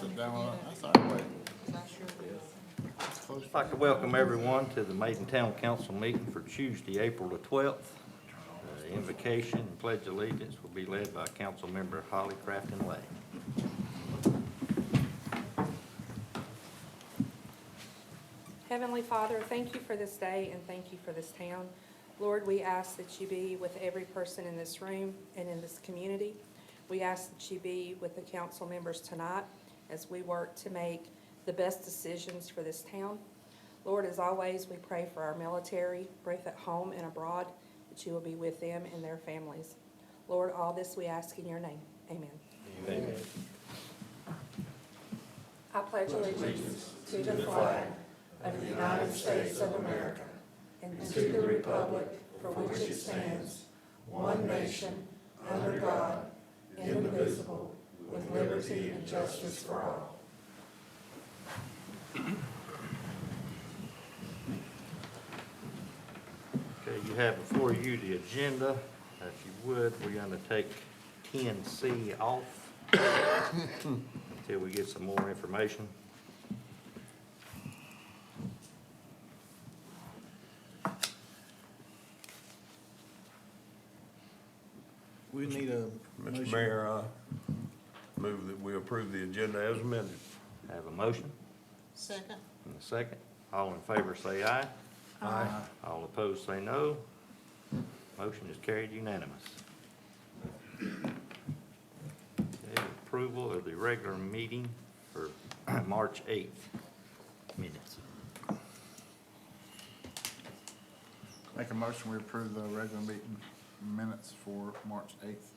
sit down. That's all right. I'd like to welcome everyone to the Maiden Town Council meeting for Tuesday, April the 12th. The invocation and pledge of allegiance will be led by Council Member Holly Crafton Lay. Heavenly Father, thank you for this day and thank you for this town. Lord, we ask that you be with every person in this room and in this community. We ask that you be with the council members tonight as we work to make the best decisions for this town. Lord, as always, we pray for our military, both at home and abroad, that you will be with them and their families. Lord, all this we ask in your name. Amen. Amen. I pledge allegiance to the flag of the United States of America and to the republic for which it stands, one nation, under God, indivisible, with liberty and justice for all. Okay, you have before you the agenda. If you would, we're going to take 10C off until we get some more information. We need a Mr. motion. Mayor, move that we approve the agenda as amended. Have a motion Second. and a second. All in favor say aye. Aye. All opposed say no. Motion is carried unanimous. Okay, approval of the regular meeting for March 8th minutes. Make a motion, we approve the regular meeting minutes for March 8th.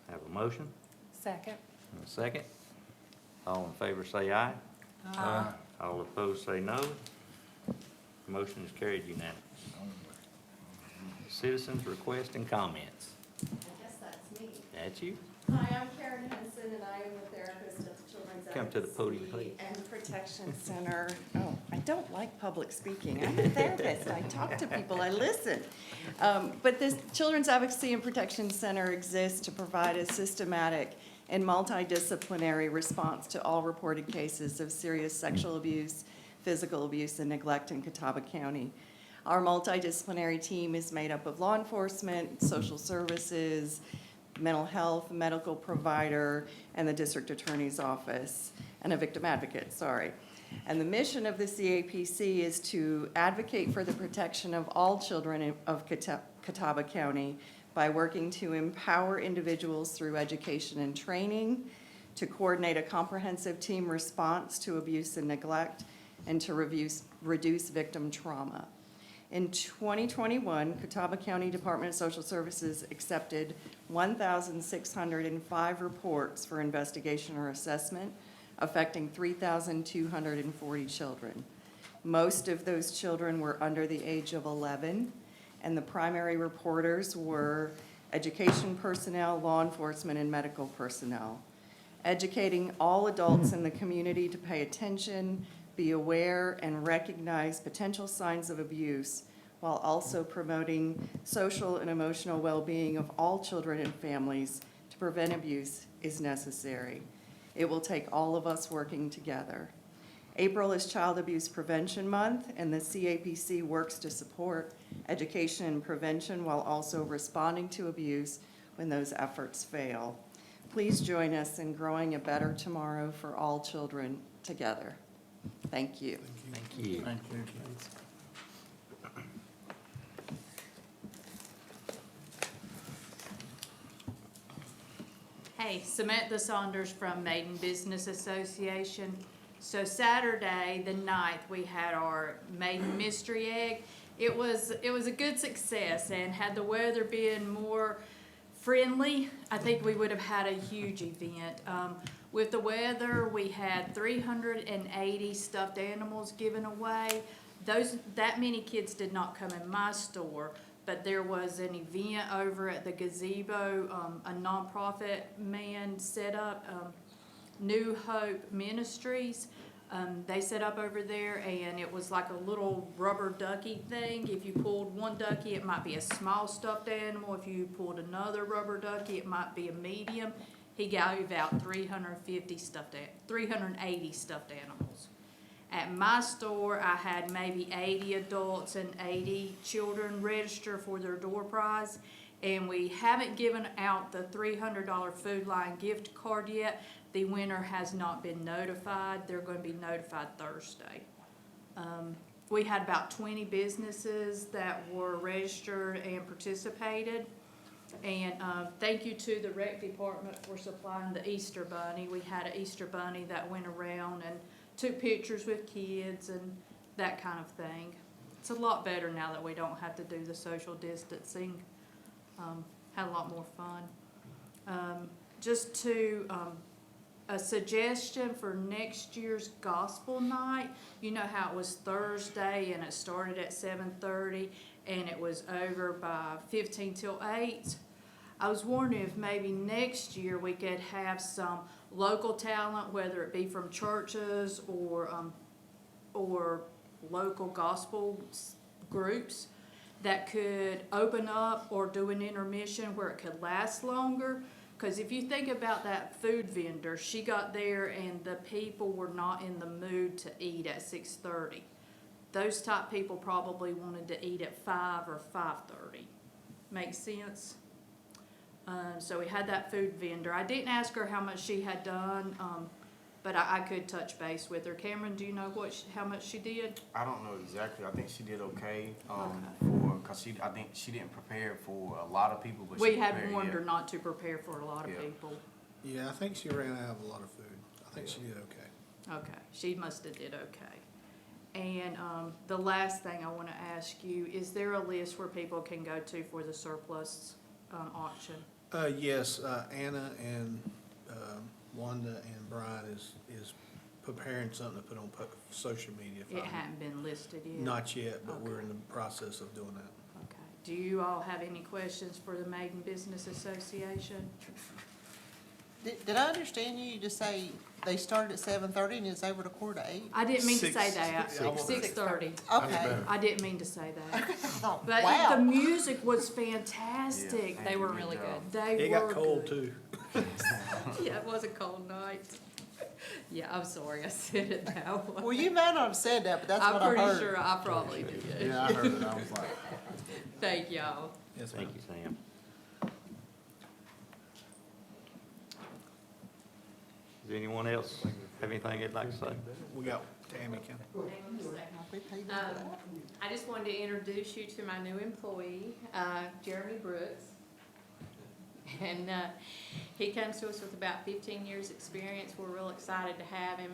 Have a motion Second. and a second. All in favor say aye. Aye. All opposed say no. Motion is carried unanimous. Citizens' requests and comments. I guess that's me. That's you. Hi, I'm Karen Henson, and I am a therapist at the Children's Come to the podium, Advocacy please. and Protection Center. Oh, I don't like public speaking. I'm a therapist. I talk to people. I listen. But this Children's Advocacy and Protection Center exists to provide a systematic and multidisciplinary response to all reported cases of serious sexual abuse, physical abuse, and neglect in Catawba County. Our multidisciplinary team is made up of law enforcement, social services, mental health, medical provider, and the district attorney's office, and a victim advocate, sorry. And the mission of the CAPC is to advocate for the protection of all children of Catawba County by working to empower individuals through education and training, to coordinate a comprehensive team response to abuse and neglect, and to reduce victim trauma. In 2021, Catawba County Department of Social Services accepted 1,605 reports for investigation or assessment affecting 3,240 children. Most of those children were under the age of 11, and the primary reporters were education personnel, law enforcement, and medical personnel. Educating all adults in the community to pay attention, be aware, and recognize potential signs of abuse, while also promoting social and emotional well-being of all children and families to prevent abuse is necessary. It will take all of us working together. April is Child Abuse Prevention Month, and the CAPC works to support education and prevention while also responding to abuse when those efforts fail. Please join us in growing a better tomorrow for all children together. Thank you. Thank you. Thank you. Hey, Samantha Saunders from Maiden Business Association. So Saturday, the 9th, we had our Maiden Mystery Egg. It was a good success, and had the weather been more friendly, I think we would have had a huge event. With the weather, we had 380 stuffed animals given away. That many kids did not come in my store, but there was an event over at the gazebo, a nonprofit man set up, New Hope Ministries. They set up over there, and it was like a little rubber ducky thing. If you pulled one ducky, it might be a small stuffed animal. If you pulled another rubber ducky, it might be a medium. he gave out 380 stuffed animals. At my store, I had maybe 80 adults and 80 children register for their door prize. And we haven't given out the $300 Food Line gift card yet. The winner has not been notified. They're going to be notified Thursday. We had about 20 businesses that were registered and participated. And thank you to the rec department for supplying the Easter bunny. We had an Easter bunny that went around and took pictures with kids and that kind of thing. It's a lot better now that we don't have to do the social distancing. Had a lot more fun. Just to, a suggestion for next year's gospel night, you know how it was Thursday and it started at 7:30 and it was over by 15 till 8? I was wondering if maybe next year we could have some local talent, whether it be from churches or local gospel groups, that could open up or do an intermission where it could last longer. Because if you think about that food vendor, she got there and the people were not in the mood to eat at 6:30. Those type people probably wanted to eat at 5 or 5:30. Make sense? So we had that food vendor. I didn't ask her how much she had done, but I could touch base with her. Cameron, do you know how much she did? I don't know exactly. I think she did okay. Cause I think she didn't prepare for a lot of people, but We she had prepared, warned yeah. her not to prepare for a lot of Yeah. people. Yeah, I think she ran out of a lot of food. I think she did okay. Okay, she must have did okay. And the last thing I want to ask you, is there a list where people can go to for the surplus auction? Yes, Anna and Wanda and Brian is preparing something to put on social media. It hadn't been listed yet? Not yet, but Okay. we're in the process of doing that. Okay. Do you all have any questions for the Maiden Business Association? Did I understand you to say they started at 7:30 and it's over to 7:45? I didn't mean to say Six- that. six- 6:30. Okay. I didn't mean to say that. I thought, But wow. the music was fantastic. Yeah, They were good really job. good. They It were got cold good. too. Yeah, it was a cold night. Yeah, I'm sorry I said it that way. Well, you might not have said that, but that's what I I'm heard. pretty sure I probably did. Yeah, I heard it, I was like, Thank y'all. Yes, ma'am. Thank you, Sam. Does anyone else have anything they'd like to say? We got Tammy coming. We paid them for that. I just wanted to introduce you to my new employee, Jeremy Brooks. And he comes to us with about 15 years' experience. We're real excited to have him.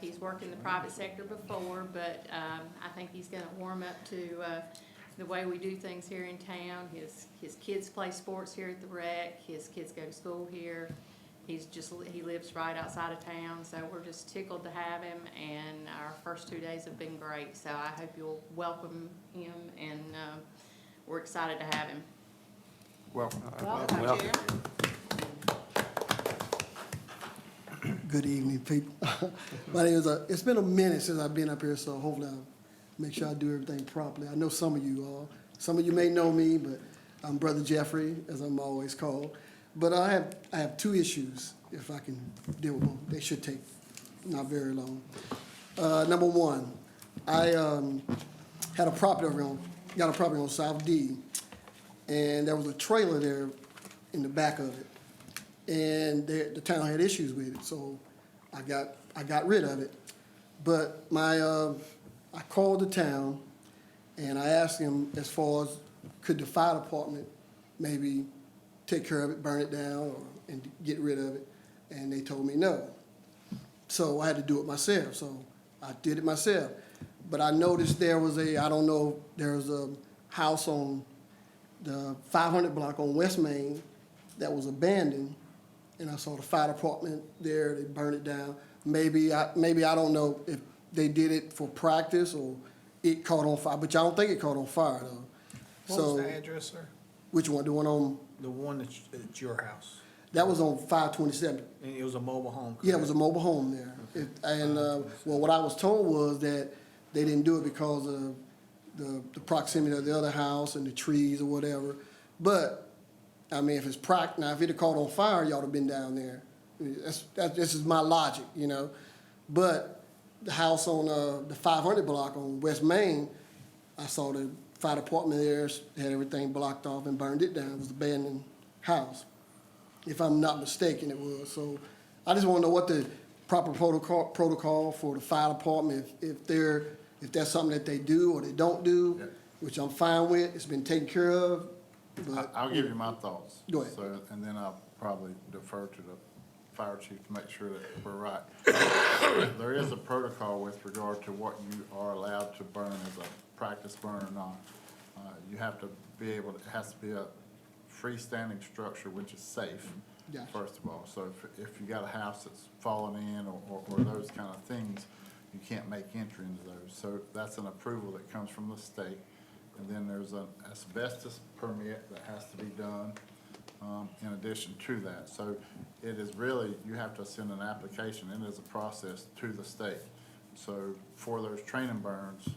He's worked in the private sector before, but I think he's going to warm up to the way we do things here in town. His kids play sports here at the rec. His kids go to school here. He lives right outside of town, so we're just tickled to have him, and our first 2 days have been great, so I hope you'll welcome him, and we're excited to have him. welcome. Welcome, Welcome. Chair. Good evening, people. My name is, it's been a minute since I've been up here, so hopefully I'll make sure I do everything properly. I know some of you all. Some of you may know me, but I'm Brother Jeffrey, as I'm always called. But I have two issues, if I can deal with them. They should take not very long. Number one, I got a property on South D, and there was a trailer there in the back of it. And the town had issues with it, so I got rid of it. But I called the town and I asked them as far as could the fire department maybe take care of it, burn it down, and get rid of it, and they told me no. So I had to do it myself, so I did it myself. But I noticed there was there was a house on the 500 block on West Main that was abandoned, and I saw the fire department there, they burned it down. Maybe I don't know if they did it for practice or it caught on fire, but I don't think it caught on fire though. What So, was the address, sir? which one, the one on, The one that's your house? that was on 527. And it was a mobile home? Yeah, it was a mobile home there. Well, what I was told was that they didn't do it because of the proximity of the other house and the trees or whatever. But I mean, if it's now, if it had caught on fire, y'all have been down there. This is my logic, you know? But the house on, the 500 block on West Main, I saw the fire department there, had everything blocked off and burned it down. It was an abandoned house. If I'm not mistaken, it was. So I just want to know what the proper protocol for the fire department, if that's something that they do or they don't do, Yeah. which I'm fine with. It's been taken care of. But I'll give you my thoughts. Go ahead. So, and then I'll probably defer to the fire chief to make sure that we're right. There is a protocol with regard to what you are allowed to burn as a practice burn or not. You have to be able, it has to be a freestanding structure which is safe, Gotcha. first of all. So if you got a house that's fallen in or those kind of things, you can't make entry into those. So that's an approval that comes from the state. And then there's an asbestos permit that has to be done in addition to that. So it is really, you have to send an application, and it is a process to the state. So for those training burns,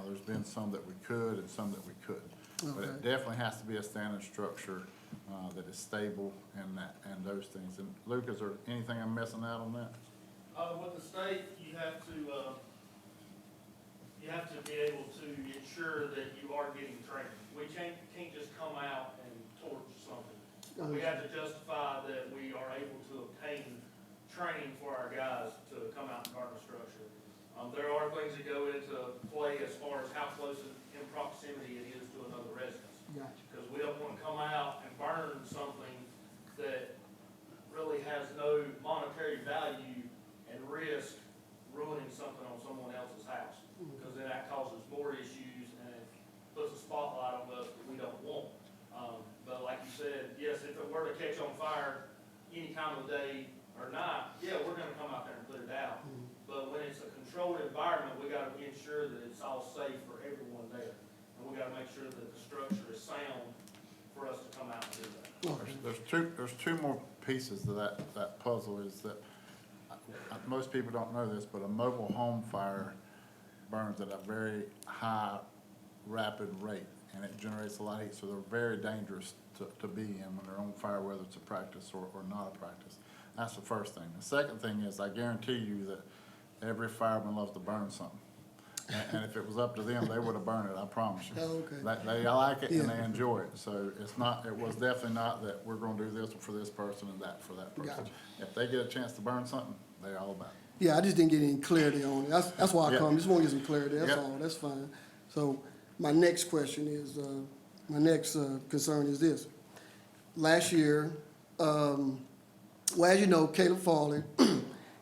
there's been some that we could and some that we couldn't. But it Okay. definitely has to be a standard structure that is stable and those things. And Luke, is there anything I'm missing out on that? With the state, you have to be able to ensure that you are getting training. We can't just come out and torch something. We have to justify that we are able to obtain training for our guys to come out and burn a structure. There are things that go into play as far as how close in proximity it is to another residence. Gotcha. Because we don't want to come out and burn something that really has no monetary value and risk ruining something on someone else's house. Because then that causes more issues and it puts a spotlight on us that we don't want. But like you said, yes, if it were to catch on fire any time of the day or night, yeah, we're gonna come out there and put it out. But when it's a controlled environment, we gotta ensure that it's all safe for everyone there. And we gotta make sure that the structure is sound for us to come out and do that. There's two more pieces to that puzzle is that most people don't know this, but a mobile home fire burns at a very high, rapid rate, and it generates a lot of heat, so they're very dangerous to be in when they're on fire, whether it's a practice or not a practice. That's the first thing. The second thing is, I guarantee you that every fireman loves to burn something. And if it was up to them, they would have burned it, I promise you. Oh, okay. They like it and Yeah. they enjoy it, so it was definitely not that we're gonna do this for this person and that for that person. Gotcha. If they get a chance to burn something, they're all about it. Yeah, I just didn't get any clarity on it. That's why I Yeah. come. Just want to get some clarity. That's Yep. all. That's fine. So my next question is, my next concern is this. Last year, well, as you know, Caleb Farley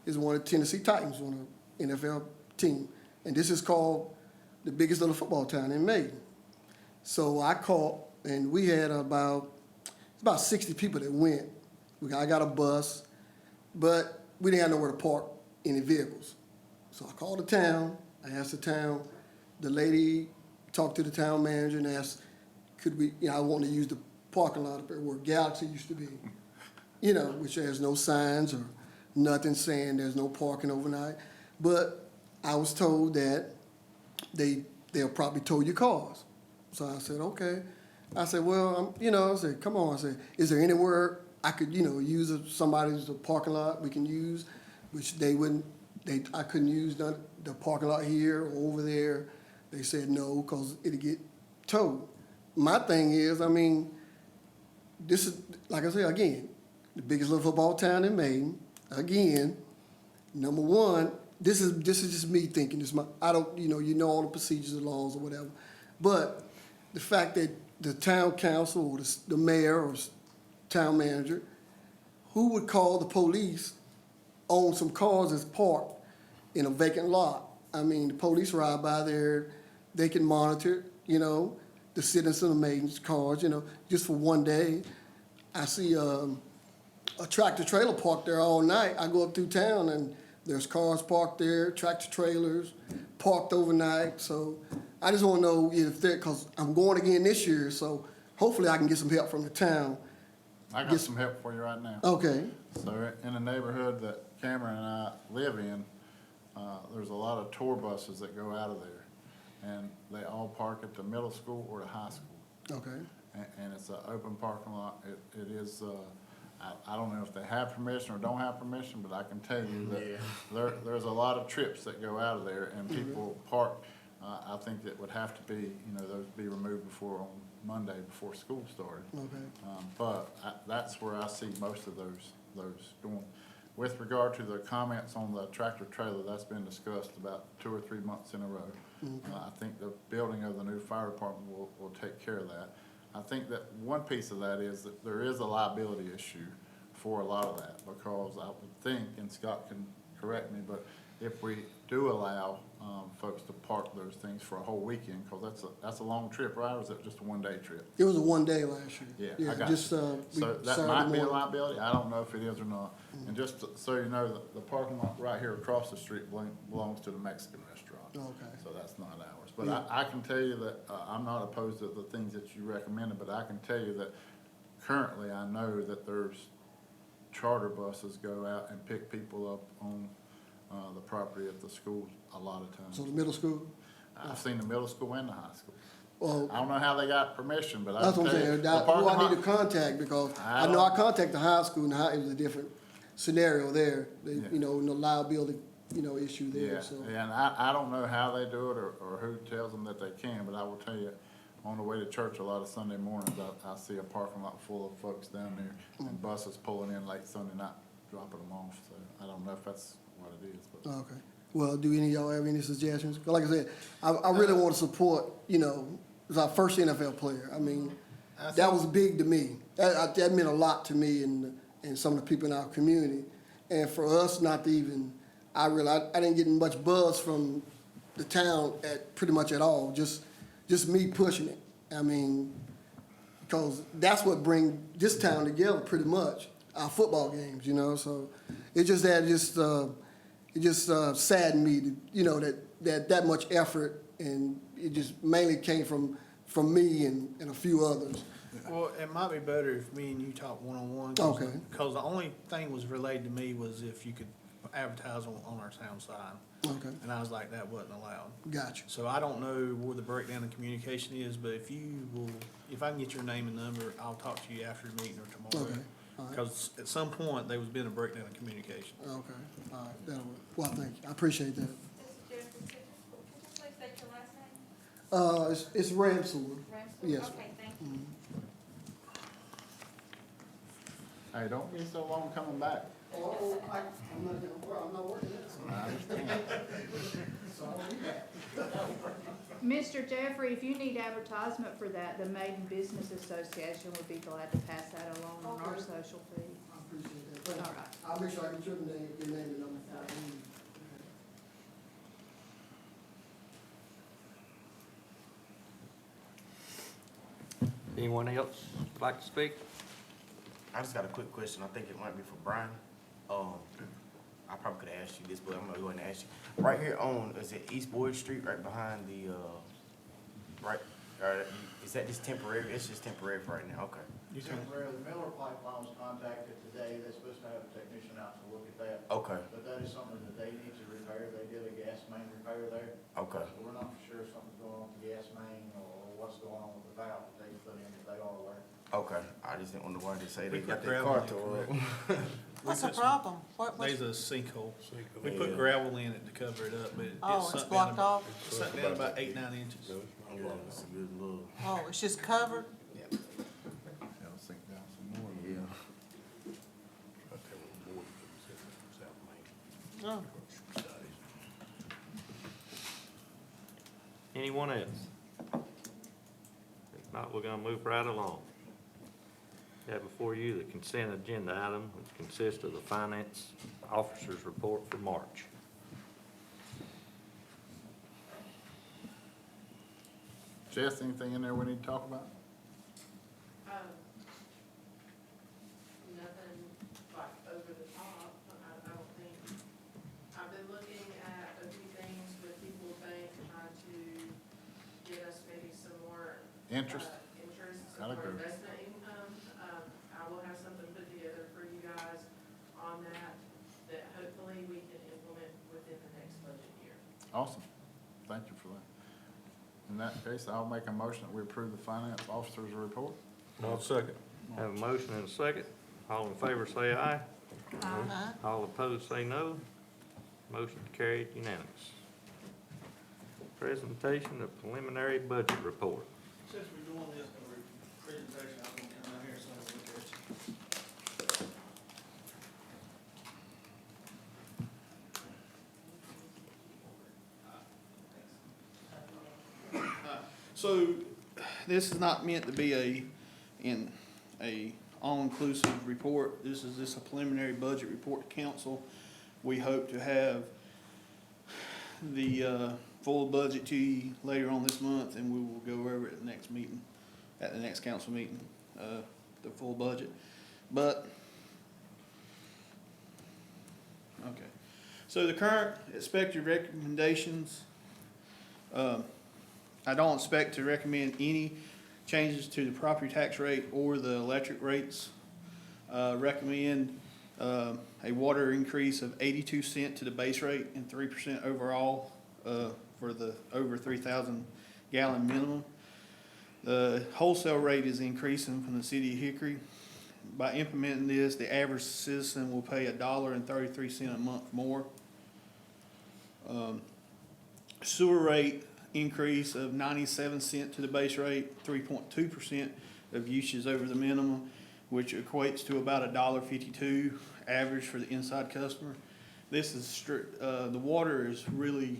is one of Tennessee Titans on the NFL team. And this is called the biggest little football town in Maiden. So I called, and we had about 60 people that went. I got a bus, but we didn't have nowhere to park any vehicles. So I called the town, I asked the town, the lady talked to the town manager and asked, could we, I want to use the parking lot up there where Galaxy used to be, which has no signs or nothing saying there's no parking overnight. But I was told that they'll probably tow your cars. So I said, okay. I said, well, I said, come on. I said, is there anywhere I could, use somebody's parking lot we can use, which I couldn't use the parking lot here or over there. They said no, because it'd get towed. My thing is, this is, like I said, again, the biggest little football town in Maine. Again, number one, this is just me thinking. I don't, you know all the procedures and laws or whatever. But the fact that the town council or the mayor or town manager, who would call the police on some cars that's parked in a vacant lot? The police ride by there, they can monitor, the citizens of the Maiden's cars, just for one day. I see a tractor trailer parked there all night. I go up through town and there's cars parked there, tractor trailers parked overnight. So I just want to know if because I'm going again this year, so hopefully I can get some help from the town. I got some help for you right now. Okay. So in the neighborhood that Cameron and I live in, there's a lot of tour buses that go out of there. And they all park at the middle school or the high school. Okay, And it's an open parking lot. It is, I don't know if they have permission or don't have permission, but I can tell you that there's a lot of trips that go out of there, and people park. I think that would have to be, those be removed on Monday before school started. okay. But that's where I see most of those going. With regard to the comments on the tractor trailer, that's been discussed about 2 or 3 months in a row. I think the building of the new fire department will take care of that. I think that one piece of that is that there is a liability issue for a lot of that, because I would think, and Scott can correct me, but if we do allow folks to park those things for a whole weekend, because that's a long trip, right, or is it just a one-day trip? It was a 1 day last year. Yeah, I got just, you. we So that Saturday might be a morning. liability, I don't know if it is or not. And just so you know, the parking lot right here across the street belongs to the Mexican restaurant. Okay. So that's not ours. But I can tell you that, I'm not opposed to the things that you recommended, but I can tell you that currently I know that there's charter buses go out and pick people up on, the property at the schools a lot of times. So the middle school? I've seen the middle school and the high school. Well, I don't know how they got permission, but I that's can what tell I'm you, saying, the who parking I need to lot, contact, because I I know I don't- contacted the high school, and it was a different scenario there. Yeah. No liability, issue there, yeah, so. and I don't know how they do it or who tells them that they can, but I will tell you, on the way to church a lot of Sunday mornings, I see a parking lot full of folks down there and buses pulling in late Sunday night, dropping them off, so I don't know if that's what it is, but. Okay. Well, do any of y'all have any suggestions? 'Cause like I said, I really want to support, as our first NFL player. I mean, that was big to me. That meant a lot to me and some of the people in our community. And for us not to even, I didn't get much buzz from the town pretty much at all. Just me pushing it. I mean, because that's what brings this town together pretty much, our football games, so it's just that it just saddened me, that much effort, and it just mainly came from me and a few others. Well, it might be better if me and you talk one-on-one. Okay. Because the only thing was relayed to me was if you could advertise on our town sign. Okay, And I was like, that wasn't allowed. gotcha. So I don't know where the breakdown in communication is, but if I can get your name and number, I'll talk to you after the meeting or tomorrow. Okay, all right. Because at some point, there was been a breakdown in communication. Okay, all right, that'll work. Well, thank you, I appreciate that. Mr. Jeffrey, could you please state your last name? It's Ramsey. Ramsey? Yes. Okay, thank you. Hey, don't be so long coming back. Oh, I'm not working I understand. Mr. Jeffrey, if you need advertisement for that, the Maiden Business Association would be glad to pass that along on our Okay. social feed. I appreciate that. Thank you. All right. I'll make sure I get your name and number. Anyone else like to speak? I just got a quick question. I think it might be for Brian. I probably could have asked you this, but I'm gonna go ahead and ask you. Right here is it East Boyd Street, right behind the, is that just temporary? It's just temporary for right now, okay. Temporarily, the Miller Pipeline was contacted today, they're supposed to have a technician out to look at that. Okay, But that is something that they need to repair, they did a gas main repair there. okay. So we're not for sure if something's going on with the gas main or what's going on with the valve that they put in, but they are aware. Okay, I just didn't want to worry to say We they got put their gravel car in, tore up. What's the problem? There's a sinkhole. We Yeah. put gravel in it to cover it up, but Oh, it's it's sunk down blocked about, off? it's sunk down about 8-9 inches. Yeah, it's a good little, Oh, it's just covered? It'll sink down some more. yeah. Oh. Anyone else? If not, we're gonna move right along. You have before you the consent agenda item, which consists of the finance officer's report for March. Jess, anything in there we need to talk about? Nothing like over the top, I don't think. I've been looking at a few things with People Bank, trying to get us maybe some more. Interest? Interest, I'd some more agree. investment income. I will have something put together for you guys on that hopefully we can implement within the next budget year. Awesome. Thank you for that. And In that case, I'll make a motion that we approve the finance officer's report. I'll second. Have a motion and a second. All in favor say aye. Aye. All opposed say no. Motion carried unanimous. Presentation of preliminary budget report. Since we're doing this presentation, I'm gonna come down here so I can look at you. So, this is not meant to be a all-inclusive report. This is just a preliminary budget report to council. We hope to have the full budget to you later on this month, and we will go over it at the next meeting, at the next council meeting, the full budget. But, okay. So the current expected recommendations, I don't expect to recommend any changes to the property tax rate or the electric rates. Recommend a water increase of 82 cents to the base rate and 3% overall for the over 3,000 gallon minimum. The wholesale rate is increasing from the city of Hickory. By implementing this, the average citizen will pay $1.33 a month more. Sewer rate increase of 97 cents to the base rate, 3.2% of usage over the minimum, which equates to about $1.52 average for the inside customer. This is strict, the water is really,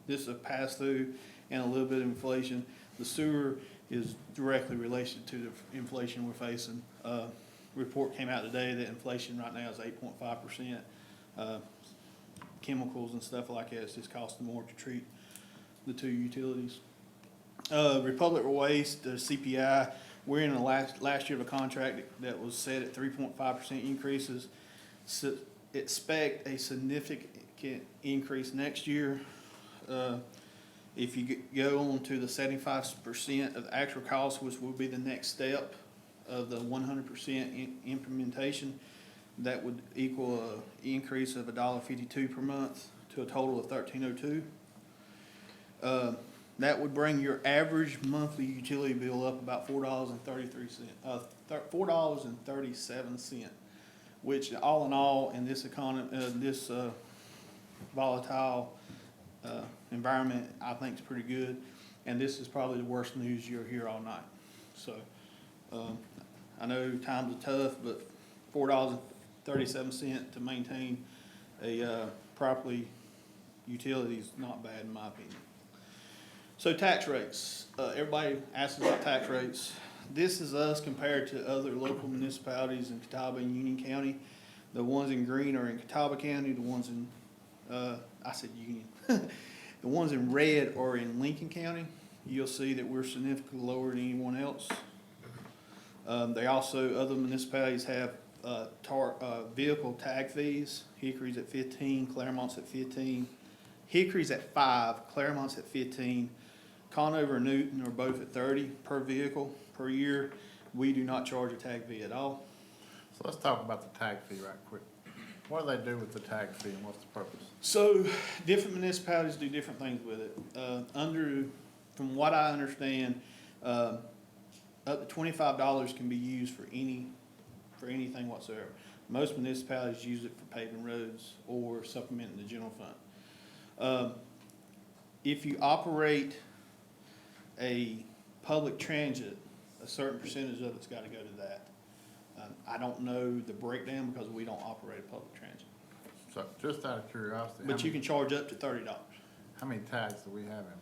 this is a pass-through and a little bit of inflation. The sewer is directly related to the inflation we're facing. Report came out today that inflation right now is 8.5%. Chemicals and stuff like that, it's just costing more to treat the two utilities. Republic Waste, the CPI, we're in the last year of a contract that was set at 3.5% increases. So expect a significant increase next year. If you go on to the 75% of the actual cost, which will be the next step of the 100% implementation, that would equal an increase of $1.52 per month to a total of $13.02. That would bring your average monthly utility bill up about $4.37, which all in all, in this economy, this volatile environment, I think is pretty good. And this is probably the worst news you'll hear all night. So, I know times are tough, but $4.37 to maintain a properly utility is not bad in my opinion. So tax rates, everybody asks about tax rates. This is us compared to other local municipalities in Catawba and Union County. The ones in green are in Catawba County, the ones in, I said Union. The ones in red are in Lincoln County. You'll see that we're significantly lower than anyone else. They also, other municipalities have vehicle tag fees. Hickory's at 15, Claremont's at 15. Hickory's at 5, Claremont's at 15. Conover and Newton are both at 30 per vehicle per year. We do not charge a tag fee at all. So let's talk about the tag fee right quick. What do they do with the tag fee and what's the purpose? So different municipalities do different things with it. From what I understand, up to $25 can be used for anything whatsoever. Most municipalities use it for paving roads or supplementing the general fund. If you operate a public transit, a certain percentage of it's got to go to that. I don't know the breakdown because we don't operate a public transit. So just out of curiosity. But you can charge up to $30. How many tags do we have in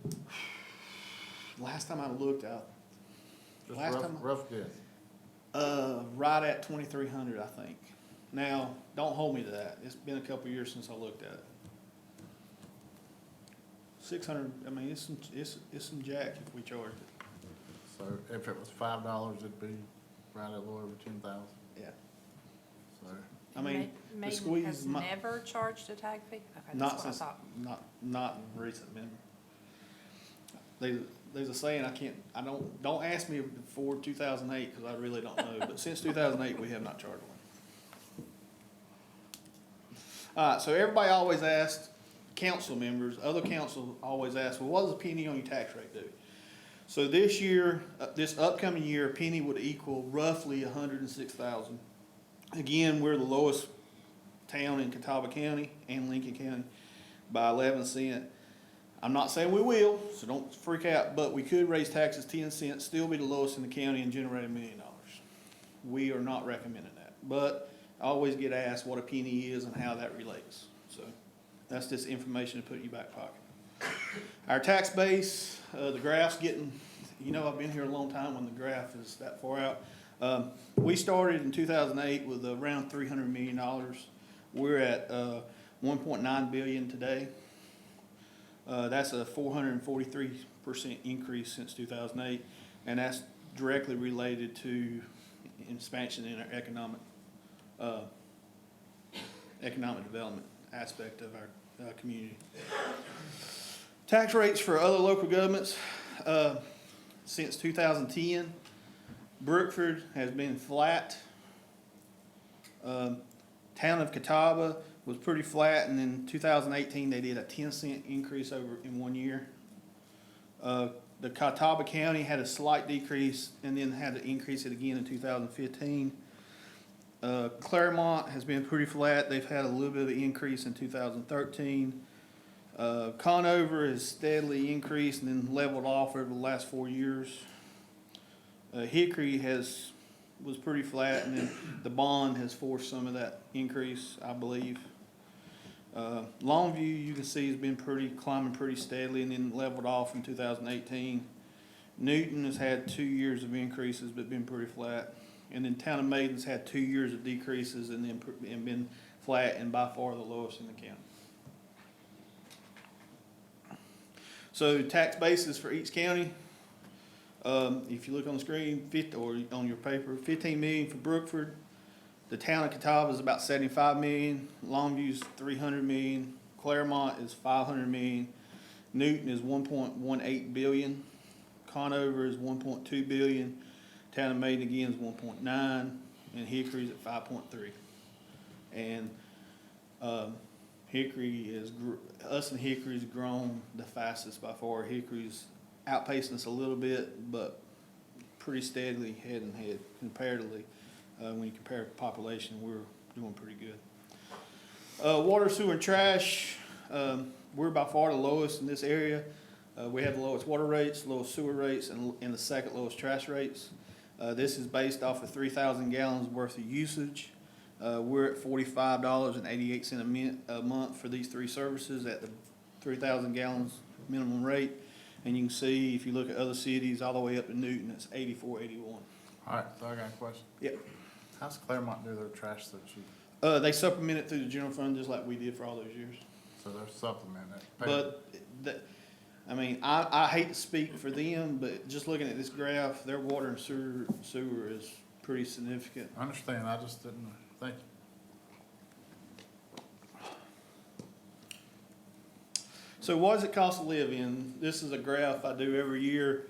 Maiden? Last time I looked out, Just Last time- rough guess. right at 2,300, I think. Now, don't hold me to that. It's been a couple years since I looked at it. 600. I mean, it's some jack if we charged it. So if it was $5, it'd be right at a little over 10,000. Yeah. So I mean, the Maiden squeeze has might- never charged a tag fee? Okay, Not that's what I since, thought. not in recent memory. There's a saying, don't ask me before 2008, because I really don't know, but since 2008, we have not charged one. All right, so everybody always asks, council members, other council always ask, well, what does a penny on your tax rate do? So this year, this upcoming year, a penny would equal roughly 106,000. Again, we're the lowest town in Catawba County and Lincoln County by 11 cents. I'm not saying we will, so don't freak out, but we could raise taxes 10 cents, still be the lowest in the county and generate $1 million. We are not recommending that, but I always get asked what a penny is and how that relates. So that's just information to put in your back pocket. Our tax base, the graph's getting, you know, I've been here a long time when the graph is that far out. We started in 2008 with around $300 million. We're at 1.9 billion today. That's a 443% increase since 2008, and that's directly related to expansion in our economic development aspect of our community. Tax rates for other local governments, since 2010, Brookford has been flat. Town of Catawba was pretty flat, and in 2018 they did a 10-cent increase over in 1 year. The Catawba County had a slight decrease and then had to increase it again in 2015. Claremont has been pretty flat. They've had a little bit of an increase in 2013. Conover has steadily increased and then leveled off over the last 4 years. Hickory was pretty flat, and then the bond has forced some of that increase, I believe. Longview, you can see, has been climbing pretty steadily and then leveled off in 2018. Newton has had 2 years of increases but been pretty flat. And then Town of Maiden's had 2 years of decreases and then been flat and by far the lowest in the county. So tax basis for each county, if you look on the screen, or on your paper, 15 million for Brookford. The town of Catawba is about 75 million. Longview's 300 million. Claremont is 500 million. Newton is 1.18 billion. Conover is 1.2 billion. Town of Maiden again is 1.9, and Hickory's at 5.3. And us and Hickory's grown the fastest by far. Hickory's outpacing us a little bit, but pretty steadily head and head comparatively. When you compare population, we're doing pretty good. Water, sewer, and trash, we're by far the lowest in this area. We have the lowest water rates, lowest sewer rates, and the second lowest trash rates. This is based off of 3,000 gallons worth of usage. We're at $45.88 a month for these three services at the 3,000 gallons minimum rate. And you can see, if you look at other cities, all the way up to Newton, it's $84.81. All right, so I got a question. Yep. How's Claremont do their trash so cheap? They supplement it through the general fund just like we did for all those years. So they're supplementing it. But, I hate to speak for them, but just looking at this graph, their water and sewer is pretty significant. I understand, I just didn't know. Thank you. So what does it cost to live in? This is a graph I do every year.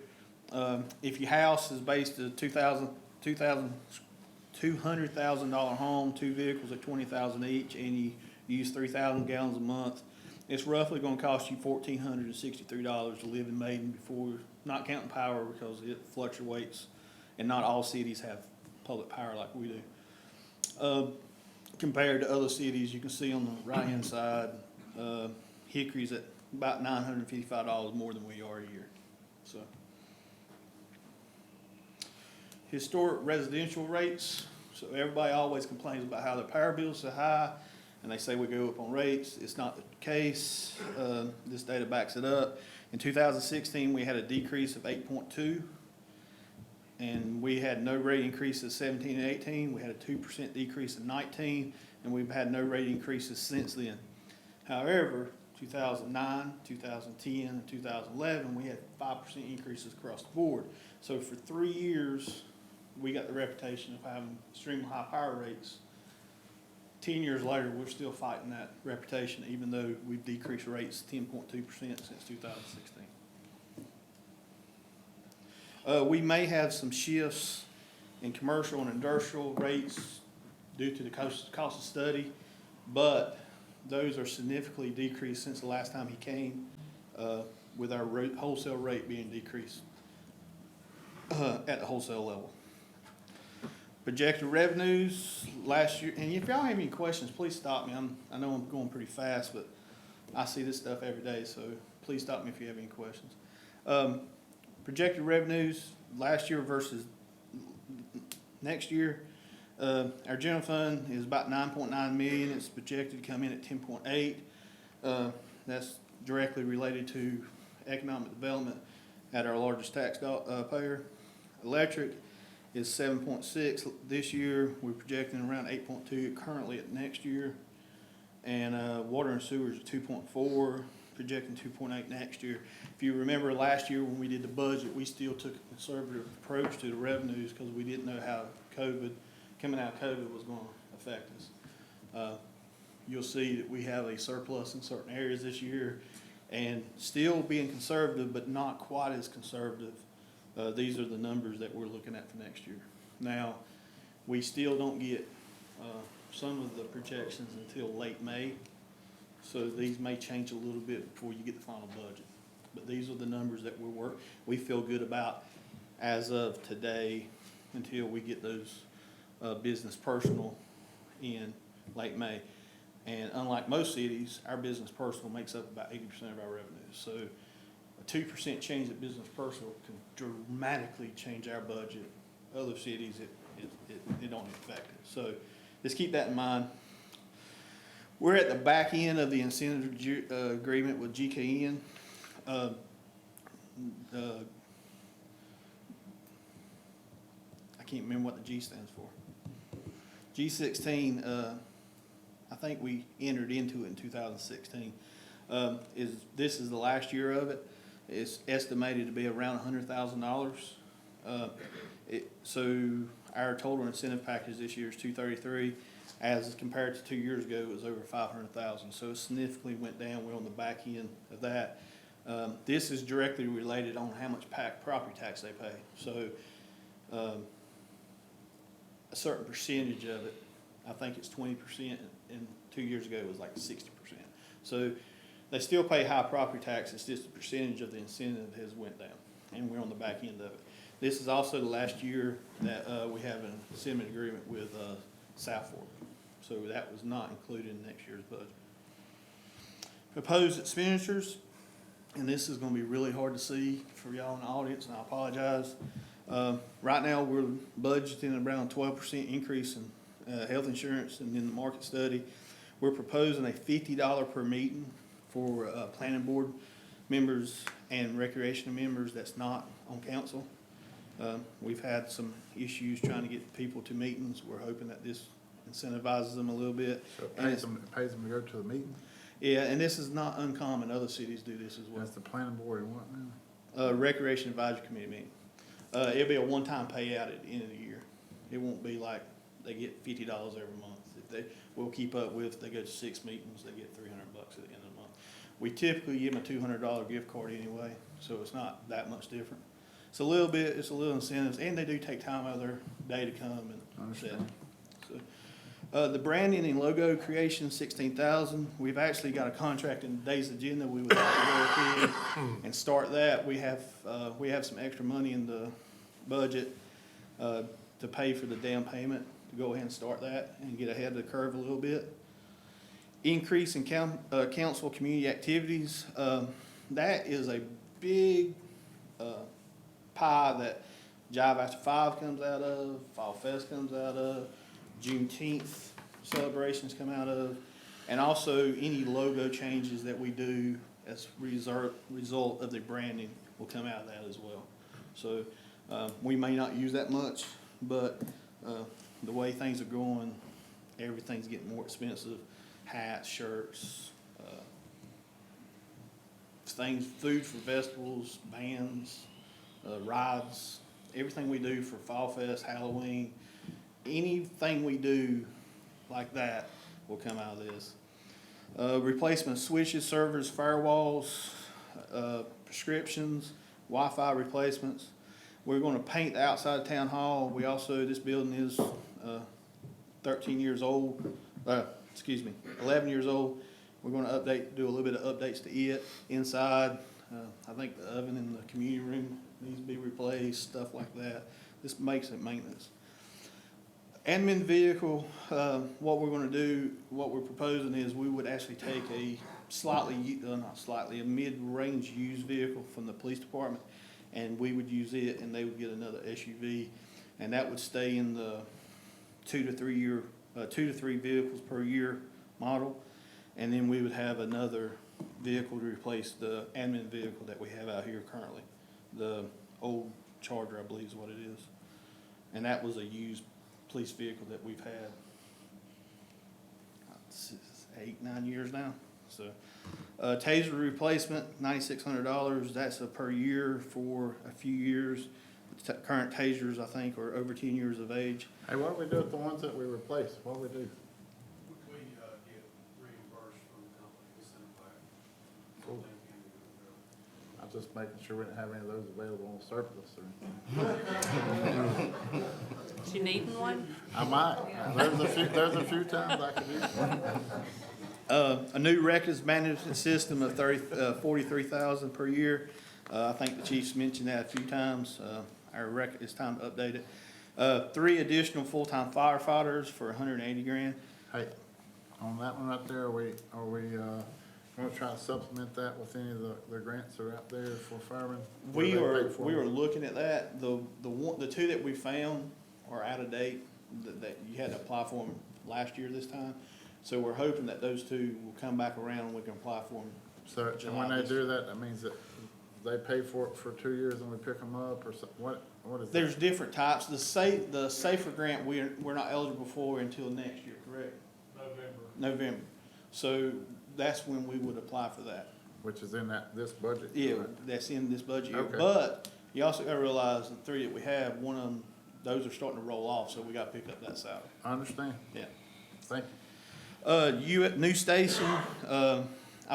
If your house is based at $200,000 home, 2 vehicles at $20,000 each, and you use 3,000 gallons a month, it's roughly going to cost you $1,463 to live in Maiden before, not counting power because it fluctuates, and not all cities have public power like we do. Compared to other cities, you can see on the right-hand side, Hickory's at about $955 more than we are a year. So, historic residential rates. So everybody always complains about how their power bills are high, and they say we go up on rates. It's not the case. This data backs it up. In 2016, we had a decrease of 8.2, and we had no rate increases 17 and 18. We had a 2% decrease in 19, and we've had no rate increases since then. However, 2009, 2010, and 2011, we had 5% increases across the board. So for 3 years, we got the reputation of having extremely high power rates. 10 years later, we're still fighting that reputation, even though we've decreased rates 10.2% since 2016. We may have some shifts in commercial and industrial rates due to the cost of study, but those are significantly decreased since the last time he came, with our wholesale rate being decreased at the wholesale level. Projected revenues last year, and if y'all have any questions, please stop me. I know I'm going pretty fast, but I see this stuff every day, so please stop me if you have any questions. Projected revenues last year versus next year. Our general fund is about 9.9 million. It's projected to come in at 10.8. That's directly related to economic development at our largest tax payer. Electric is 7.6 this year. We're projecting around 8.2 currently at next year. And water and sewers is 2.4, projecting 2.8 next year. If you remember last year when we did the budget, we still took a conservative approach to the revenues because we didn't know how coming out of COVID was going to affect us. You'll see that we have a surplus in certain areas this year and still being conservative, but not quite as conservative. These are the numbers that we're looking at for next year. Now, we still don't get some of the projections until late May, so these may change a little bit before you get the final budget. But these are the numbers that we feel good about as of today until we get those business personal in late May. And unlike most cities, our business personal makes up about 80% of our revenues. So a 2% change at business personal can dramatically change our budget. Other cities, it don't affect it. So just keep that in mind. We're at the back end of the incentive agreement with GKN. I can't remember what the G stands for. G16, I think we entered into it in 2016. This is the last year of it. It's estimated to be around $100,000. So our total incentive package this year is $233,000. As compared to 2 years ago, it was over $500,000. So it significantly went down. We're on the back end of that. This is directly related on how much property tax they pay. So a certain percentage of it, I think it's 20%, and 2 years ago it was like 60%. So they still pay high property tax. It's just the percentage of the incentive has went down, and we're on the back end of it. This is also the last year that we have an incentive agreement with South Fork. So that was not included in next year's budget. Proposed expenditures, and this is going to be really hard to see for y'all in the audience, and I apologize. Right now, we're budgeting around 12% increase in health insurance, and in the market study, we're proposing a $50 per meeting for planning board members and recreation members that's not on council. We've had some issues trying to get people to meetings. We're hoping that this incentivizes them a little bit. So it pays them to go to the meeting? Yeah, and this is not uncommon. Other cities do this as well. That's the planning board and what now? Recreation Advisory Committee meeting. It'll be a one-time payout at the end of the year. It won't be like they get $50 every month. We'll keep up with, they go to 6 meetings, they get $300 at the end of the month. We typically give them a $200 gift card anyway, so it's not that much different. It's a little incentives, and they do take time out of their day to come and set. So, the branding and logo creation, $16,000. We've actually got a contract in today's agenda. We would like to go ahead and start that. We have some extra money in the budget to pay for the down payment to go ahead and start that and get ahead of the curve a little bit. Increase in council community activities. That is a big pie that Jive After 5 comes out of, Fall Fest comes out of, Juneteenth celebrations come out of, and also any logo changes that we do as result of the branding will come out of that as well. So we may not use that much, but the way things are going, everything's getting more expensive. Hats, shirts, things, food for festivals, bands, rides, everything we do for Fall Fest, Halloween, anything we do like that will come out of this. Replacement of switches, servers, firewalls, prescriptions, Wi-Fi replacements. We're going to paint the outside of town hall. We also, this building is 11 years old. We're gonna do a little bit of updates to it inside. I think the oven in the community room needs to be replaced, stuff like that. This makes it maintenance. Admin vehicle, what we're gonna do, what we're proposing is we would actually take a a mid-range used vehicle from the police department, and we would use it, and they would get another SUV, and that would stay in the 2 to 3 vehicles per year model, and then we would have another vehicle to replace the admin vehicle that we have out here currently. The old Charger, I believe is what it is. And that was a used police vehicle that we've had 8-9 years now. So, taser replacement, $9,600. That's a per year for a few years. Current tasers, I think, are over 10 years of age. Hey, what do we do with the ones that we replace? What do we do? We get reimbursed from the company, we send them back. Cool. I'm just making sure we didn't have any of those available on surplus or anything. Is you needing one? I might. There's a few times I could use one. A new records management system of $43,000 per year. I think the chief's mentioned that a few times. Our record, it's time to update it. 3 additional full-time firefighters for $180,000. Hey, on that one right there, are we gonna try to supplement that with any of the grants that are out there for firemen? We are looking at that. The 2 that we found are out of date, that you had to apply for them last year this time. So we're hoping that those 2 will come back around and we can apply for them. So, and when they do that, that means that they pay for it for 2 years and we pick them up, or what is that? There's different types. The SAFER grant, we're not eligible for until next year, correct? November. So that's when we would apply for that. Which is in this budget? Yeah, right? that's in this budget year. Okay. But you also gotta realize the 3 that we have, one of them, those are starting to roll off, so we gotta pick up that salary. I understand. Yeah. Thank you. New station, I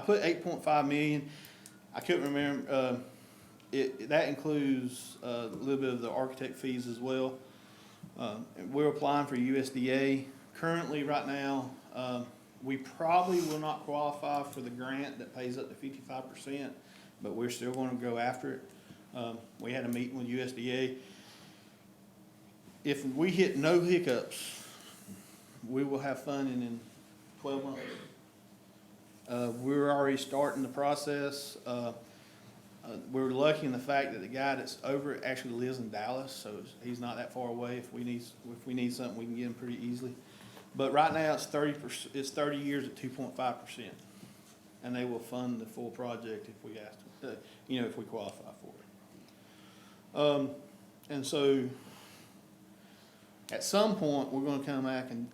put 8.5 million. I couldn't remember, that includes a little bit of the architect fees as well. We're applying for USDA. Currently, right now, we probably will not qualify for the grant that pays up to 55%, but we're still gonna go after it. We had a meeting with USDA. If we hit no hiccups, we will have funding in 12 months. We're already starting the process. We're lucky in the fact that the guy that's over it actually lives in Dallas, so he's not that far away. If we need something, we can get him pretty easily. But right now, it's 30 years at 2.5%, and they will fund the full project if we ask, if we qualify for it. And so, at some point, we're going to come back and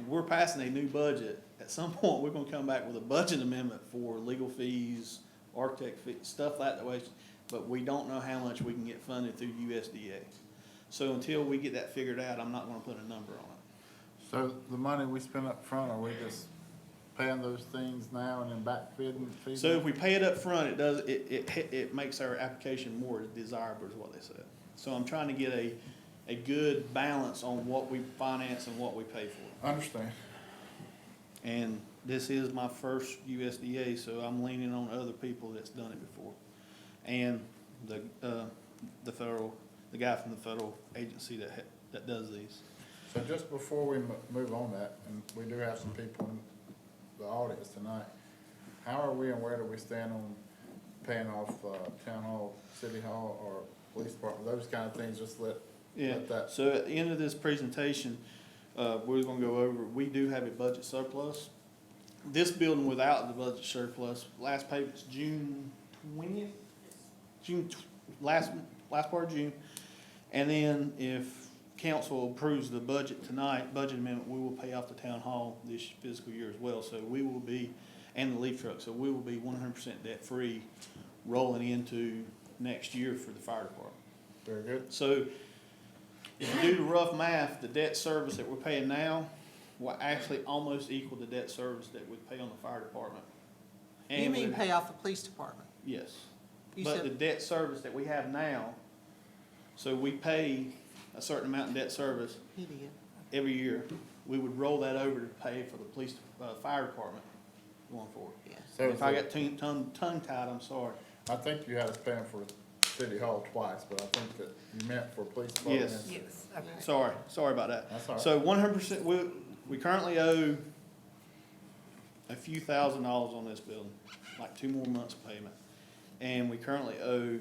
we're passing a new budget. At some point, we're going to come back with a budget amendment for legal fees, architect fees, stuff like that way. But we don't know how much we can get funded through USDA. So until we get that figured out, I'm not going to put a number on it. So the money we spend up front, are we just paying those things now and then back feeding? So if we pay it up front, it makes our application more desirable, is what they said. So I'm trying to get a good balance on what we finance and what we pay for. I understand. And this is my first USDA, so I'm leaning on other people that's done it before. And the guy from the federal agency that does these. So just before we move on that, and we do have some people in the audience tonight, how are we and where do we stand on paying off town hall, city hall, or police department, those kind of things? Just let that. So at the end of this presentation, we're gonna go over, we do have a budget surplus. This building without the budget surplus, last payment's June 20th? Last part of June. And then if council approves the budget tonight, budget amendment, we will pay off the town hall this fiscal year as well. So we will be, and the leaf truck, so we will be 100% debt-free rolling into next year for the fire department. Very good. So if you do the rough math, the debt service that we're paying now will actually almost equal the debt service that we pay on the fire department. You mean pay off the police department? Yes. You But said- the debt service that we have now, so we pay a certain amount in debt service He did. every year. we would roll that over to pay for the police, fire department going forward. So If I got tongue-tied, I'm sorry. I think you had us paying for City Hall twice, but I think that you meant for police department. Yes. Yes, okay. Sorry about that. That's all right. So 100%, we currently owe a few $1,000s on this building, like 2 more months of payment. And we currently owe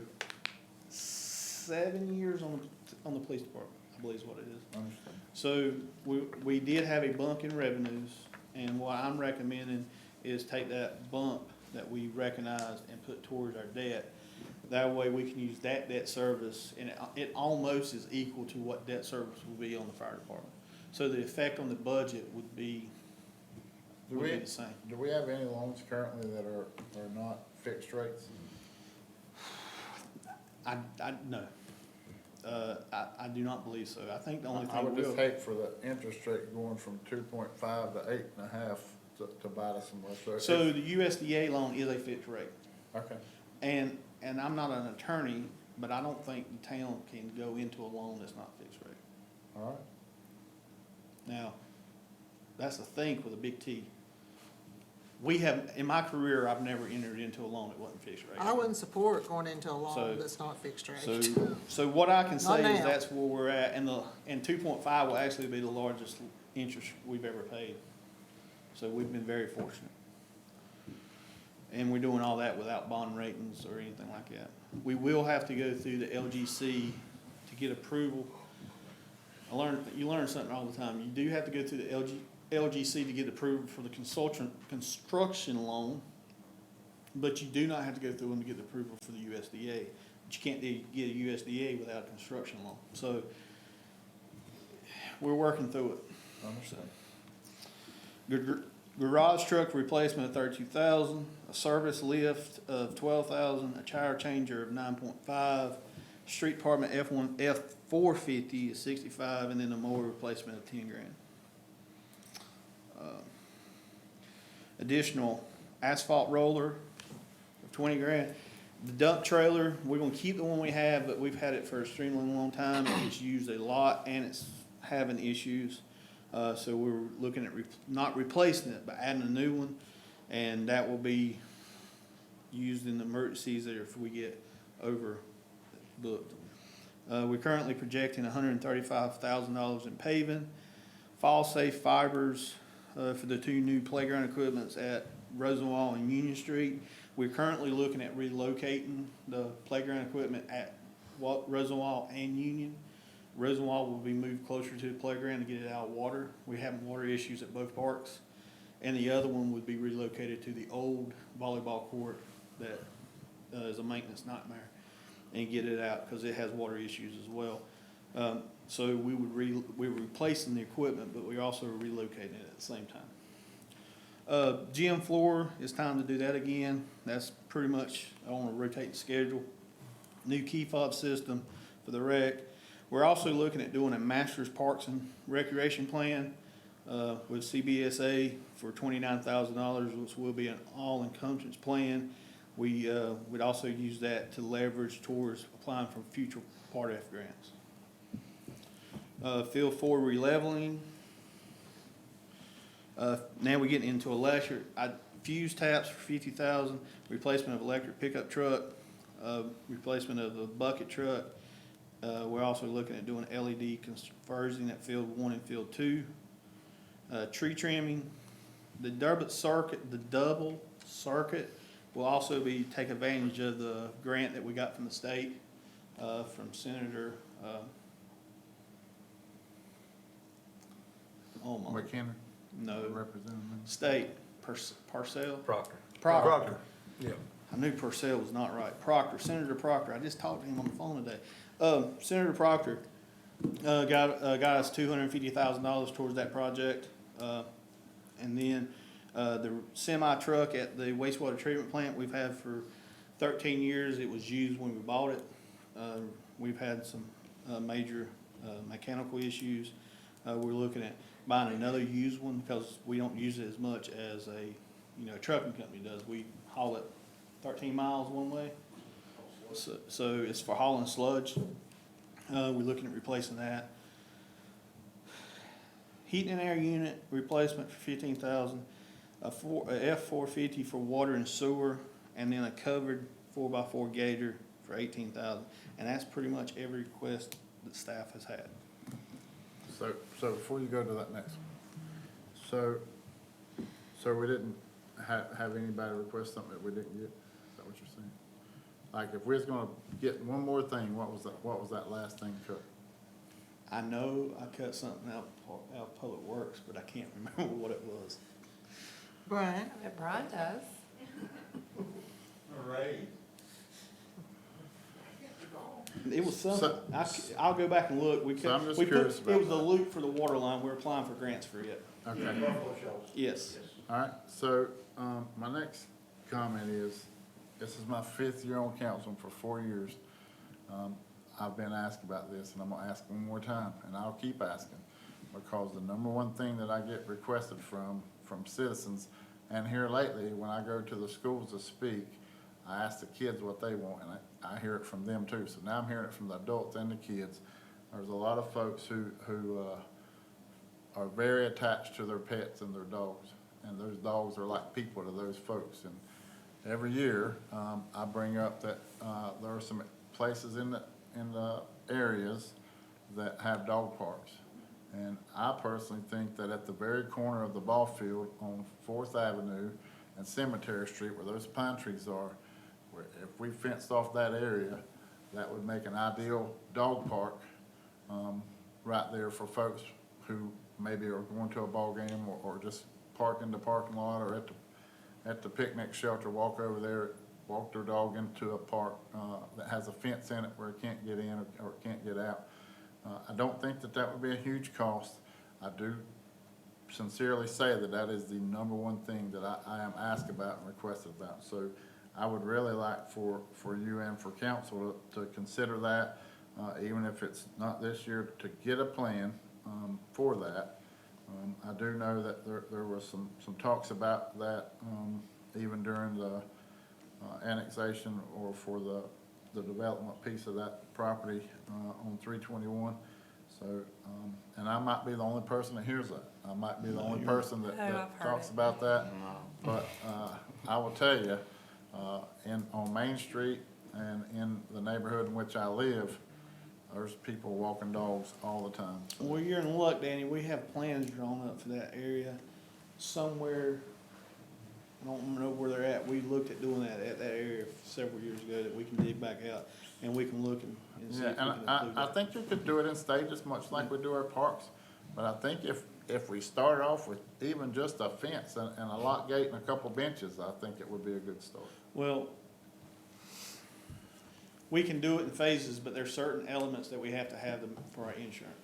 7 years on the police department, I believe is what it is. Understand. So we did have a bump in revenues, and what I'm recommending is take that bump that we recognized and put towards our debt. That way we can use that debt service, and it almost is equal to what debt service will be on the fire department. So the effect on the budget would be the same. Do we have any loans currently that are not fixed rates? No. I do not believe so. I think the only I would thing just hate for the interest rate going from 2.5 to 8.5 to bite us somewhere. So the USDA loan is a fixed rate. Okay. And I'm not an attorney, but I don't think the town can go into a loan that's not fixed rate. All right. Now, that's the thing with a big T. We have, in my career, I've never entered into a loan that wasn't fixed rate. I wouldn't support going into a So- loan that's not fixed rate. So what I can Not say is now. that's where we're at, and 2.5 will actually be the largest interest we've ever paid. So we've been very fortunate. And we're doing all that without bond ratings or anything like that. We will have to go through the LGC to get approval. You learn something all the time. You do have to go through the LGC to get approval for the construction loan, but you do not have to go through them to get approval for the USDA. But you can't get a USDA without a construction loan. So we're working through it. Understand. Garage truck replacement of $32,000, a service lift of $12,000, a tire changer of $9.5, street department F450 is $65, and then a mower replacement of $10,000. Additional asphalt roller of $20,000. The dump trailer, we're gonna keep the one we have, but we've had it for an extremely long time. It's used a lot and it's having issues. So we're looking at not replacing it, but adding a new one. And that will be used in emergencies there if we get overbooked. We're currently projecting $135,000 in paving, fall-safe fibers for the 2 new playground equipments at Rosenwall and Union Street. We're currently looking at relocating the playground equipment at Rosenwall and Union. Rosenwall will be moved closer to the playground to get it out of water. We're having water issues at both parks. And the other one would be relocated to the old volleyball court that is a maintenance nightmare, and get it out because it has water issues as well. So we're replacing the equipment, but we're also relocating it at the same time. Gym floor, it's time to do that again. That's pretty much on a rotating schedule. New key fob system for the rec. We're also looking at doing a Masters Parks and Recreation Plan with CBSA for $29,000, which will be an all-encompassing plan. We would also use that to leverage towards applying for future Part F grants. Field 4 releveling. Now we're getting into electric. Fuse taps for $50,000, replacement of electric pickup truck, replacement of the bucket truck. We're also looking at doing LED conversion at Field 1 and Field 2. Tree trimming. The double circuit will also take advantage of the grant that we got from the state, from Senator, McKenna? No, Representative? state, Parcell? Proctor. Proctor. Yeah. I knew Purcell was not right. Proctor, Senator Proctor, I just talked to him on the phone today. Senator Proctor, got us $250,000 towards that project. And then, the semi truck at the wastewater treatment plant we've had for 13 years. It was used when we bought it. We've had some, major, mechanical issues. We're looking at buying another used one because we don't use it as much as a trucking company does. We haul it 13 miles one way. So it's for hauling sludge. We're looking at replacing that. heating and air unit replacement for 15,000, a F-450 for water and sewer, and then a covered 4x4 gator for 18,000. And that's pretty much every request that staff has had. So before you go to that next one, so we didn't have anybody request something that we didn't get? Is that what you're saying? Like, if we was gonna get one more thing, what was that last thing cut? I know I cut something out of Public Works, but I can't remember what it was. Brian? That Brian does. Right. It was something, I'll go back and look. We So I'm cut, just we put, curious about it was a that. loop for the water line. We're applying for grants for it. Okay. Buffalo Shoals. Yes. All right, so, my next comment is, this is my 5th year on council for 4 years. I've been asked about this, and I'm gonna ask one more time, and I'll keep asking, because the number one thing that I get requested from citizens, and here lately, when I go to the schools to speak, I ask the kids what they want, and I hear it from them too. So now I'm hearing it from the adults and the kids. There's a lot of folks who are very attached to their pets and their dogs, and those dogs are like people to those folks. And every year, I bring up that there are some places in the areas that have dog parks. And I personally think that at the very corner of the ball field on 4th Avenue and Cemetery Street, where those pine trees are, where if we fenced off that area, that would make an ideal dog park right there for folks who maybe are going to a ball game or just park in the parking lot or at the picnic shelter, walk over there, walk their dog into a park that has a fence in it where it can't get in or it can't get out. I don't think that would be a huge cost. I do sincerely say that is the number one thing that I am asked about and requested about. So I would really like for you and for council to consider that, even if it's not this year, to get a plan for that. I do know that there was some talks about that even during the annexation or for the development piece of that property on 321. So, and I might be the only person that hears that. I might be the only person that I've heard talks it. about that. But I will tell you, on Main Street and in the neighborhood in which I live, there's people walking dogs all the time. Well, you're in luck, Danny. We have plans drawn up for that area somewhere. I don't know where they're at. We looked at doing that at that area several years ago that we can dig back out and we can look and see Yeah, if we can and include I that. think you could do it in stages, much like we do our parks. But I think if we start off with even just a fence and a lock gate and a couple benches, I think it would be a good start. Well, we can do it in phases, but there's certain elements that we have to have them for our insurance.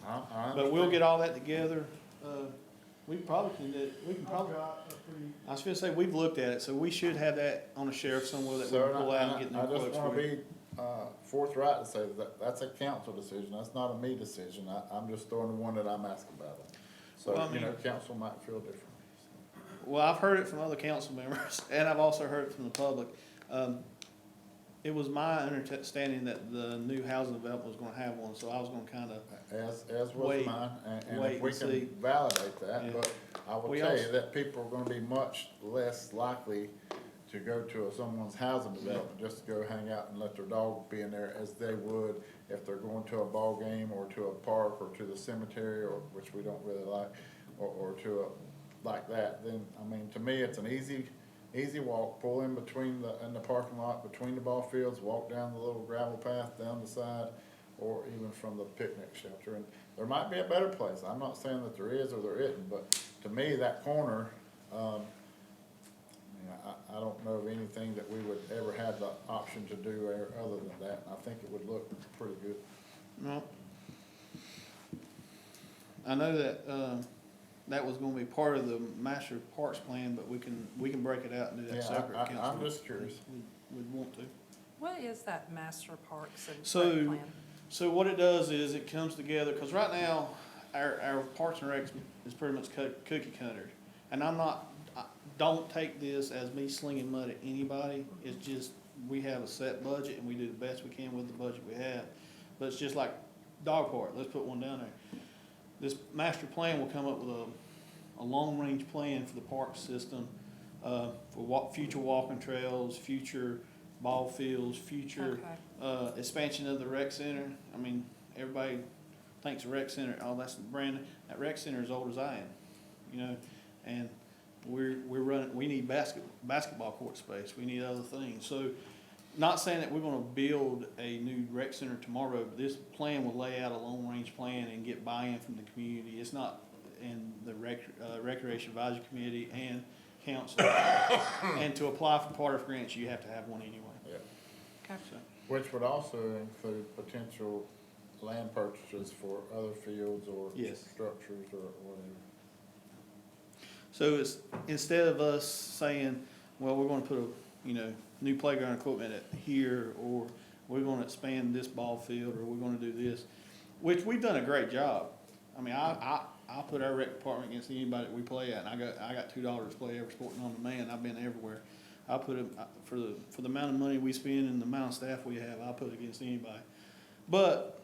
I But we'll understand. get all that together. We probably can do, we can probably, I was gonna say, we've looked at it, so we should have that on a shelf somewhere that we So, can pull out and get new I just quotes wanna for you. be, forthright to say that that's a council decision, that's not a me decision, I'm just throwing the one that I'm asking about. So, Well, I you know, mean- council might feel different. Well, I've heard it from other council members, and I've also heard it from the public. It was my understanding that the new housing development was gonna have one, so I was gonna kinda, As was Wait- mine, and wait if we and see. can validate that, Yeah. but I will We tell you also- that people are gonna be much less likely to go to someone's housing development just to go hang out and let their dog be in there as they would if they're going to a ball game or to a park or to the cemetery, or, which we don't really like, or to a, like that. Then, I mean, to me, it's an easy walk, pull in in the parking lot, between the ball fields, walk down the little gravel path down the side, or even from the picnic shelter. And there might be a better place. I'm not saying that there is or there isn't, but to me, that corner, I don't know of anything that we would ever have the option to do other than that. And I think it would look pretty good. no. I know that, that was gonna be part of the master parks plan, but we can break it out and do that Yeah, separate. I'm council. just curious. We'd want to. What is that master parks and So- rec plan? So what it does is it comes together, cause right now, our Parks and Recs is pretty much cookie cutter. And don't take this as me slinging mud at anybody, it's just, we have a set budget and we do the best we can with the budget we have. But it's just like dog park, let's put one down there. this master plan will come up with a long-range plan for the park system, for future walking trails, future ball fields, future, expansion of the rec center. I mean, everybody thinks the rec center, oh, that's that rec center is old as I am, you know, and we're running, we need basketball court space, we need other things. So, not saying that we're gonna build a new rec center tomorrow, but this plan will lay out a long-range plan and get buy-in from the community. It's not in the Recreation Advisory Committee and council. And to apply for part of grants, you have to have one anyway. Yeah. So, Which would also include potential land purchases for other fields or Yes. structures or whatever. So it's, instead of us saying, well, we're gonna put new playground equipment at here, or we're gonna expand this ball field, or we're gonna do this, which we've done a great job. I mean, I put our rec department against anybody that we play at, and I got $2 to play every sport known to man. I've been everywhere. I put it, for the amount of money we spend and the amount of staff we have, I'll put it against anybody. But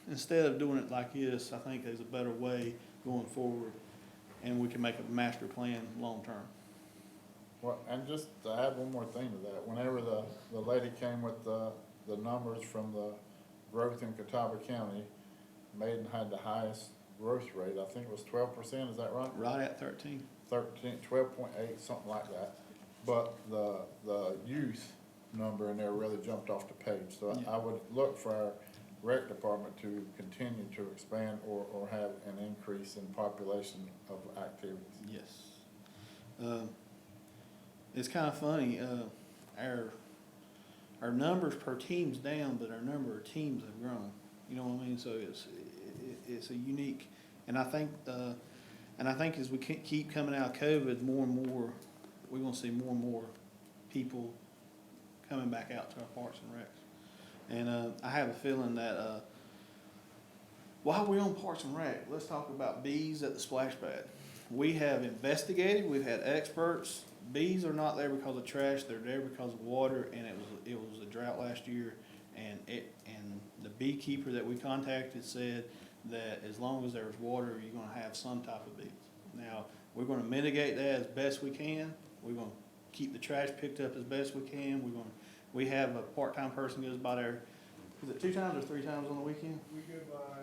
instead of doing it like this, I think there's a better way going forward, and we can make a master plan long-term. Well, and just to add one more thing to that, whenever the lady came with the numbers from the growth in Catawba County, Maiden had the highest growth rate, I think it was 12%, is that right? Right at 13. 12.8, something like that. But the youth number in there really jumped off the page. So Yeah. I would look for our rec department to continue to expand or have an increase in population of activities. Yes. It's kind of funny, our numbers per team's down, but our number of teams have grown. You know what I mean? So it's a unique, and I think as we keep coming out of COVID, more and more, we're gonna see more and more people coming back out to our parks and recs. And I have a feeling that while we're on Parks and Rec, let's talk about bees at the splash pad. We have investigated, we've had experts. Bees are not there because of trash, they're there because of water, and it was a drought last year, and the beekeeper that we contacted said that as long as there's water, you're gonna have some type of bees. Now, we're gonna mitigate that as best we can. We're gonna keep the trash picked up as best we can. We have a part-time person goes by there, is it 2 times or 3 times on the weekend? We go by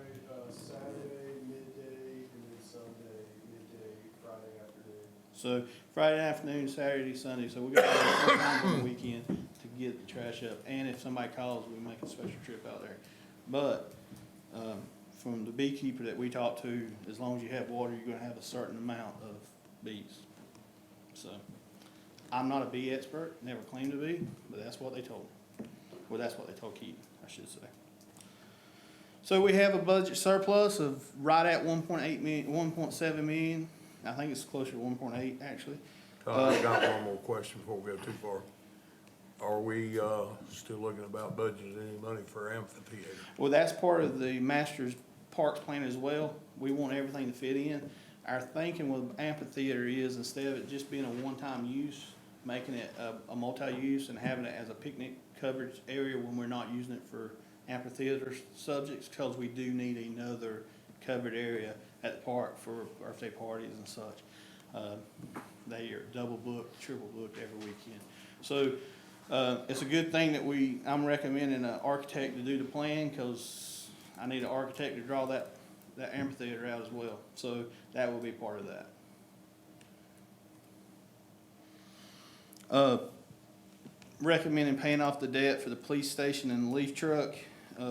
Saturday, midday, and then Sunday, midday, Friday afternoon. So Friday afternoon, Saturday, Sunday, so we got 3 times on the weekend to get the trash up. And if somebody calls, we make a special trip out there. But from the beekeeper that we talked to, as long as you have water, you're gonna have a certain amount of bees. So I'm not a bee expert, never claimed to be, but that's what they told me. Well, that's what they told Keaton, I should say. So we have a budget surplus of right at 1.8 million, 1.7 million. I think it's closer to 1.8 actually. I got one more question before we go too far. Are we, still looking about budgeting any money for amphitheater? Well, that's part of the master's parks plan as well. We want everything to fit in. Our thinking with amphitheater is instead of it just being a one-time use, making it a multi-use and having it as a picnic coverage area when we're not using it for amphitheater subjects, because we do need another covered area at the park for birthday parties and such. They are double booked, triple booked every weekend. So it's a good thing that I'm recommending an architect to do the plan, because I need an architect to draw that amphitheater out as well. So that will be part of that. Recommending paying off the debt for the police station and the leaf truck.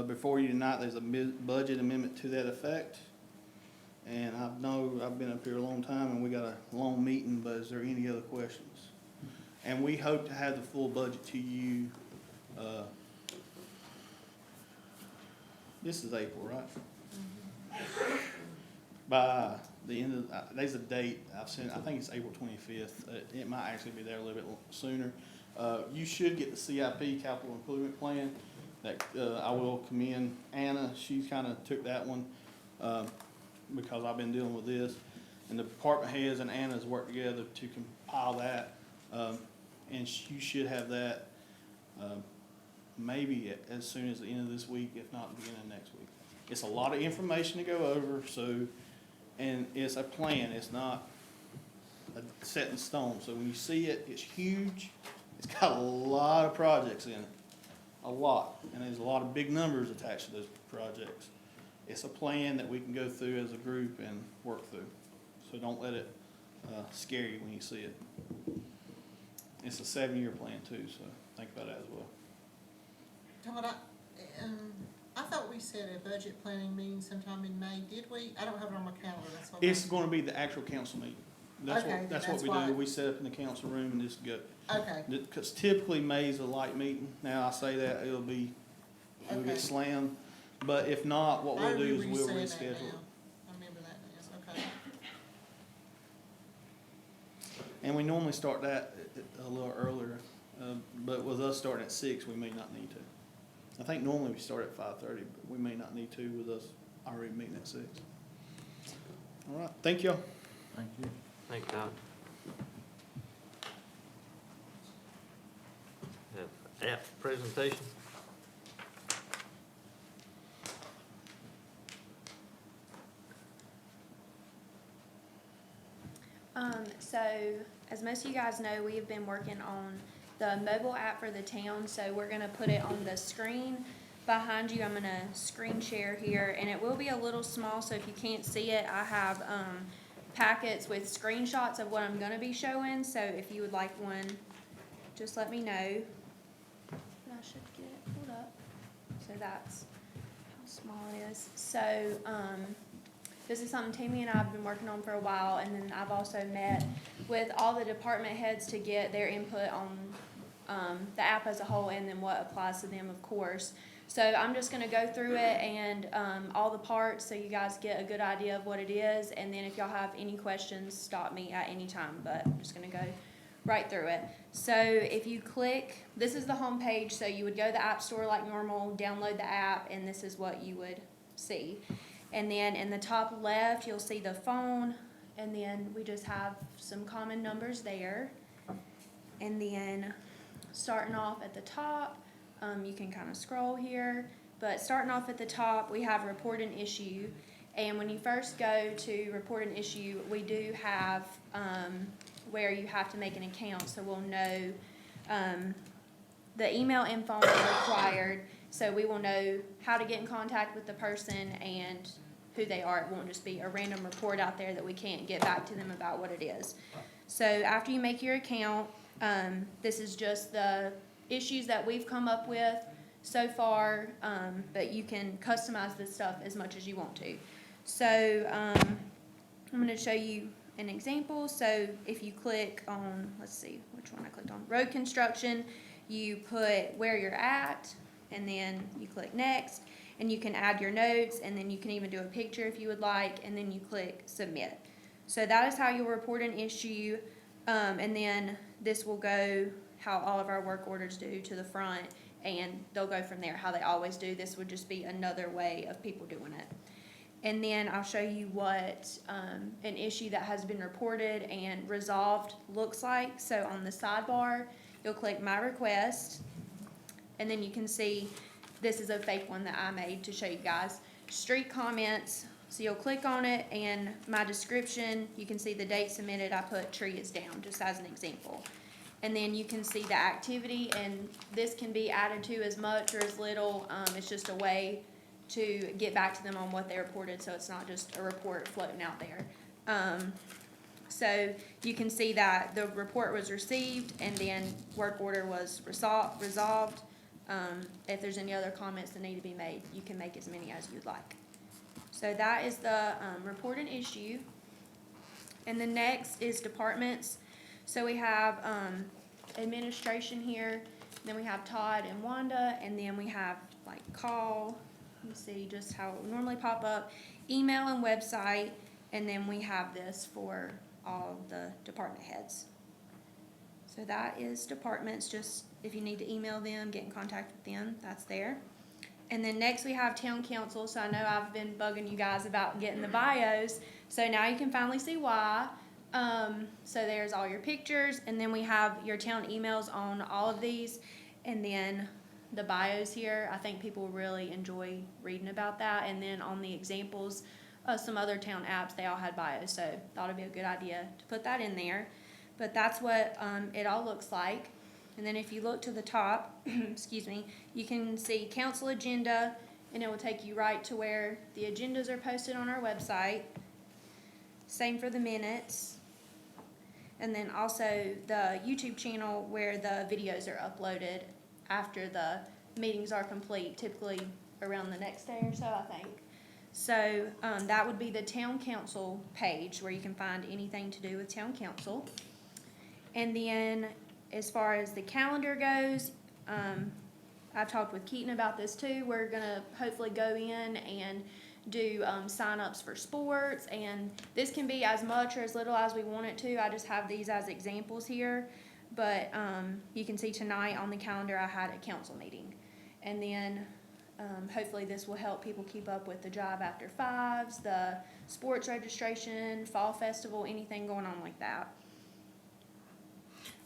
Before you tonight, there's a budget amendment to that effect. And I've been up here a long time and we got a long meeting, but is there any other questions? And we hope to have the full budget to you, this is April, right? By the end of, there's a date I've sent, I think it's April 25th. It might actually be there a little bit sooner. You should get the CIP, capital improvement plan, that I will commend Anna. She kind of took that one because I've been dealing with this. And the department heads and Anna's worked together to compile that. And you should have that maybe as soon as the end of this week, if not the beginning of next week. It's a lot of information to go over, so And it's a plan, it's not set in stone. So when you see it, it's huge. It's got a lot of projects in it, a lot. And there's a lot of big numbers attached to those projects. It's a plan that we can go through as a group and work through. So don't let it scare you when you see it. It's a 7-year plan too, so think about that as well. Todd, I thought we said a budget planning meeting sometime in May. Did we? I don't have it on my calendar, that's what. It's gonna be the actual council meeting. That's Okay, what, that's that's what we why. do. We set up in the council room and just go. Okay, Because typically May's a light meeting. Now I say that, we'll Okay. get slammed. But if not, what I we'll do is remember you we'll saying that reschedule it. now. I remember that now, okay. And we normally start that a little earlier, but with us starting at 6, we may not need to. I think normally we start at 5:30, but we may not need to with us already meeting at 6. All right, thank y'all. Thank you. Thank you, Todd. Have app presentation. So, as most of you guys know, we have been working on the mobile app for the town, so we're gonna put it on the screen behind you. I'm gonna screen share here, and it will be a little small, so if you can't see it, I have, packets with screenshots of what I'm gonna be showing, so if you would like one, just let me know. And I should get it pulled up, so that's how small it is. So, this is something Tammy and I have been working on for a while, and then I've also met with all the department heads to get their input on the app as a whole, and then what applies to them, of course. So I'm just gonna go through it and all the parts, so you guys get a good idea of what it is, and then if y'all have any questions, stop me at any time, but I'm just gonna go right through it. So if you click, this is the home page, so you would go to the App Store like normal, download the app, and this is what you would see. And then in the top left, you'll see the phone, and then we just have some common numbers there. And then starting off at the top, you can kind of scroll here, but starting off at the top, we have report an issue. And when you first go to report an issue, we do have where you have to make an account, so we'll know the email info is required, so we will know how to get in contact with the person and who they are. It won't just be a random report out there that we can't get back to them about what it is. So after you make your account, this is just the issues that we've come up with so far, but you can customize this stuff as much as you want to. So I'm going to show you an example. So if you click on, let's see which one I clicked on, road construction, you put where you're at, and then you click next, and you can add your notes, and then you can even do a picture if you would like, and then you click submit. So that is how you'll report an issue, and then this will go how all of our work orders do to the front, and they'll go from there how they always do. This would just be another way of people doing it. And then I'll show you what an issue that has been reported and resolved looks like. So on the sidebar, you'll click my request, and then you can see this is a fake one that I made to show you guys. Street comments, so you'll click on it, and my description, you can see the date submitted, I put tree is down, just as an example. And then you can see the activity, and this can be added to as much or as little. It's just a way to get back to them on what they reported, so it's not just a report floating out there. So you can see that the report was received, and then work order was resolved. If there's any other comments that need to be made, you can make as many as you'd like. So that is the report an issue. And the next is departments. So we have administration here, then we have Todd and Wanda, and then we have like call, let me see just how it would normally pop up, email and website, and then we have this for all the department heads. So that is departments, just if you need to email them, get in contact with them, that's there. And then next we have town council, so I know I've been bugging you guys about getting the bios, so now you can finally see why. So there's all your pictures, and then we have your town emails on all of these, and then the bios here. I think people really enjoy reading about that, and then on the examples some other town apps, they all had bios, so thought it'd be a good idea to put that in there. But that's what, it all looks like. And then if you look to the top, excuse me, you can see council agenda, and it will take you right to where the agendas are posted on our website. Same for the minutes. And then also the YouTube channel where the videos are uploaded after the meetings are complete, typically around the next day or so, I think. So, that would be the town council page where you can find anything to do with town council. And then, as far as the calendar goes, I've talked with Keaton about this too. We're gonna hopefully go in and do, sign-ups for sports, and this can be as much or as little as we want it to. I just have these as examples here. But, you can see tonight on the calendar, I had a council meeting. And then, hopefully this will help people keep up with the Drive After Fives, the sports registration, fall festival, anything going on like that.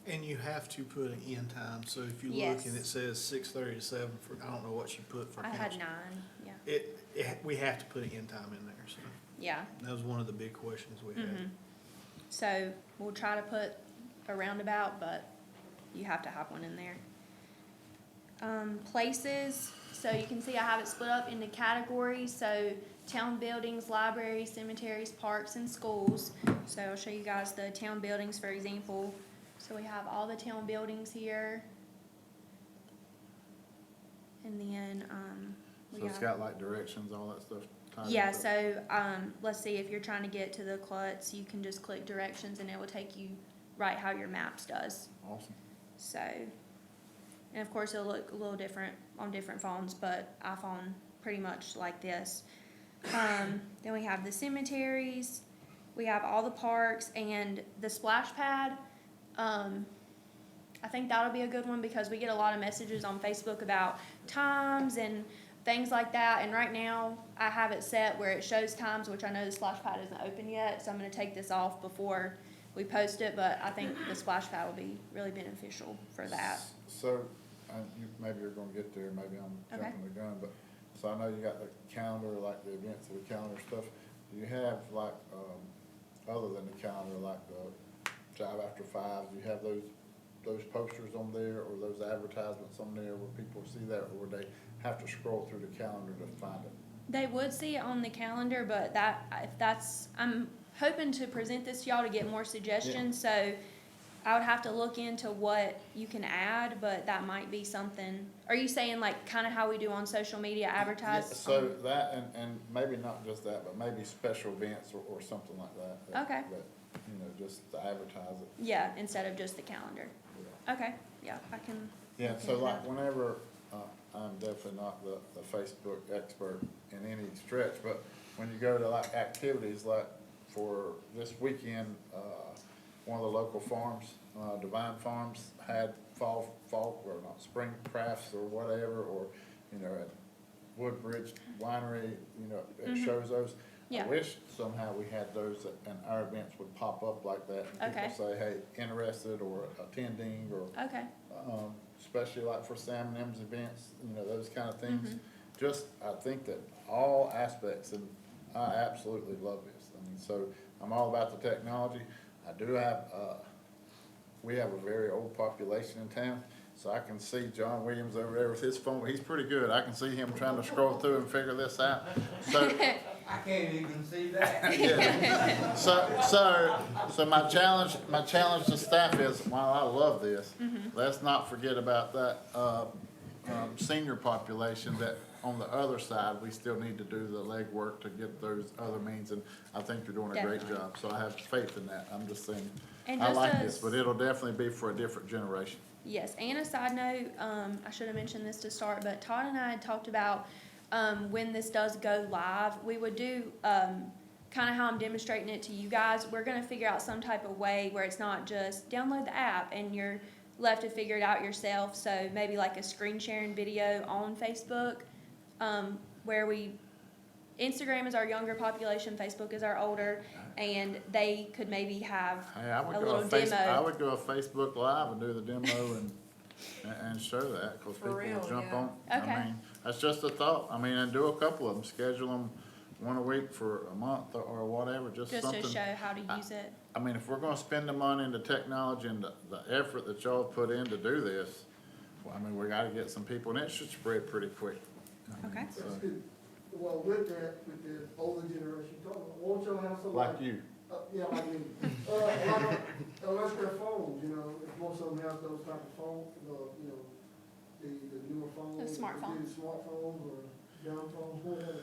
And you have to put an end time, so if you look Yes. and it says 6:30 to 7 for, I don't know what you put for I council. had 9, yeah. We have to put an end time in there, so Yeah. that was one of the big questions we had. Mhm. So we'll try to put a roundabout, but you have to have one in there. Places, so you can see I have it split up into categories, so town buildings, libraries, cemeteries, parks, and schools. So I'll show you guys the town buildings, for example. So we have all the town buildings here. And then, So it's got like directions, all that stuff tied yeah, into it? so, let's see, if you're trying to get to the Klutz, you can just click directions and it will take you right how your maps does. Awesome. So, and of course, it'll look a little different on different phones, but iPhone pretty much like this. Then we have the cemeteries, we have all the parks, and the splash pad. I think that'll be a good one because we get a lot of messages on Facebook about times and things like that. And right now, I have it set where it shows times, which I know the splash pad isn't open yet, so I'm gonna take this off before we post it, but I think the splash pad will be really beneficial for that. So, maybe you're gonna get there, maybe I'm Okay. jumping the gun, but, so I know you got the calendar, like the events of the calendar stuff. Do you have like, other than the calendar, like the Drive After Fives, do you have those posters on there or those advertisements on there where people see that, or would they have to scroll through the calendar to find it? They would see it on the calendar, but I'm hoping to present this to y'all to get more suggestions, so I would have to look into what you can add, but that might be something. Are you saying like kinda how we do on social media, advertise? Yeah, so that, and maybe not just that, but maybe special events or something like that. Okay. That, you know, just to advertise it. Yeah, instead of just the calendar. Okay, yeah, I can. Yeah, look so into like that. whenever, I'm definitely not the Facebook expert in any stretch, but when you go to like activities, like for this weekend, one of the local farms, Divine Farms, had fall, or not, spring crafts or whatever, or, you know, at Woodbridge Winery, you know, it shows those. I Yeah. wish somehow we had those and our events would pop up like that. And Okay. people say, hey, interested or attending or Okay, especially like for Sam and M's events, you know, those kind of things. Mhm. Just, I think that all aspects, and I absolutely love this. I mean, so I'm all about the technology. I do have, we have a very old population in town, so I can see John Williams over there with his phone. He's pretty good. I can see him trying to scroll through and figure this out. So, I can't even see that. yeah. So my challenge to staff is, while I love this, let's not forget about that, senior population that on the other side, we still need to do the legwork to get those other means, and I think you're doing a great Definitely. job, so I have faith in that. I'm just saying, And I just like as- this, but it'll definitely be for a different generation. yes, and a side note, I should have mentioned this to start, but Todd and I had talked about, when this does go live, we would do, kinda how I'm demonstrating it to you guys. We're gonna figure out some type of way where it's not just download the app and you're left to figure it out yourself, so maybe like a screen sharing video on Facebook, where Instagram is our younger population, Facebook is our older, and they could maybe have Hey, I would a go little on demo. I would go on Facebook Live and do the demo and show that, cause For people real, will jump yeah. on. Okay. I mean, that's just a thought. I mean, and do a couple of them, schedule them, one a week for a month or whatever, just Just something. to show how to use it. I mean, if we're gonna spend the money and the technology and the effort that y'all put in to do this, well, I mean, we gotta get some people, and it should spread pretty quick. I mean, Okay. so, Well, with that, with the older generation, won't y'all have something like you. Yeah, like me. Unless they're phones, you know, if most of them have those type of phones, you know, the newer phones. The smartphones. The smartphones or dumb phones, whatever.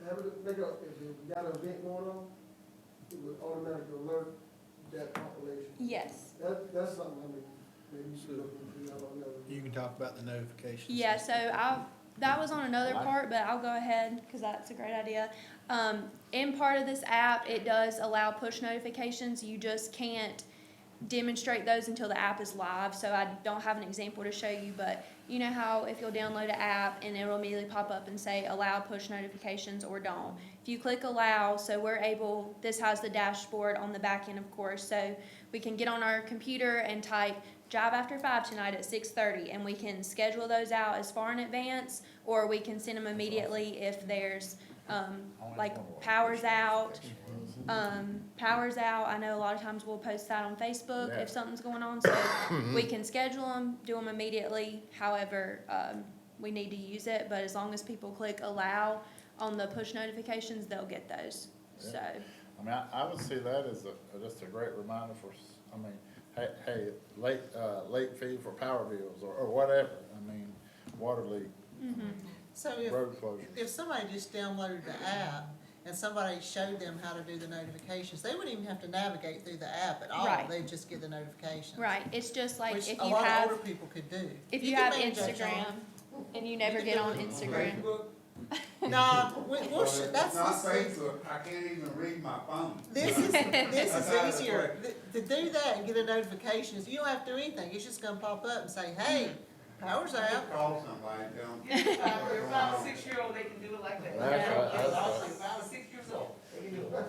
Have it, make a, if you got an event going on, it would automatically alert that population. Yes. That's something, I mean, maybe you should look into, I don't know. You can talk about the notifications. Yeah, so that was on another part, but I'll go ahead, because that's a great idea. In part of this app, it does allow push notifications. You just can't demonstrate those until the app is live, so I don't have an example to show you, but you know how if you'll download an app and it'll immediately pop up and say allow push notifications or don't. If you click allow, so we're able, this has the dashboard on the back end, of course, so we can get on our computer and type drive after 5 tonight at 6:30, and we can schedule those out as far in advance, or we can send them immediately if there's like power's out. I know a lot of times we'll post that on Facebook if something's going on, so we can schedule them, do them immediately, however we need to use it, but as long as people click allow on the push notifications, they'll get those, so. I mean, I would see that as just a great reminder for, I mean, hey, late fee for power bills or whatever, I mean, water leak, So road closures. if somebody just downloaded the app and somebody showed them how to do the notifications, they wouldn't even have to navigate through the app at all. Right. They'd just get the notifications. Right, it's just like Which if a you lot of have, older people could do. if you can have manage that, Instagram John. and you never You get can on do it Instagram. Nah, that's, Not Facebook, I can't even read my phone. this is easier. To do that and get a notification, you don't have to do anything. It's just gonna pop up and say, hey, power's out. Call somebody, tell them. They're about 6-year-old, they can do it like that. That's right, that's About 6 years old, they can do it.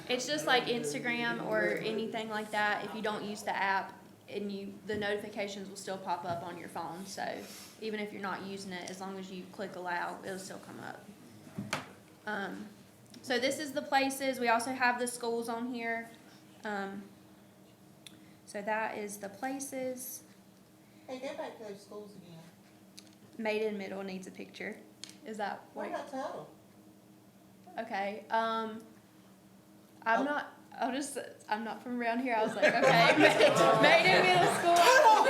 It's just like Instagram or anything like that, if you don't use the app and the notifications will still pop up on your phone, so even if you're not using it, as long as you click allow, it'll still come up. So this is the places, we also have the schools on here. So that is the places. Hey, go back to those schools again. Maiden Middle needs a picture, is that What what? about Tuttle? Okay, I'm not from around here, I was like, okay, Maiden Middle School.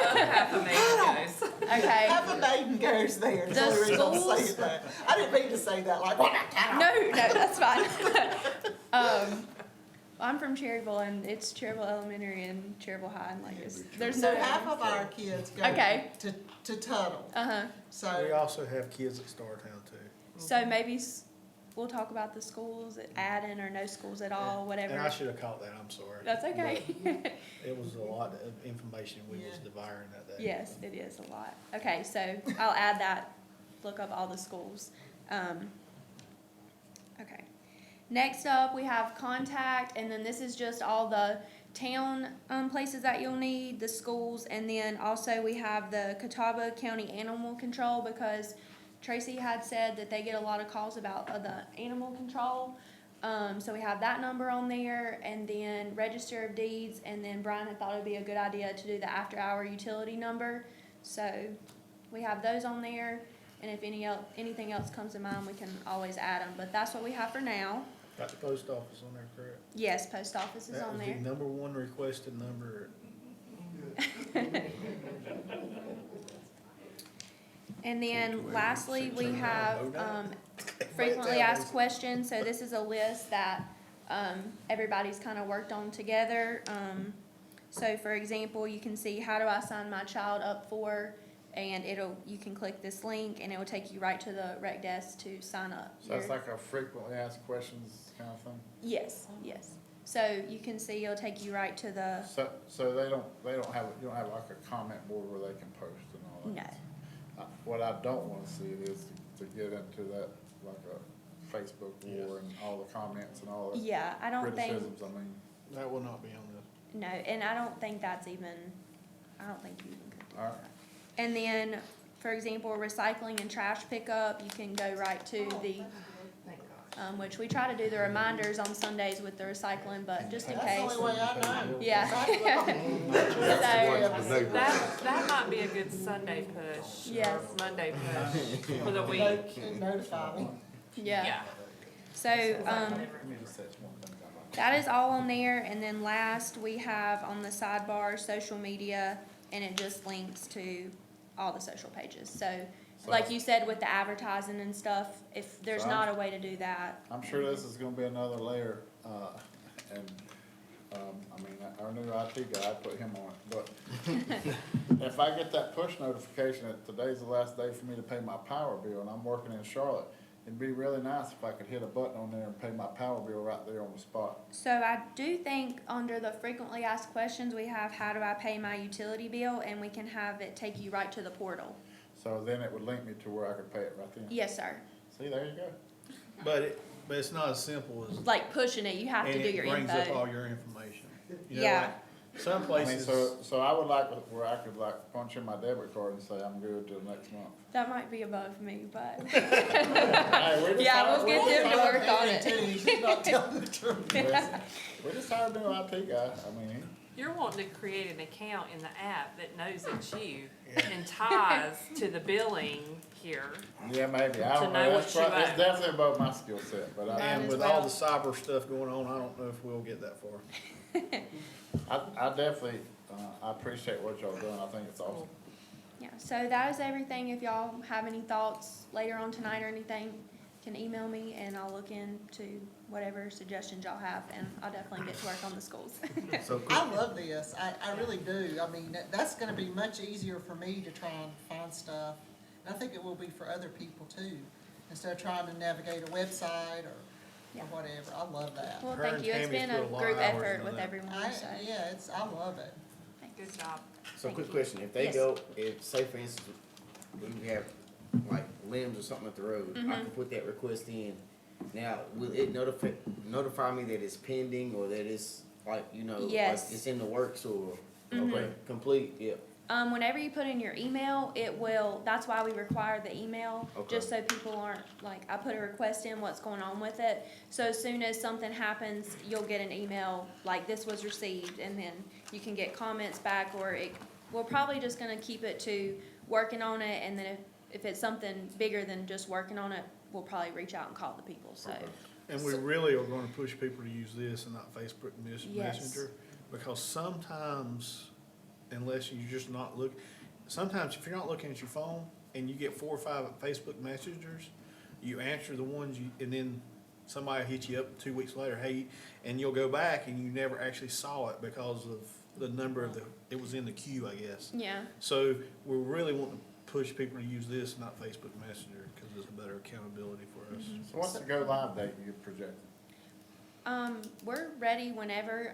Half a Maiden goes. Okay. Half of Maiden goes there. The That's the reason I'm schools- saying that. I didn't mean to say that like, No, that's fine. I'm from Cherryville, and it's Cherryville Elementary and Cherryville High, and like, there's So no. half of our kids go Okay. to Tuttle. Uh-huh. We So, also have kids at Startown too. So maybe we'll talk about the schools, add in or no schools at all, whatever. And I should have caught that, I'm sorry. That's okay. It was a lot of information we was devouring that day. Yes, it is a lot. Okay, so I'll add that, look up all the schools. Okay. Next up, we have contact, and then this is just all the town places that you'll need, the schools, and then also we have the Catawba County Animal Control, because Tracy had said that they get a lot of calls about the animal control. So we have that number on there, and then Register of Deeds, and then Brian had thought it'd be a good idea to do the after-hour utility number. So we have those on there, and if anything else comes to mind, we can always add them, but that's what we have for now. Got the post office on there, correct? Yes, post office is on there. That was the number one requested number. And then lastly, we have frequently asked questions, so this is a list that everybody's kind of worked on together. So for example, you can see, how do I sign my child up for, and you can click this link and it will take you right to the rec desk to sign up. So it's like a frequently asked questions kind of thing? Yes, yes. So you can see it'll take you right to the, So you don't have like a comment board where they can post and all that? no. What I don't wanna see is to get into that, like a Facebook war and all the comments and all the Yeah, I don't think, criticisms, I mean. That will not be on this. no, and I don't think that's even, I don't think you even could do Alright. that. And then, for example, recycling and trash pickup, you can go right to the which we try to do the reminders on Sundays with the recycling, but just in That's case. the only way I know. Yeah. That might be a good Sunday push. Yes. Or Monday push for the week. Notify me. Yeah. So, Let me just say one thing about that is all on there, and then last, we have on the sidebar, social media, and it just links to all the social pages. So, like you said, with the advertising and stuff, if there's So not a way to do that. I'm sure this is gonna be another layer, and, I mean, our new IT guy, I put him on it, but if I get that push notification that today's the last day for me to pay my power bill, and I'm working in Charlotte, it'd be really nice if I could hit a button on there and pay my power bill right there on the spot. So I do think under the frequently asked questions, we have, how do I pay my utility bill? And we can have it take you right to the portal. So then it would link me to where I could pay it right then. Yes, sir. See, there you go. But it's not as simple as. Like pushing it, you have to do your And it brings up info. all your information. You know, Yeah. like, some I mean, places. so I would like where I could like punch in my debit card and say I'm good till next month. That might be above me, but. Hey, we just Yeah, hired- we'll get we just them to hired- work on it. She's not telling the truth. Listen, we just hired a new IT guy, I mean, You're wanting to create an account in the app that knows it's you and ties to the billing here. yeah, maybe, I don't To know, know that's what you probably, it's owe. definitely above my skill set, but Mine And as with well. all the cyber stuff going on, I don't know if we'll get that far. I definitely, I appreciate what y'all doing, I think it's awesome. Yeah, so that is everything. If y'all have any thoughts later on tonight or anything, can email me and I'll look into whatever suggestions y'all have, and I'll definitely get to work on the schools. So I love this, I really do, I mean, that's gonna be much easier for me to try and find stuff. And I think it will be for other people too, instead of trying to navigate a website or Yeah. whatever, I love that. Well, Her thank and you. It's Tammy's been put a a lot of group hours effort into with that. everyone, so. Yeah, I love it. Good job. So Thank quick you. question, if they Yes. go, if, say for instance, we have like limbs or something at the road, I can put that request in. Now, will it notify me that it's pending or that it's like, you know, like Yes. it's in the works or, okay, complete, yeah. Whenever you put in your email, it will, that's why we require the email, Okay. just so people aren't, like, I put a request in, what's going on with it. So as soon as something happens, you'll get an email, like, this was received, and then you can get comments back, or we're probably just gonna keep it to working on it, and then if it's something bigger than just working on it, we'll probably reach out and call the people, so. And we really are gonna push people to use this and not Facebook Yes. Messenger, because sometimes, unless you're just not sometimes if you're not looking at your phone and you get 4 or 5 Facebook messengers, you answer the ones and then somebody hits you up 2 weeks later, hey, and you'll go back and you never actually saw it because of the number of it was in the queue, I guess. Yeah, So we really want to push people to use this, not Facebook Messenger, because it's a better accountability for us. So what's the go live date you projecting? we're ready whenever,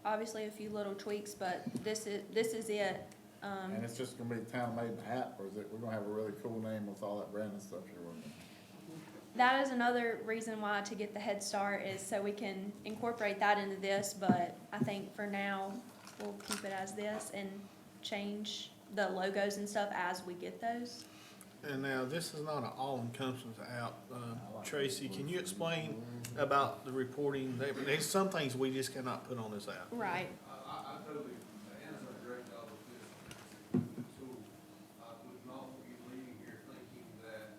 obviously a few little tweaks, but this is it. And it's just gonna be the Town of Maiden app, or is it, we're gonna have a really cool name with all that branding stuff you're working on? That is another reason why to get the head start, is so we can incorporate that into this, but I think for now, we'll keep it as this and change the logos and stuff as we get those. And now, this is not an all-encompassing app. Tracy, can you explain about the reporting? There's some things we just cannot put on this app. Right. I totally, Anna's done a great job with this tool. I would not want you leaving here thinking that,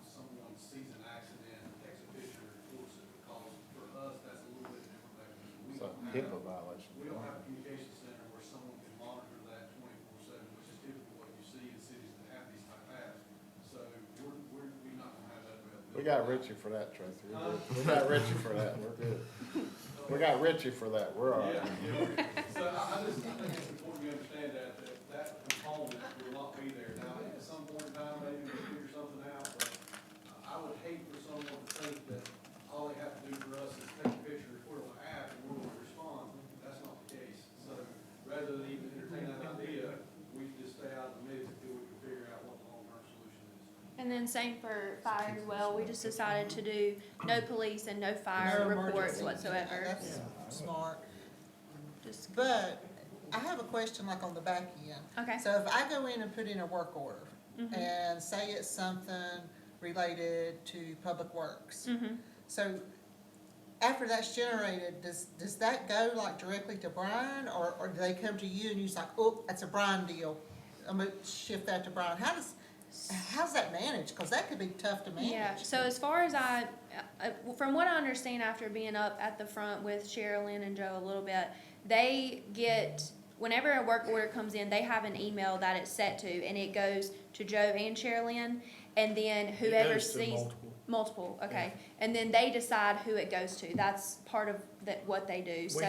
someone sees an accident, takes a picture, and reports it, because for us, that's a little bit different mechanism. We So don't HIPAA have, violation. we don't have a communication center where someone can monitor that 24/7, which is typically what you see in cities that have these type apps. So we're not gonna have that availability. We got Richie for that, Tracy. We're good. We got Richie for that. We're good. We got Richie for that. We're all right. So I think it's important you understand that component will not be there. Now, at some point in time, maybe we'll figure something out, but I would hate for someone to think that all they have to do for us is take a picture, report on the app, and we're gonna respond. That's not the case. So rather than even entertain that idea, we just stay out of the mix until we can figure out what the long-term solution is. And then same for fire as well. We just decided to do no police and no fire No reports emergency. whatsoever. That's smart. Just, But I have a question like on the back end. okay. So if I go in and put in a work order Mhm. and say it's something related to Public Works. Mm-hmm. So after that's generated, does that go like directly to Brian, or do they come to you and you're like, oh, that's a Brian deal, I'm gonna shift that to Brian? How's that managed? Cause that could be tough to manage. Yeah, so as far as from what I understand after being up at the front with Sherilyn and Joe a little bit, they get, whenever a work order comes in, they have an email that it's set to, and it goes to Joe and Sherilyn, and then whoever goes to sees. Multiple, okay, and then they decide who it goes to, that's part of what they do, so.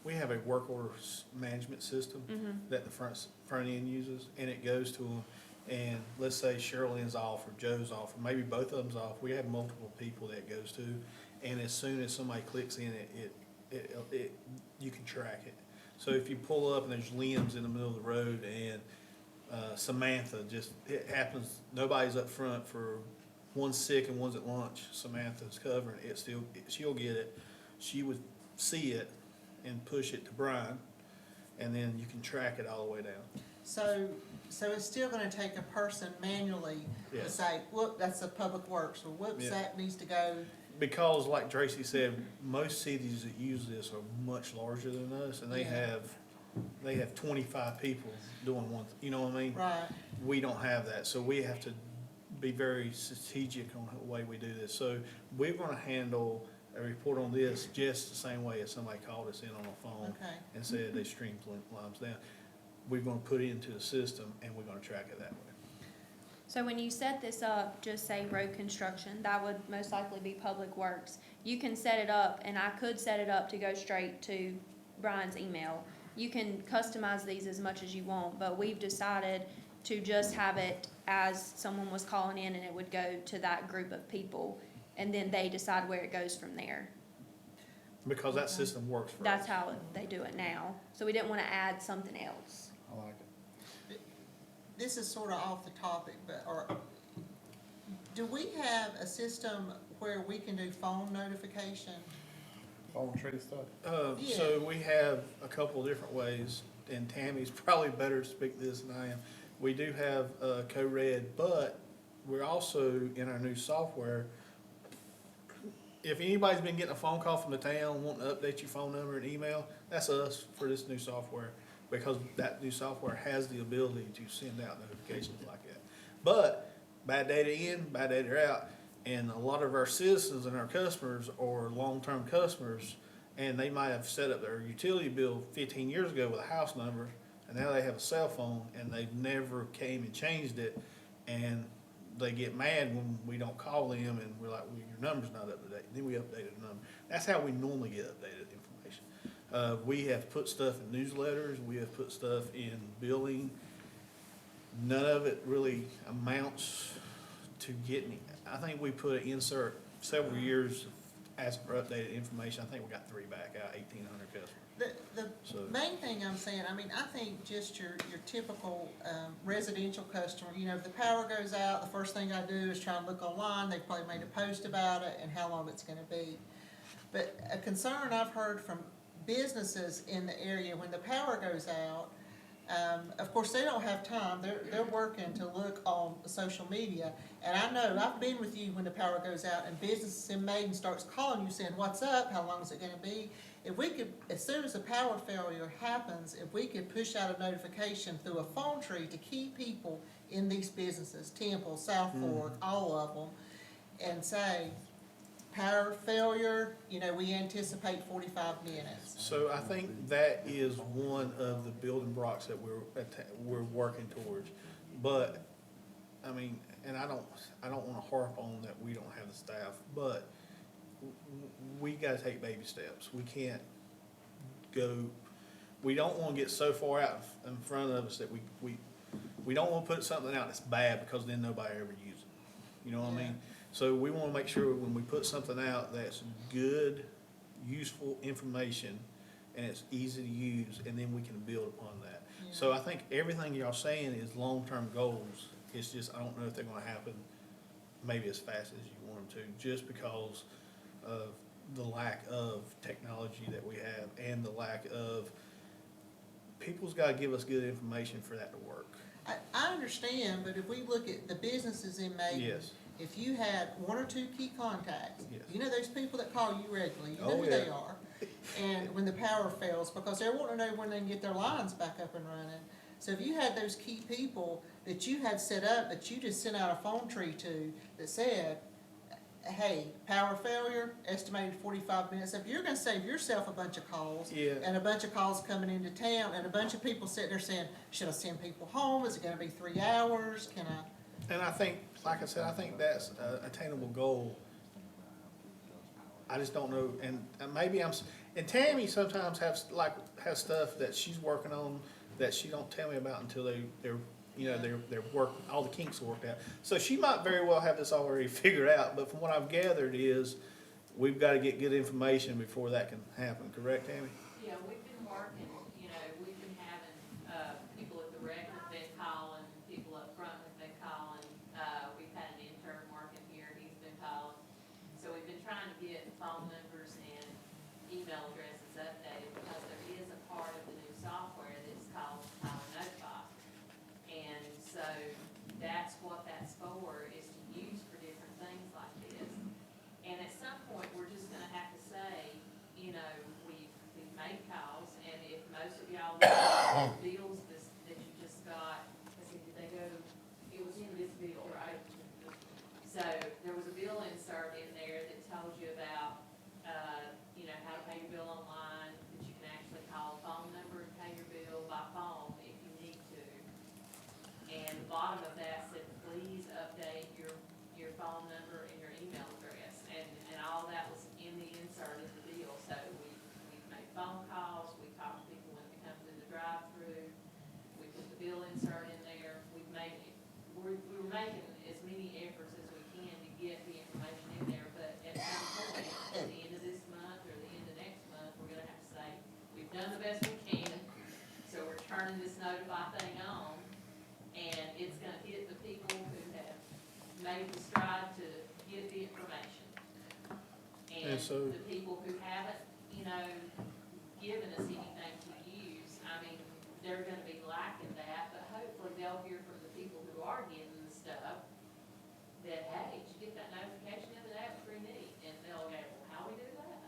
We have a work order management system Mhm. that the front end uses, and it goes to them. And let's say Sherilyn's off, or Joe's off, or maybe both of them's off, we have multiple people that it goes to. And as soon as somebody clicks in it, you can track it. So if you pull up and there's limbs in the middle of the road, and Samantha, it happens, nobody's up front for, one's sick and one's at lunch, Samantha's covering it, she'll get it. She would see it and push it to Brian, and then you can track it all the way down. So it's still gonna take a person manually to Yes. say, whoop, that's a Public Works, or whoops, Yeah. that needs to go. Because like Tracy said, most cities that use this are much larger than us, and they Yeah. have 25 people doing one, you know what I mean? Right. We don't have that, so we have to be very strategic on the way we do this. So we're gonna handle a report on this just the same way as somebody called us in on a phone Okay. and said they streamed limbs down. We're gonna put it into the system, and we're gonna track it that way. So when you set this up, just say road construction, that would most likely be Public Works. You can set it up, and I could set it up to go straight to Brian's email. You can customize these as much as you want, but we've decided to just have it as someone was calling in, and it would go to that group of people, and then they decide where it goes from there. Because that system works for us. That's how they do it now. So we didn't want to add something else. I like it. This is sort of off the topic, do we have a system where we can do phone notification? Phone tree stuff. So we have a couple of different ways, and Tammy's probably better to speak to this than I am. We do have co-read, but we're also in our new software. If anybody's been getting a phone call from the town wanting to update your phone number and email, that's us for this new software, because that new software has the ability to send out notifications like that. But bad data in, bad data out, and a lot of our citizens and our customers are long-term customers, and they might have set up their utility bill 15 years ago with a house number, and now they have a cell phone, and they've never came and changed it, and they get mad when we don't call them, and we're like, well, your number's not up to date. Then we updated the number. That's how we normally get updated information. We have put stuff in newsletters, we have put stuff in billing. None of it really amounts to getting, I think we put an insert several years asking for updated information. I think we got 3 back out, 1,800 customers. The main thing I'm saying, I think just your typical residential customer, if the power goes out, the first thing I do is try and look online. They've probably made a post about it and how long it's gonna be. But a concern I've heard from businesses in the area, when the power goes out, of course, they don't have time. They're working to look on social media. And I know, I've been with you when the power goes out, and businesses in Maiden starts calling you saying, what's up? How long is it gonna be? If we could, as soon as a power failure happens, if we could push out a notification through a phone tree to keep people in these businesses, Temple, South Fork, all of them, and say, power failure, we anticipate 45 minutes. So I think that is one of the building blocks that we're working towards. But, I mean, and I don't wanna harp on that we don't have the staff, but we gotta take baby steps. We can't we don't wanna get so far out in front of us that we don't wanna put something out that's bad, because then nobody ever uses it. You know what I mean? So we wanna make sure when we put something out that's good, useful information, and it's easy to use, and then we can build upon that. So I think everything y'all saying is long-term goals. It's just, I don't know if they're gonna happen maybe as fast as you want them to, just because of the lack of technology that we have, and the lack of, people's gotta give us good information for that to work. I understand, but if we look at the businesses in Maiden, Yes. if you had one or two key contacts, Yes. you know those people that call you regularly, you know Oh, who yeah. they are. And when the power fails, because they're wanting to know when they can get their lines back up and running. So if you had those key people that you had set up, that you just sent out a phone tree to, that said, hey, power failure, estimated 45 minutes. If you're gonna save yourself a bunch of calls, Yeah. and a bunch of calls coming into town, and a bunch of people sitting there saying, should I send people home? Is it gonna be 3 hours? Can I? And I think, like I said, I think that's a attainable goal. I just don't know, and maybe and Tammy sometimes has stuff that she's working on that she don't tell me about until they're all the kinks are worked out. So she might very well have this already figured out, but from what I've gathered is, we've gotta get good information before that can happen, correct, Tammy? Yeah, we've been working, we've been having, people at the rec have been calling, people up front have been calling, we've had an intern working here, he's been calling. So we've been trying to get phone numbers and email addresses updated, because there is a part of the new software that's called Power Notify. And so that's what that's for, is to use for different things like this. And at some point, we're just gonna have to say, we've made calls, and if most of y'all look at the bills that you just got, did they go, it was in this bill, right? So there was a bill insert in there that tells you about, how to pay your bill online, that you can actually call a phone number and pay your bill by phone if you need to. And the bottom of that said, please update your phone number and your email address. And all that was in the insert of the bill. So we've made phone calls, we talked to people when they come through the drive-through, we put the bill insert in there, we're making as many efforts as we can to get the information in there, but at some point, at the end of this month or the end of next month, we're gonna have to say, we've done the best we can, so we're turning this notify thing on, and it's gonna hit the people who have made the stride to get the information. And so- the people who haven't, given us anything to use, they're gonna be lacking that, but hopefully they'll hear from the people who are getting the stuff that, hey, did you get that notification the other day? It was pretty neat. And they'll go, well, how we do that?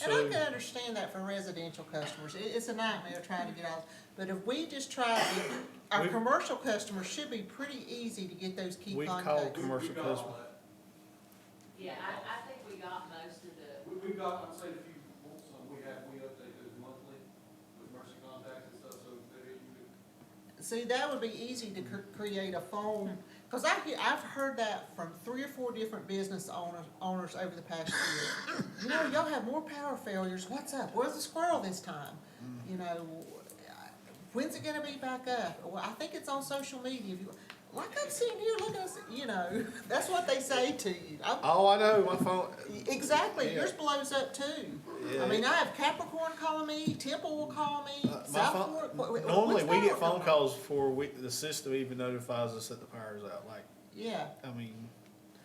And I can understand that for residential customers, it's a nightmare trying to get all, but if we just try to get, our commercial customers should be pretty easy to get those key We've contacts. called commercial We got all customers. that. Yeah, I think we got most of the, We've got, I'm saying, if you want some, we update those monthly with Mercy contacts and stuff, so that you could. See, that would be easy to create a phone, because I've heard that from 3 or 4 different business owners over the past year. Y'all have more power failures, what's up? Where's the squirrel this time? When's it gonna be back up? Well, I think it's on social media. Like I'm sitting here looking at, that's what they say to you. Oh, I know, my phone, Exactly, Yeah. yours blows up too. Yeah. I have Capricorn calling me, Temple will call me, my South phone, Fork. normally when's we get power phone coming on? calls before the system even notifies us that the power's out, Yeah,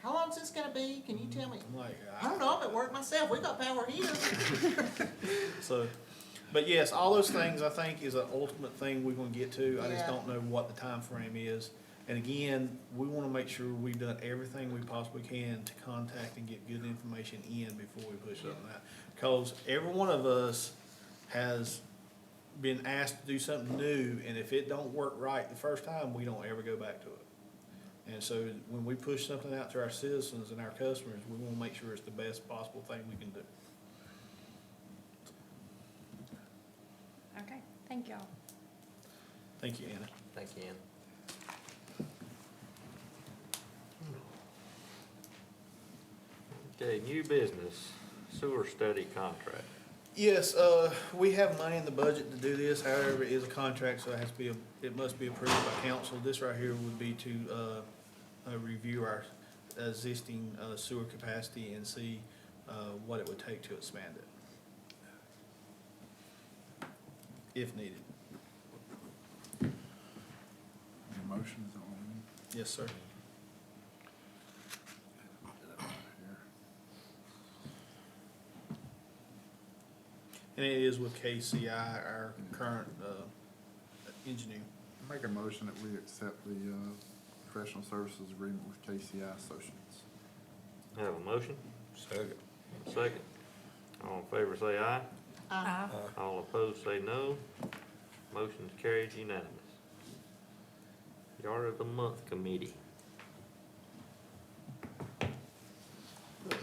how long's this gonna be? Can you tell me? I'm like, I don't know, I'm at work myself, we got power here. So, but yes, all those things I think is an ultimate thing we're gonna get to. I just Yeah. don't know what the time frame is. And again, we wanna make sure we've done everything we possibly can to contact and get good information in before we push something out. Cause every one of us has been asked to do something new, and if it don't work right the first time, we don't ever go back to it. And so when we push something out to our citizens and our customers, we wanna make sure it's the best possible thing we can do. Okay, thank y'all. Thank you, Anna. Thank you, Ann. Okay, new business, sewer study contract. Yes, we have money in the budget to do this, however, it is a contract, so it must be approved by council. This right here would be to, review our existing sewer capacity and see, what it would take to expand it. If needed. Your motion is on. Yes, sir. And it is with KCI, our current, engineer. Make a motion that we accept the professional services agreement with KCI Associates. Have a motion? Second. Second. All in favor say aye. Aye. All opposed say no. Motion's carried unanimous. Yard of the Month Committee.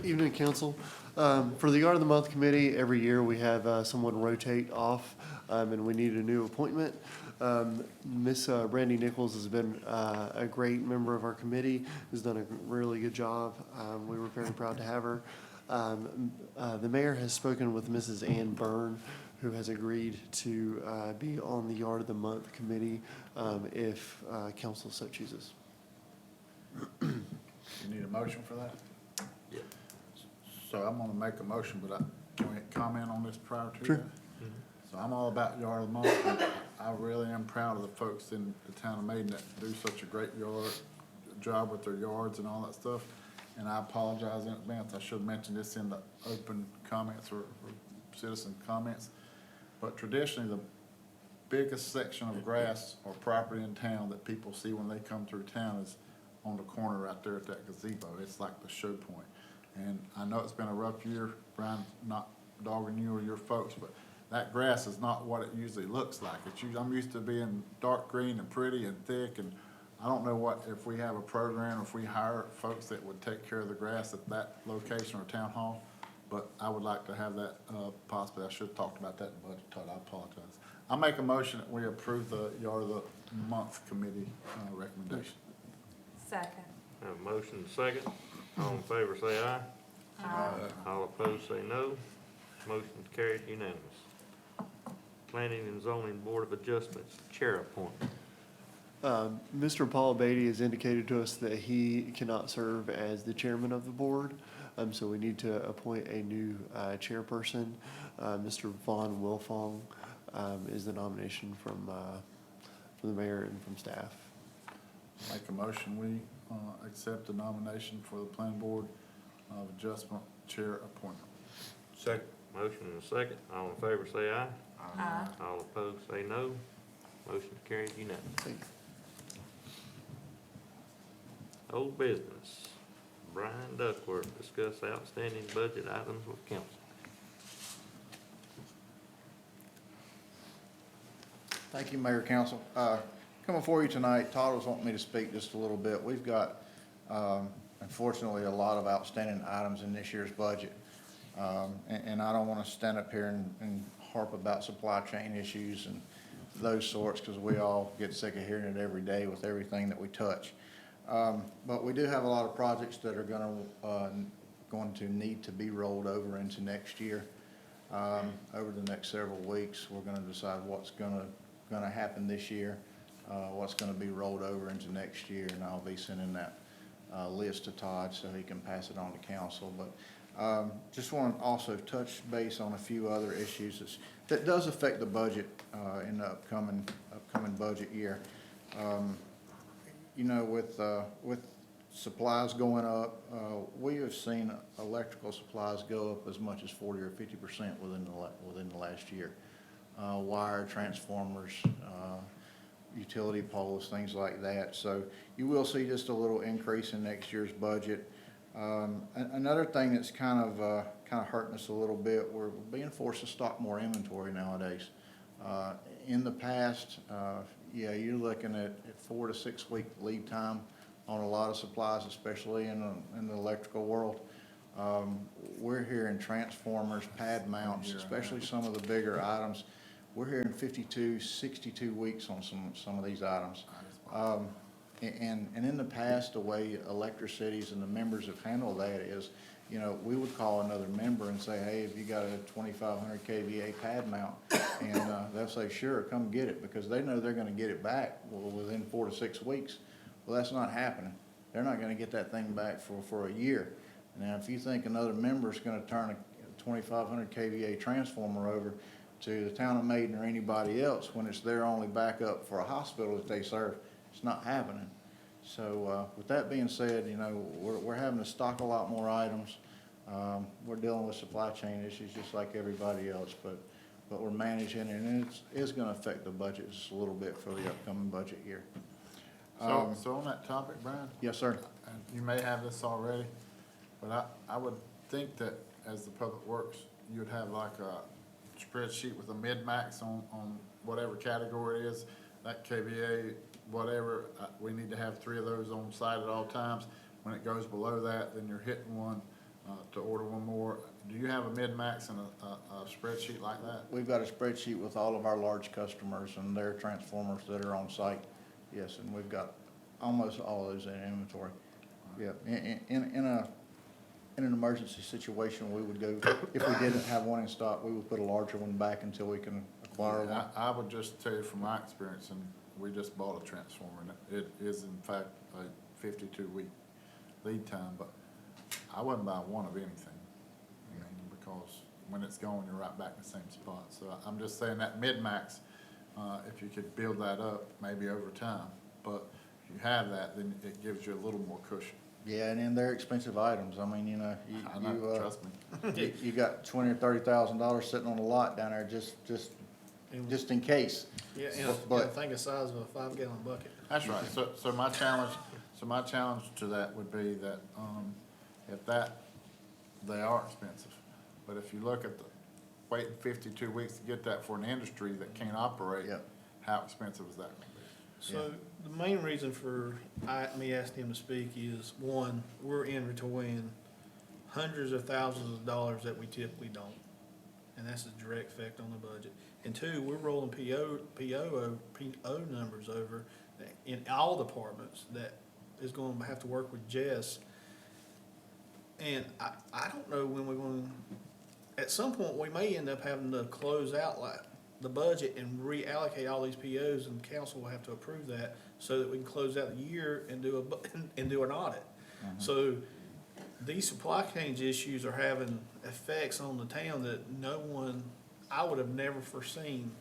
Evening, council. For the Yard of the Month committee, every year we have someone rotate off, and we need a new appointment. Miss Brandy Nichols has been a great member of our committee, has done a really good job. We were very proud to have her. The mayor has spoken with Mrs. Ann Byrne, who has agreed to be on the Yard of the Month committee if council so chooses. You need a motion for that? Yeah. So I'm gonna make a motion, but can we comment on this prior to Sure. that? So I'm all about Yard of the Month. And I really am proud of the folks in the town of Maiden that do such a great job with their yards and all that stuff. And I apologize in advance. I should have mentioned this in the open comments or citizen comments. But traditionally, the biggest section of grass or property in town that people see when they come through town is on the corner right there at that gazebo. It's like the show point. And I know it's been a rough year, Brian, not dogging you or your folks, but that grass is not what it usually looks like. I'm used to being dark green and pretty and thick, and I don't know if we have a program, if we hire folks that would take care of the grass at that location or town hall, but I would like to have that possibly. I should have talked about that in budget, Todd. I apologize. I make a motion that we approve the Yard of the Month Committee recommendation. Second. Have a motion and a second. All in favor say aye. All opposed say no. Motion's carried unanimous. Planning and Zoning Board of Adjustments, Chair appointment. Mr. Paul Beatty has indicated to us that he cannot serve as the chairman of the board, so we need to appoint a new chairperson. Mr. Vaughn Wilfong is the nomination from the mayor and from staff. Make a motion, we accept the nomination for the Planning Board of Adjustment Chair appointment. Second. Motion and a second. All in favor say aye. Aye. All opposed say no. Motion's carried unanimous. Thank you. Old business. Brian Duckworth, discuss outstanding budget items with council. Thank you, Mayor, Council. Coming for you tonight, Todd was wanting me to speak just a little bit. We've got, unfortunately, a lot of outstanding items in this year's budget. And I don't want to stand up here and harp about supply chain issues and those sorts, because we all get sick of hearing it every day with everything that we touch. But we do have a lot of projects that are going to need to be rolled over into next year. Over the next several weeks, we're going to decide what's going to happen this year, what's going to be rolled over into next year, and I'll be sending that list to Todd so he can pass it on to council. But just want to also touch base on a few other issues that does affect the budget in the upcoming budget year. You know, with supplies going up, we have seen electrical supplies go up as much as 40 or 50% within the last year. Wire, transformers, utility poles, things like that. So you will see just a little increase in next year's budget. Another thing that's kind of hurting us a little bit, we're being forced to stock more inventory nowadays. In the past, yeah, you're looking at 4 to 6 week lead time on a lot of supplies, especially in the electrical world. We're hearing transformers, pad mounts, especially some of the bigger items. We're hearing 52, 62 weeks on some of these items. And in the past, the way electricities and the members have handled that is, you know, we would call another member and say, hey, if you got a 2500 kVA pad mount, and they'll say, sure, come get it, because they know they're going to get it back within 4 to 6 weeks. Well, that's not happening. They're not going to get that thing back for a year. Now, if you think another member is going to turn a 2500 kVA transformer over to the town of Maiden or anybody else when it's their only backup for a hospital that they serve, it's not happening. So with that being said, you know, we're having to stock a lot more items. We're dealing with supply chain issues just like everybody else, but we're managing it, and it is going to affect the budget just a little bit for the upcoming budget year. So on that topic, Brian, Yes, sir. and you may have this already, but I would think that as the Public Works, you'd have like a spreadsheet with a mid-max on whatever category it is, that KVA, whatever, we need to have 3 of those on site at all times. When it goes below that, then you're hitting one, to order one more. Do you have a mid-max and a spreadsheet like that? We've got a spreadsheet with all of our large customers and their transformers that are on site. Yes, and we've got almost all of those in inventory. Yeah, in an emergency situation, we would go, if we didn't have one in stock, we would put a larger one back until we can acquire one. I would just tell you from my experience, and we just bought a transformer, and it is in fact a 52-week lead time, but I wouldn't buy one of anything. I mean, because when it's gone, you're right back in the same spot. So I'm just saying that mid-max, if you could build that up, maybe over time, but if you have that, then it gives you a little more cushion. Yeah, and then they're expensive items. I mean, you know, I know, trust me. you got $20,000 or $30,000 sitting on the lot down there just in case. Yeah, and I think the size of a 5-gallon bucket. That's right. So my challenge to that would be that, they are expensive. But if you look at the waiting 52 weeks to get that for an industry that can't operate, Yep. how expensive is that gonna be? So the main reason for me asking him to speak is, one, we're inventorying hundreds of thousands of dollars that we typically don't. And that's a direct effect on the budget. And two, we're rolling PO numbers over in all departments that is going to have to work with Jess. And I don't know when we're going, at some point, we may end up having to close out like the budget and reallocate all these POs, and council will have to approve that so that we can close out the year and do an audit. So these supply chain issues are having effects on the town that I would have never foreseen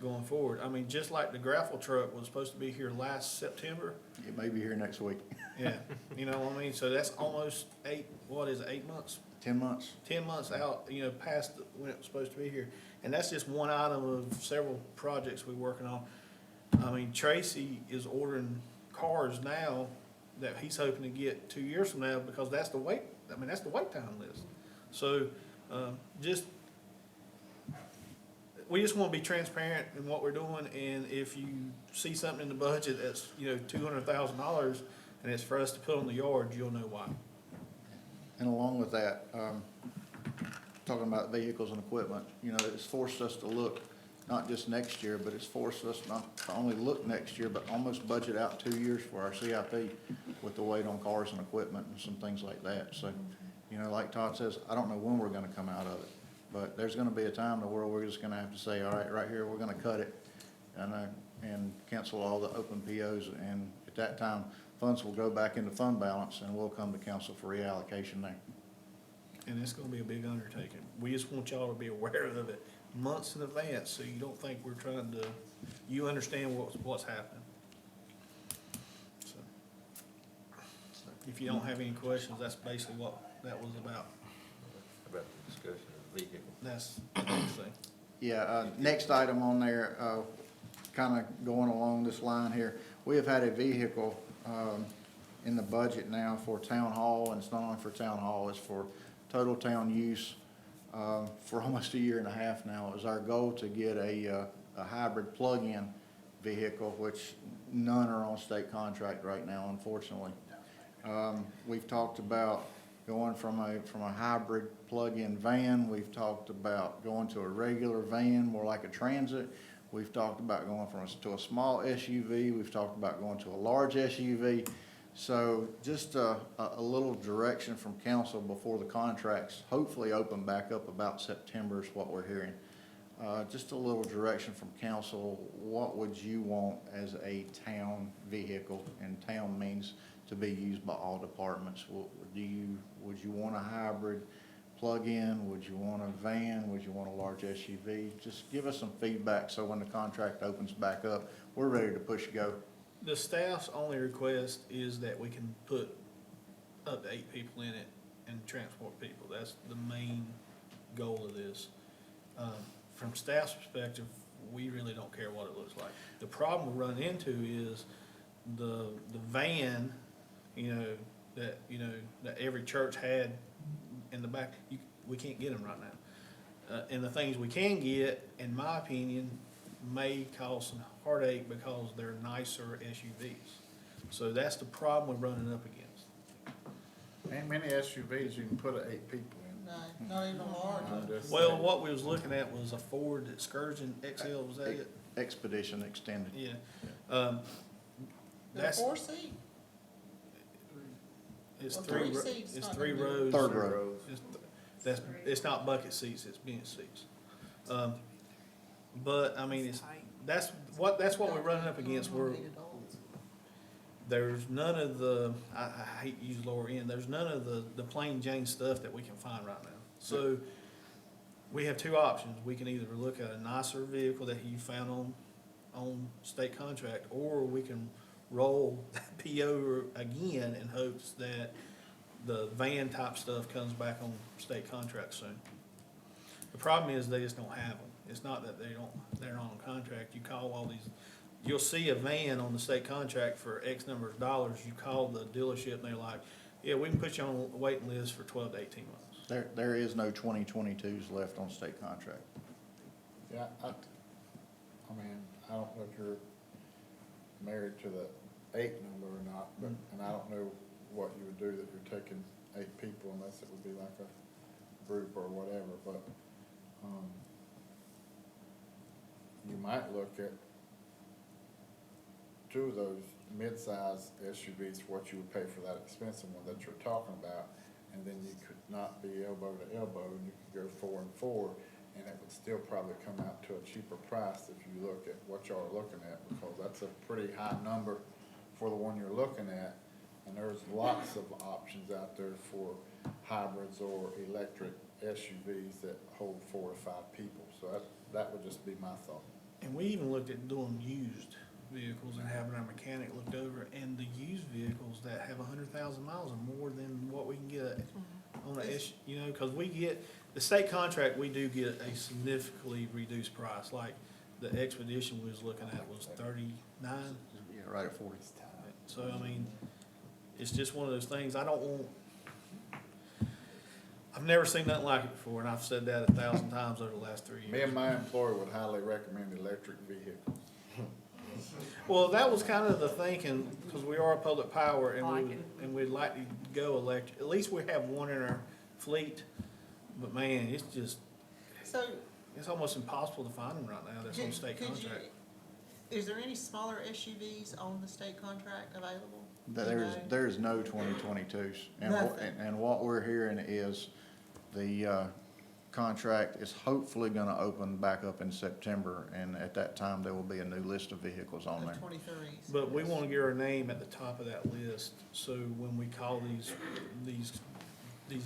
going forward. I mean, just like the gravel truck was supposed to be here last September. It may be here next week. Yeah, you know what I mean? So that's almost 8 months? 10 months. 10 months out, past when it was supposed to be here. And that's just one item of several projects we're working on. I mean, Tracy is ordering cars now that he's hoping to get 2 years from now, because that's the wait time list. So, we just want to be transparent in what we're doing, and if you see something in the budget that's, $200,000 and it's for us to put on the yard, you'll know why. And along with that, talking about vehicles and equipment, it's forced us to look, not just next year, but it's forced us not to only look next year, but almost budget out 2 years for our CIP with the weight on cars and equipment and some things like that. So, like Todd says, I don't know when we're gonna come out of it, but there's gonna be a time to where we're just gonna have to say, all right here, we're gonna cut it and cancel all the open POs, and at that time, funds will go back into fund balance, and we'll come to council for reallocation there. And it's gonna be a big undertaking. We just want y'all to be aware of it months in advance, so you don't think we're trying to, you understand what's happening. So, if you don't have any questions, that's basically what that was about. About the discussion of the vehicle. That's the thing. Yeah, next item on there, kind of going along this line here, we have had a vehicle in the budget now for town hall, and it's not only for town hall, it's for total town use for almost a year and a half now. It was our goal to get a hybrid plug-in vehicle, which none are on state contract right now, unfortunately. We've talked about going from a hybrid plug-in van. We've talked about going to a regular van, more like a transit. We've talked about going to a small SUV. We've talked about going to a large SUV. So just a little direction from council before the contracts hopefully open back up about September is what we're hearing. Just a little direction from council. What would you want as a town vehicle? And town means to be used by all departments. Would you want a hybrid plug-in? Would you want a van? Would you want a large SUV? Just give us some feedback so when the contract opens back up, we're ready to push go. The staff's only request is that we can put up to 8 people in it and transport people. That's the main goal of this. From staff's perspective, we really don't care what it looks like. The problem we run into is the van, that every church had in the back, we can't get them right now. And the things we can get, in my opinion, may cause some heartache because they're nicer SUVs. So that's the problem we're running up against. Ain't many SUVs you can put 8 people in. No, not even a large one. I'm just Well, saying. what we was looking at was a Ford Excursion XL, was that it? Expedition extended. Yeah. They're That's, 4-seat. it's Well, three, 3 ro- seats, it's not 3 gonna be- rows. Third row. It's not bucket seats, it's bench seats. But, I mean, that's what we're running up against. There's none of the, I hate to use lower end, there's none of the plain Jane stuff that we can find right now. So, we have 2 options. We can either look at a nicer vehicle that you found on state contract, or we can roll PO again in hopes that the van type stuff comes back on state contract soon. The problem is they just don't have them. It's not that they're not on contract. You call all these, you'll see a van on the state contract for X number of dollars. You call the dealership and they're like, yeah, we can put you on a waiting list for 12 to 18 months. There is no 2022s left on state contract. Yeah, I mean, I don't know if you're married to the 8 number or not, but, and I don't know what you would do that you're taking 8 people unless it would be like a group or whatever, but, you might look at 2 of those mid-size SUVs, what you would pay for that expensive one that you're talking about, and then you could not be elbow to elbow, and you could go 4 and 4, and it would still probably come out to a cheaper price if you look at what y'all are looking at, because that's a pretty high number for the one you're looking at, and there's lots of options out there for hybrids or electric SUVs that hold 4 or 5 people, so that would just be my thought. And we even looked at doing used vehicles and having our mechanic looked over, and the used vehicles that have 100,000 miles are more than what we can get on a because we get, the state contract, we do get a significantly reduced price, like the Expedition we was looking at was 39. Yeah, right at 40. So, I mean, it's just one of those things, I've never seen nothing like it before, and I've said that 1,000 times over the last 3 years. Me and my employer would highly recommend electric vehicles. Well, that was kind of the thinking, because we are a public power, and we'd like to go electric. At least we have one in our fleet, but man, it's just, So, it's almost impossible to find them right now that's on state could you, contract. is there any smaller SUVs on the state contract available? Do you know? There's no 2022s. Nothing. And what we're hearing is the contract is hopefully gonna open back up in September, and at that time, there will be a new list of vehicles on there. 23s. But we want to get our name at the top of that list, so when we call these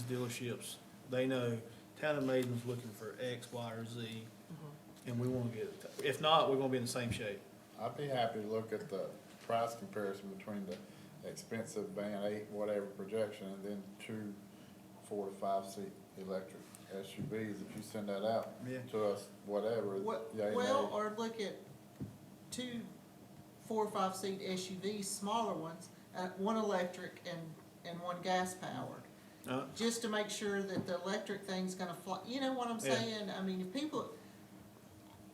dealerships, they know Town of Maiden's looking for X, Y, or Z, and we want to get it. If not, we're gonna be in the same shape. I'd be happy to look at the price comparison between the expensive van 8, whatever projection, and then 2 4 to 5 seat electric SUVs, if you send that out Yeah. to us, whatever. yay, nay. Well, or look at 2 4 or 5 seat SUVs, smaller ones, 1 electric and 1 gas powered. Just to make sure that the electric thing's gonna fly, you know what I'm Yeah. saying? I mean, if people,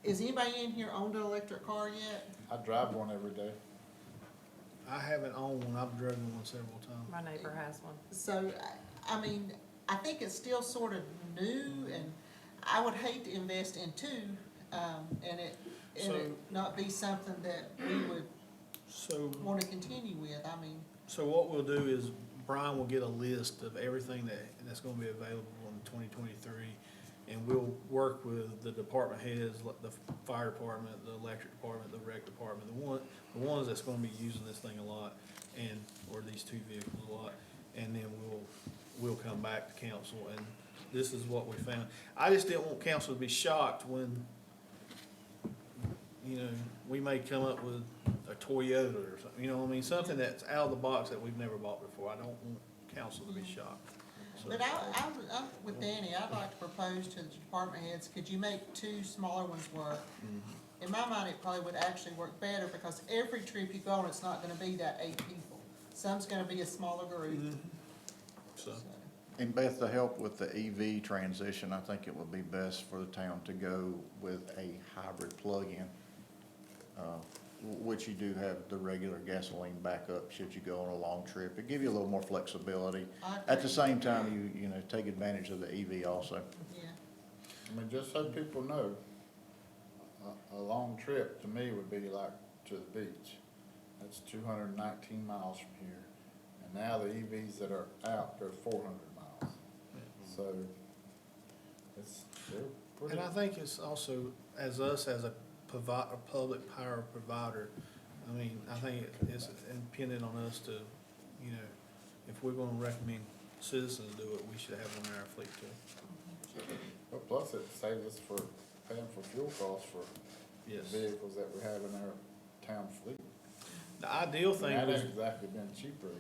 is anybody in here owned an electric car yet? I drive one every day. I haven't owned one, I've driven one several times. My neighbor has one. So, I mean, I think it's still sort of new, and I would hate to invest in 2, and it not be something that we would wanna continue with, I mean. So what we'll do is Brian will get a list of everything that's gonna be available in 2023, and we'll work with the department heads, like the fire department, the electric department, the rec department, the ones that's gonna be using this thing a lot, or these 2 vehicles a lot, and then we'll come back to council, and this is what we found. I just didn't want council to be shocked when, we may come up with a Toyota or something, you know what I mean? Something that's out of the box that we've never bought before. I don't want council to be shocked. So- But I'm with Danny, I'd like to propose to the department heads, could you make 2 smaller ones work? in my mind, it probably would actually work better, because every trip you go on, it's not gonna be that 8 people. Some's gonna be a smaller group. So, And Beth, to help with the EV transition, I think it would be best for the town to go with a hybrid plug-in, which you do have the regular gasoline backup should you go on a long trip. It give you a little more flexibility. At the same time, you know, take advantage of the EV also. Yeah. I mean, just so people know, a long trip to me would be like to the beach. That's 219 miles from here. And now the EVs that are out, they're 400 miles. So they're pretty. And I think it's also, as us, as a public power provider, I mean, I think it's dependent on us to, you know, if we're gonna recommend citizens do it, we should have one in our fleet too. But plus it saves us for paying for fuel costs for Yes. vehicles that we have in our town fleet. The ideal thing That was, ain't exactly been cheaper.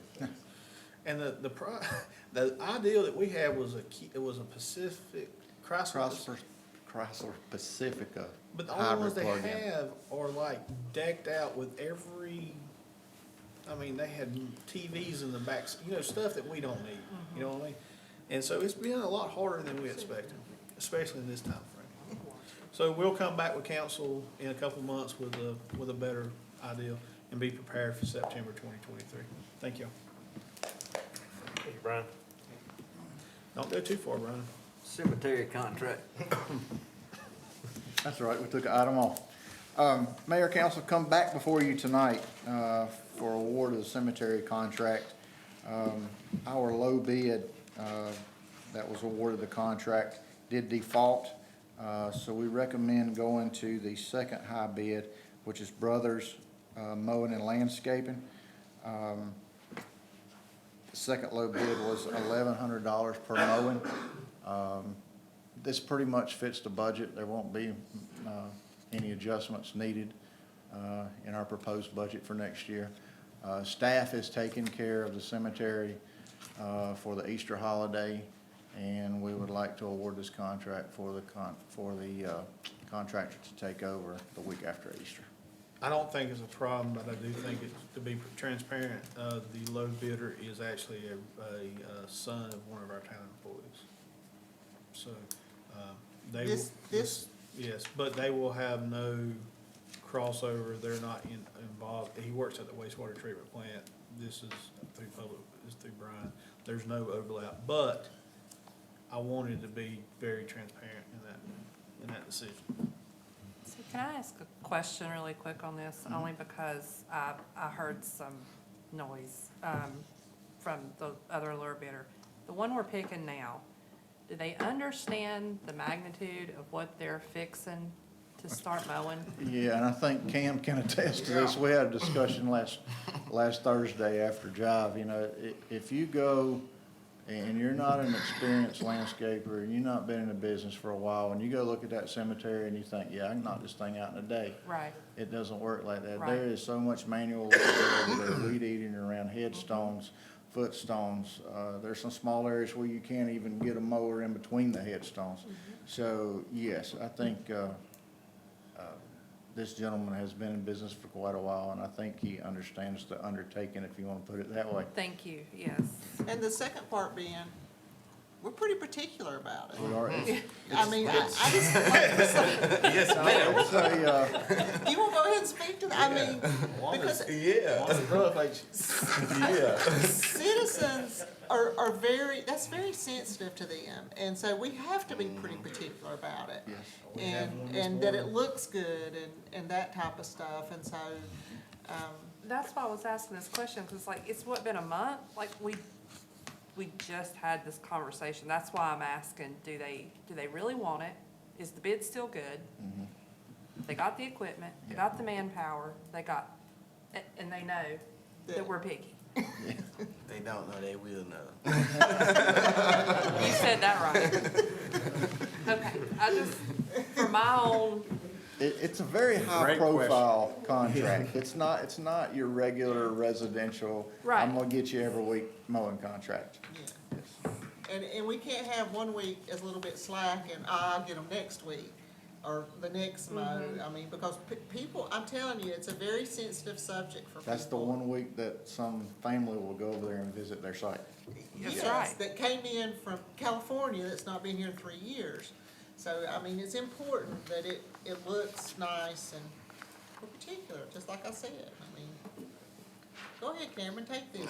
and the ideal that we had was it was a Pacific Chrysler. Chrysler Pacifica But the only hybrid ones they plug-in. have are like decked out with every, I mean, they had TVs in the back, you know, stuff that we don't need, you know what I mean? And so it's been a lot harder than we expected, especially in this time frame. So we'll come back with council in a couple of months with a better idea and be prepared for September 2023. Thank you. Thank you, Brian. Don't go too far, Brian. Cemetery contract. That's right, we took an item off. Mayor, council, come back before you tonight for award of the cemetery contract. Our low bid that was awarded the contract did default, so we recommend going to the second high bid, which is Brothers Mowing and Landscaping. The second low bid was $1,100 per mowing. This pretty much fits the budget. There won't be any adjustments needed in our proposed budget for next year. Staff is taking care of the cemetery for the Easter holiday, and we would like to award this contract for the contractor to take over the week after Easter. I don't think it's a problem, but I do think it's, to be transparent, the low bidder is actually a son of one of our town employees. So, they will. Yes, but they will have no crossover, they're not involved, he works at the wastewater treatment plant, this is through Brian, there's no overlap, but I wanted to be very transparent in that decision. So can I ask a question really quick on this, only because I heard some noise from the other lower bidder. The one we're picking now, do they understand the magnitude of what they're fixing to start mowing? Yeah, and I think Cam can attest to this. We had a discussion last Thursday after Jive. You know, if you go and you're not an experienced landscaper and you've not been in the business for a while, and you go look at that cemetery and you think, yeah, I can knock this thing out in a day. Right. It doesn't work like that. Right. There is so much manual labor, there's weed eating around headstones, footstones. There's some small areas where you can't even get a mower in between the headstones. So, yes, I think this gentleman has been in business for quite a while, and I think he understands the undertaking, if you want to put it that way. Thank you, yes. And the second part being, we're pretty particular about it. We are, I mean, I just like to say, Yes, ma'am. you wanna go ahead and speak to that? I mean, because citizens are very, that's very sensitive to them, and so we have to be pretty particular about it. Yes. And that it looks good and that type of stuff, and so, That's why I was asking this question, because like, it's what, been a month? Like, we just had this conversation. That's why I'm asking, do they really want it? Is the bid still good? They got the equipment, they got the manpower, they got, and they know that we're picky. They don't know, they will know. You said that right. Okay, I just, for my own, It's a very high-profile contract. It's not your regular residential, Right. I'm gonna get you every week mowing contract. and we can't have one week as a little bit slack and I'll get them next week. or the next mode. I mean, because people, I'm telling you, it's a very sensitive subject for people. That's the 1 week that some family will go over there and visit their site. That's Yes, right. that came in from California that's not been here 3 years. So, I mean, it's important that it looks nice and particular, just like I said. I mean, go ahead, Cameron, take this.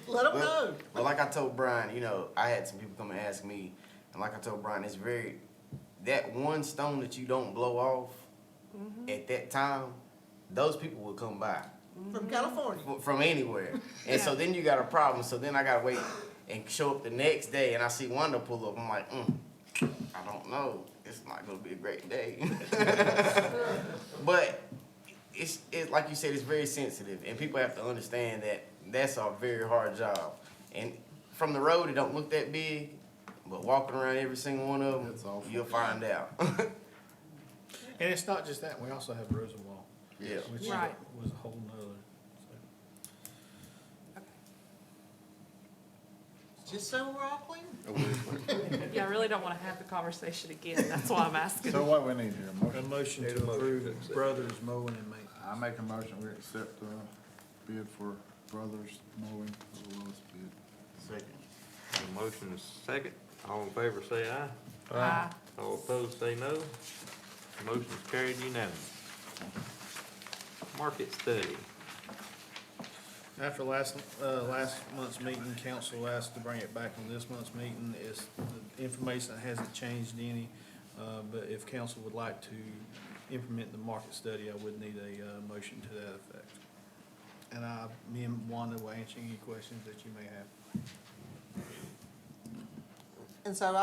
Let them know. Well, like I told Brian, you know, I had some people come and ask me, and like I told Brian, it's very, that one stone that you don't blow off at that time, those people will come by. From California. From anywhere. And so then you got a problem. So then I gotta wait and show up the next day and I see Wanda pull up. I'm like, I don't know. It's not gonna be a great day. But it's like you said, it's very sensitive, and people have to understand that that's a very hard job. And from the road, it don't look that big, but walking around every single one of them, you'll find out. And it's not just that, we also have Rosenwald. Yeah. Which Right. was a whole nother, Just so we're all clear. Yeah, I really don't want to have the conversation again. That's why I'm asking. So what we need here, so. A motion to approve Brothers Mowing and Maintenance. I make a motion, we accept the bid for Brothers Mowing for the lowest bid. Second. Have a motion is second. All in favor say aye. Aye. All opposed say no. Motion's carried unanimous. Market study. After last month's meeting, council asked to bring it back on this month's meeting. It's, the information hasn't changed any, but if council would like to implement the market study, I would need a motion to that effect. And me and Wanda will answer any questions that you may have. And so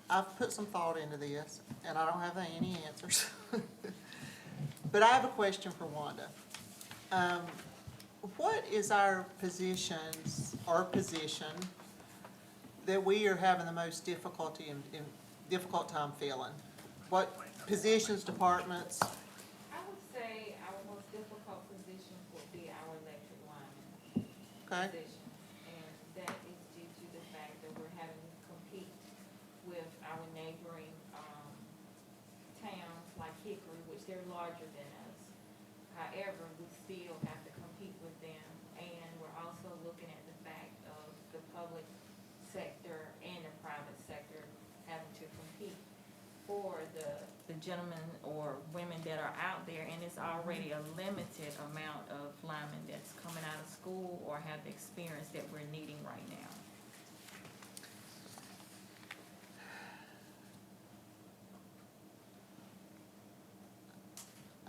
I've put some thought into this, and I don't have any answers. But I have a question for Wanda. What is our positions, our position, that we are having the most difficulty in difficult time filling? What positions, departments? I would say our most difficult position would be our electric lineman Okay, position. And that is due to the fact that we're having to compete with our neighboring, towns like Hickory, which they're larger than us. However, we still have to compete with them, and we're also looking at the fact of the public sector and the private sector having to compete for the gentlemen or women that are out there, and it's already a limited amount of linemen that's coming out of school or have the experience that we're needing right now.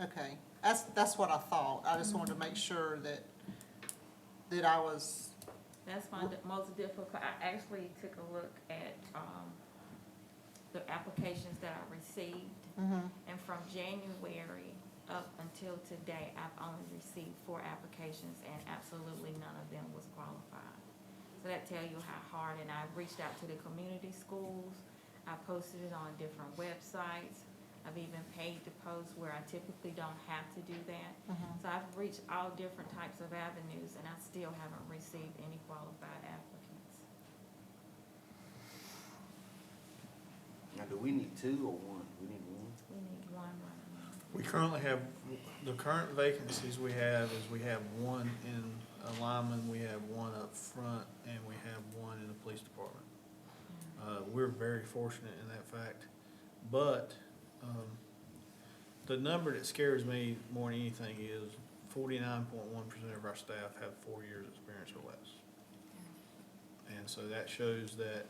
okay. That's what I thought. I just wanted to make sure that I was, That's my most difficult. I actually took a look at, the applications that I received. And from January up until today, I've only received 4 applications, and absolutely none of them was qualified. So that tell you how hard, and I've reached out to the community schools. I posted it on different websites. I've even paid to post where I typically don't have to do that. So I've reached all different types of avenues, and I still haven't received any qualified applicants. Now, do we need 2 or 1? We need 1. We need one right now. We currently have, the current vacancies we have is we have 1 in a lineman, we have 1 up front, and we have 1 in the police department. We're very fortunate in that fact, but the number that scares me more than anything is 49.1% of our staff have 4 years' experience or less. And so that shows that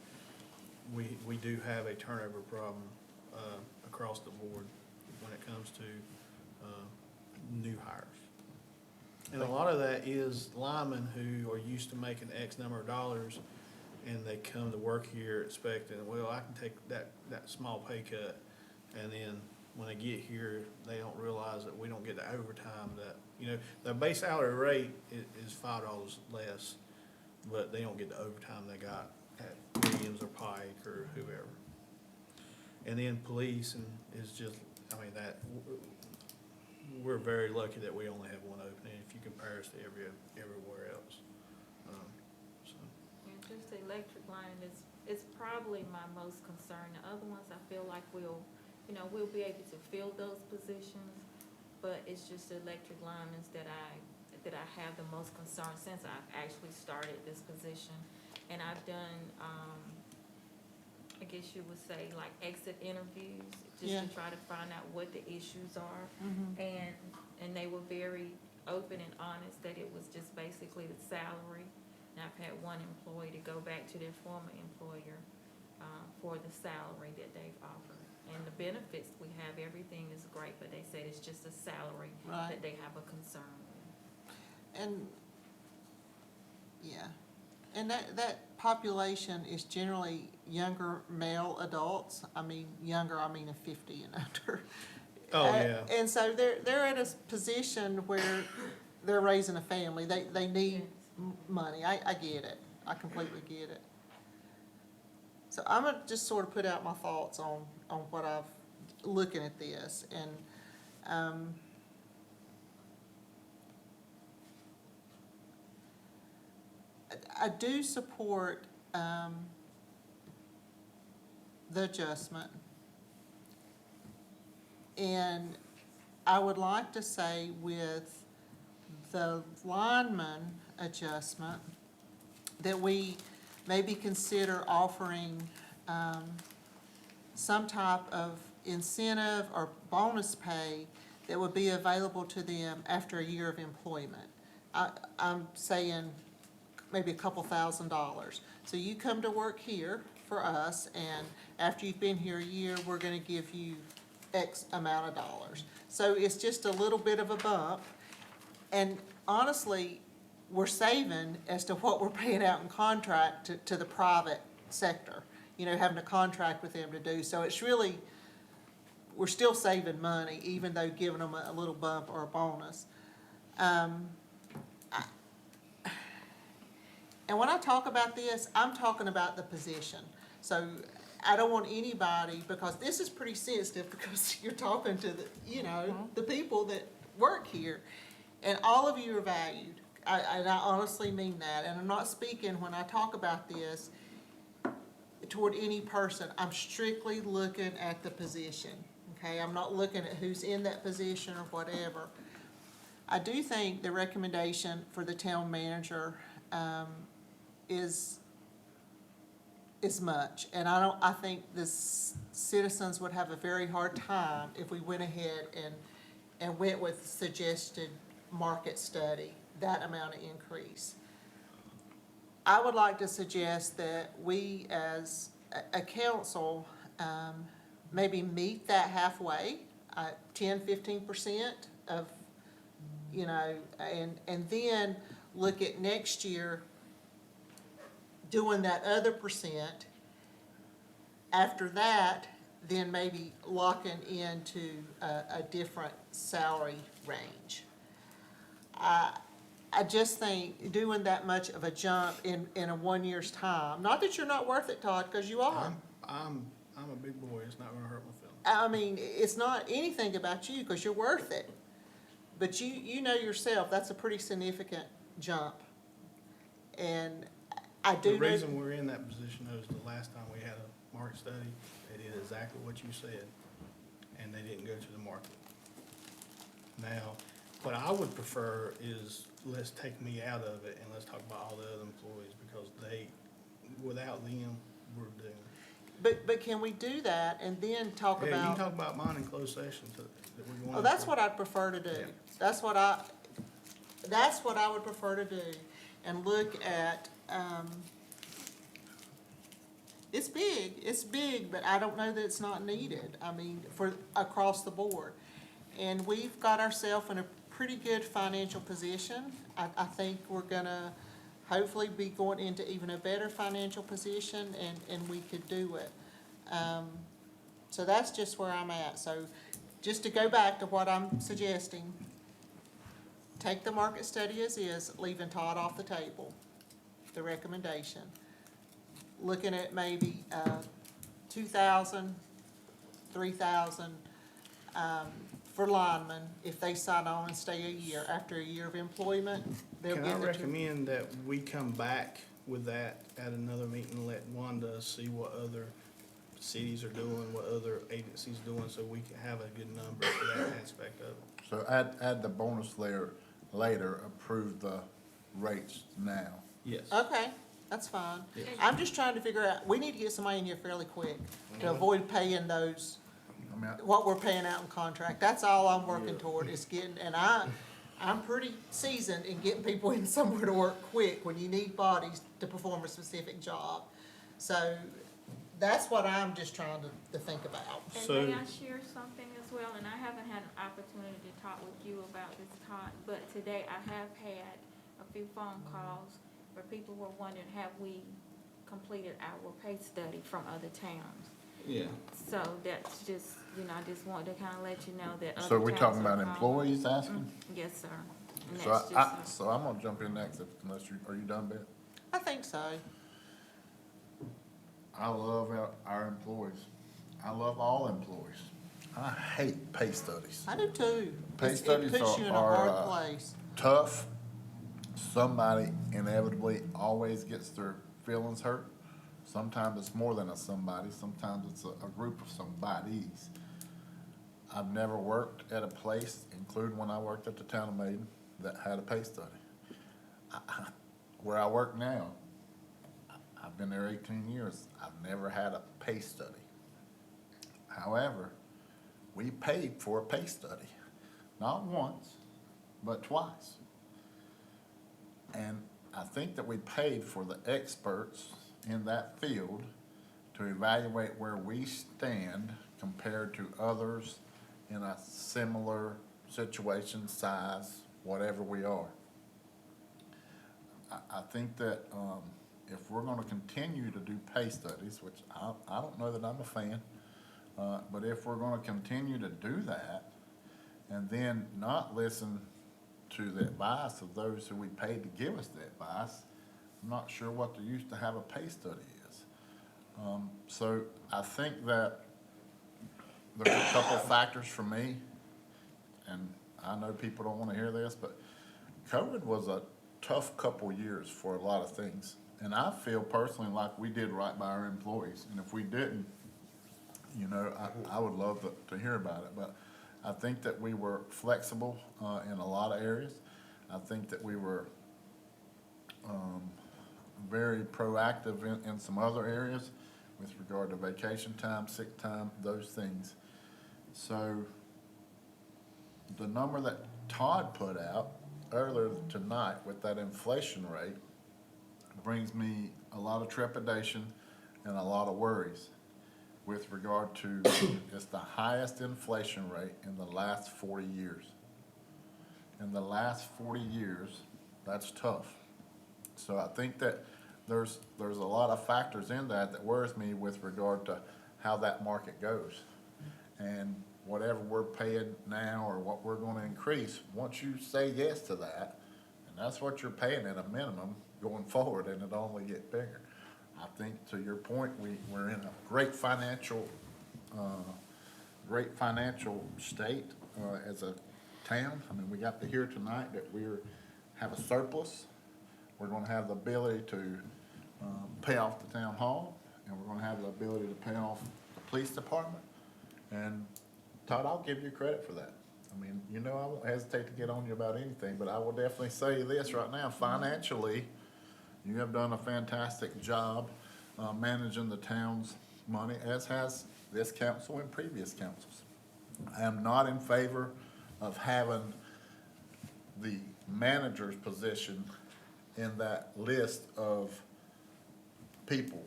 we do have a turnover problem across the board when it comes to new hires. And a lot of that is linemen who are used to making X number of dollars, and they come to work here expecting, well, I can take that small pay cut, and then when they get here, they don't realize that we don't get the overtime that, the base salary rate is $5 less, but they don't get the overtime they got at Williams or Pike or whoever. And then police is just, we're very lucky that we only have 1 opening if you compare us to everywhere else. And just the electric line is probably my most concern. The other ones I feel like we'll you know, we'll be able to fill those positions, but it's just the electric linemen that I have the most concern since I've actually started this position. And I've done, I guess you would say, like exit interviews, just Yeah. to try to find out what the issues are. Mhm. And they were very open and honest that it was just basically the salary. And I've had one employee to go back to their former employer, for the salary that they've offered. And the benefits we have, everything is great, but they said it's just the salary Right. that they have a concern with. And, yeah, and that population is generally younger male adults. I mean, younger, I mean 50 and under. Oh, yeah. And so they're at a position where they're raising a family. They need money. I get it. I completely get it. So I'm gonna just sort of put out my thoughts on what I've, looking at this, and, I do support, the adjustment. And I would like to say with the lineman adjustment, that we maybe consider offering, some type of incentive or bonus pay that would be available to them after a year of employment. I'm saying maybe a couple $1,000s. So you come to work here for us, and after you've been here a year, we're gonna give you X amount of dollars. So it's just a little bit of a bump, and honestly, we're saving as to what we're paying out in contract to the private sector, you know, having to contract with them to do. So it's really, we're still saving money, even though giving them a little bump or a bonus. And when I talk about this, I'm talking about the position. So I don't want anybody, because this is pretty sensitive, because you're talking to the, you know, the people that work here. And all of you are valued. And I honestly mean that. And I'm not speaking, when I talk about this, toward any person. I'm strictly looking at the position, okay? I'm not looking at who's in that position or whatever. I do think the recommendation for the town manager, is much. And I think the citizens would have a very hard time if we went ahead and went with suggested market study, that amount of increase. I would like to suggest that we as a council, maybe meet that halfway, 10–15% of, you know, and then look at next year doing that other percent. After that, then maybe locking into a different salary range. I just think doing that much of a jump in a 1 year's time, not that you're not worth it, Todd, because you are. I'm a big boy, it's not gonna hurt my feelings. I mean, it's not anything about you, because you're worth it. But you know yourself, that's a pretty significant jump. And I do know. The reason we're in that position though is the last time we had a market study, they did exactly what you said, and they didn't go to the market. Now, what I would prefer is, let's take me out of it and let's talk about all the other employees, because without them, we're doomed. But can we do that and then talk Yeah, you about? can talk about mine in closed session that we want. Oh, that's what I'd prefer to do. Yeah. That's what I would prefer to do, and look at, it's big, but I don't know that it's not needed. I mean, for, across the board. And we've got ourselves in a pretty good financial position. I think we're gonna hopefully be going into even a better financial position, and we could do it. So that's just where I'm at. So just to go back to what I'm suggesting, take the market study as is, leaving Todd off the table, the recommendation. Looking at maybe, 2,000, 3,000, for linemen, if they sign on and stay a year. After a year of employment, they'll Can get I the recommend that we come back with that at another meeting and let Wanda see what other cities are doing, what other agencies doing, so we can have a good number for that aspect of it. So add the bonus later, approve the rates now. Yes. Okay, that's fine. Yes. I'm just trying to figure out, we need to get somebody in here fairly quick to avoid paying those, I mean, what we're paying out in contract. That's all I'm working toward, is getting, and I'm pretty seasoned in getting people in somewhere to work quick when you need bodies to perform a specific job. So that's what I'm just trying to think about. And So- may I share something as well? And I haven't had an opportunity to talk with you about this, Todd, but today I have had a few phone calls where people were wondering, have we completed our pay study from other towns? Yeah. So that's just, I just wanted to kind of let you know that other So we're talking towns are about calling. employees asking? Yes, sir. And So that's just, so I'm gonna jump in next, unless are you done, Beth? I think so. I love our employees. I love all employees. I hate pay studies. I do too. Pay It studies puts you in a are, hard place. Tough. Somebody inevitably always gets their feelings hurt. Sometimes it's more than a somebody, sometimes it's a group of somebodies. I've never worked at a place, including when I worked at the town of Maiden, that had a pay study. Where I work now, I've been there 18 years, I've never had a pay study. However, we paid for a pay study, not once, but twice. And I think that we paid for the experts in that field to evaluate where we stand compared to others in a similar situation, size, whatever we are. I think that if we're gonna continue to do pay studies, which I don't know that I'm a fan, but if we're gonna continue to do that and then not listen to the advice of those who we paid to give us the advice, I'm not sure what the use to have a pay study is. So I think that there's a couple factors for me, and I know people don't wanna hear this, but COVID was a tough couple years for a lot of things. And I feel personally like we did right by our employees, and if we didn't, I would love to hear about it, but I think that we were flexible, in a lot of areas. I think that we were, very proactive in some other areas with regard to vacation time, sick time, those things. So the number that Todd put out earlier tonight with that inflation rate brings me a lot of trepidation and a lot of worries with regard to, it's the highest inflation rate in the last 40 years. In the last 40 years, that's tough. So I think that there's a lot of factors in that worries me with regard to how that market goes. And whatever we're paying now or what we're gonna increase, once you say yes to that, and that's what you're paying at a minimum going forward, and it'll only get bigger. I think, to your point, we're in a great financial state as a town. I mean, we got to hear tonight that have a surplus. We're gonna have the ability to pay off the town hall, and we're gonna have the ability to pay off the police department. And Todd, I'll give you credit for that. I mean, I won't hesitate to get on you about anything, but I will definitely say this right now, financially, you have done a fantastic job managing the town's money, as has this council and previous councils. I am not in favor of having the manager's position in that list of people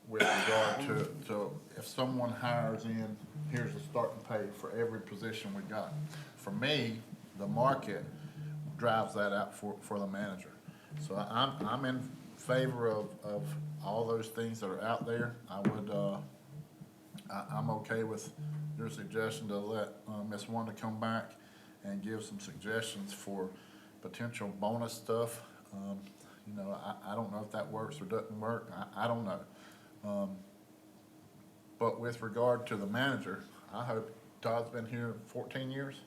with regard to if someone hires in, here's the starting pay for every position we got. For me, the market drives that out for the manager. So I'm in favor of all those things that are out there. I'm okay with your suggestion to let Ms. Wanda come back and give some suggestions for potential bonus stuff. I don't know if that works or doesn't work. I don't know. But with regard to the manager, I hope Todd's been here 14 years.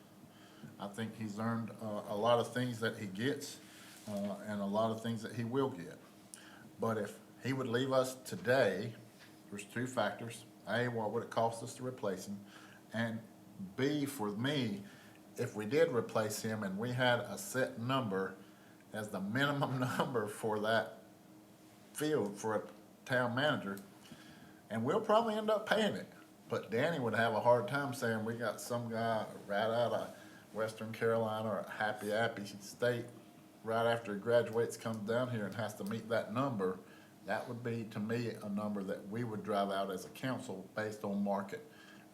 I think he's earned a lot of things that he gets and a lot of things that he will get. But if he would leave us today, there's two factors. A, what would it cost us to replace him? And B, for me, if we did replace him and we had a set number as the minimum number for that field for a town manager, and we'll probably end up paying it. But Danny would have a hard time saying, we got some guy right out of Western Carolina or a happy state, right after he graduates, comes down here and has to meet that number. That would be, to me, a number that we would drive out as a council based on market.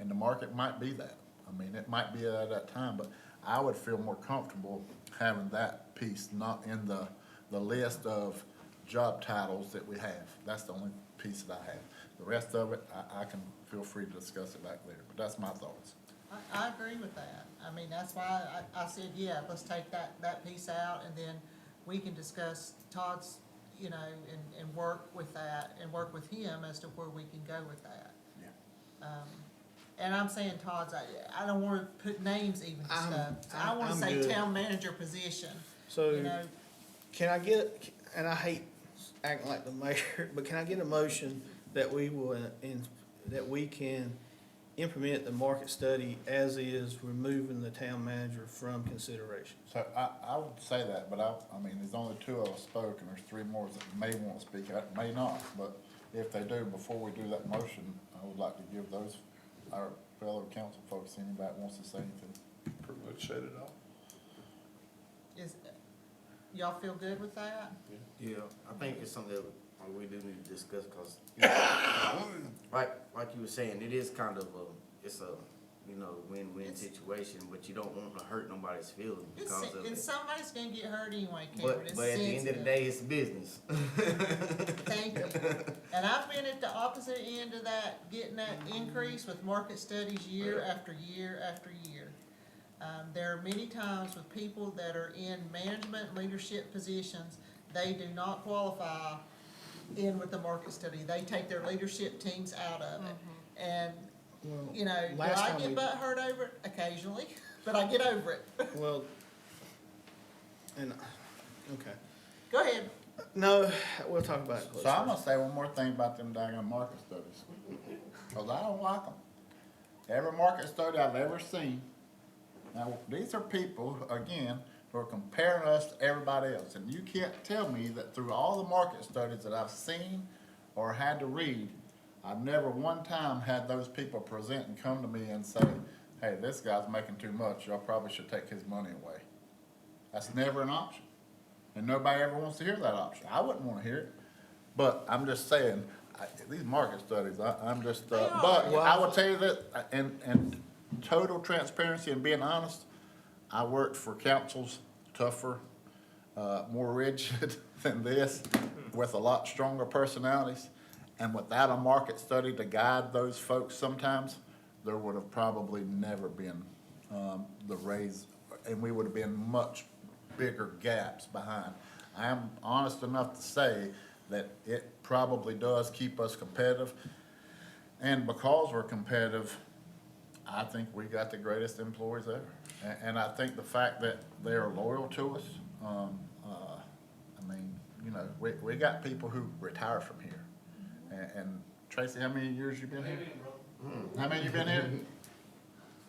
And the market might be that. I mean, it might be at that time, but I would feel more comfortable having that piece not in the list of job titles that we have. That's the only piece that I have. The rest of it, I can feel free to discuss it back later, but that's my thoughts. I agree with that. I mean, that's why I said, yeah, let's take that piece out, and then we can discuss Todd's, you know, and work with that, and work with him as to where we can go with that. Yeah. And I'm saying Todd's, I don't wanna put names even to stuff. I wanna I'm say good. town manager position, So, you know. can I get, and I hate acting like the mayor, but can I get a motion that we will, that we can implement the market study as is, removing the town manager from consideration? So I would say that, but I mean, there's only two of us spoke, and there's three more that may want to speak, may not. But if they do, before we do that motion, I would like to give those, our fellow council folks, anybody that wants to say anything. Pretty much said it all. Y'all feel good with that? Yeah, I think it's something that we do need to discuss, cause, like you were saying, it is kind of it's a, you know, win-win situation, but you don't want to hurt nobody's feelings because of And it. somebody's gonna get hurt anyway, Cameron. But It's at the end of the sensitive. day, it's business. Thank you. And I've been at the opposite end of that, getting that increase with market studies year after year after year. There are many times with people that are in management leadership positions, they do not qualify in with the market study. They take their leadership teams out of it. And, you know, do last I time get we- butt hurt over it? Occasionally, but I get over it. Well, and, okay. Go ahead. No, we'll talk about it So closer. I'm gonna say one more thing about them daggone market studies, cause I don't like them. Every market study I've ever seen, now, these are people, again, who are comparing us to everybody else, and you can't tell me that through all the market studies that I've seen or had to read, I've never one time had those people present and come to me and say, hey, this guy's making too much, y'all probably should take his money away. That's never an option. And nobody ever wants to hear that option. I wouldn't want to hear it. But I'm just saying, these market studies, I'm just, but I will tell you that, and total transparency and being honest, I worked for councils tougher, more rigid than this, with a lot stronger personalities. And without a market study to guide those folks sometimes, there would have probably never been the raise, and we would have been much bigger gaps behind. I am honest enough to say that it probably does keep us competitive. And because we're competitive, I think we got the greatest employees ever. And I think the fact that they are loyal to us, I mean, you know, we got people who retire from here. And Tracy, how many years you been here? How many you been here?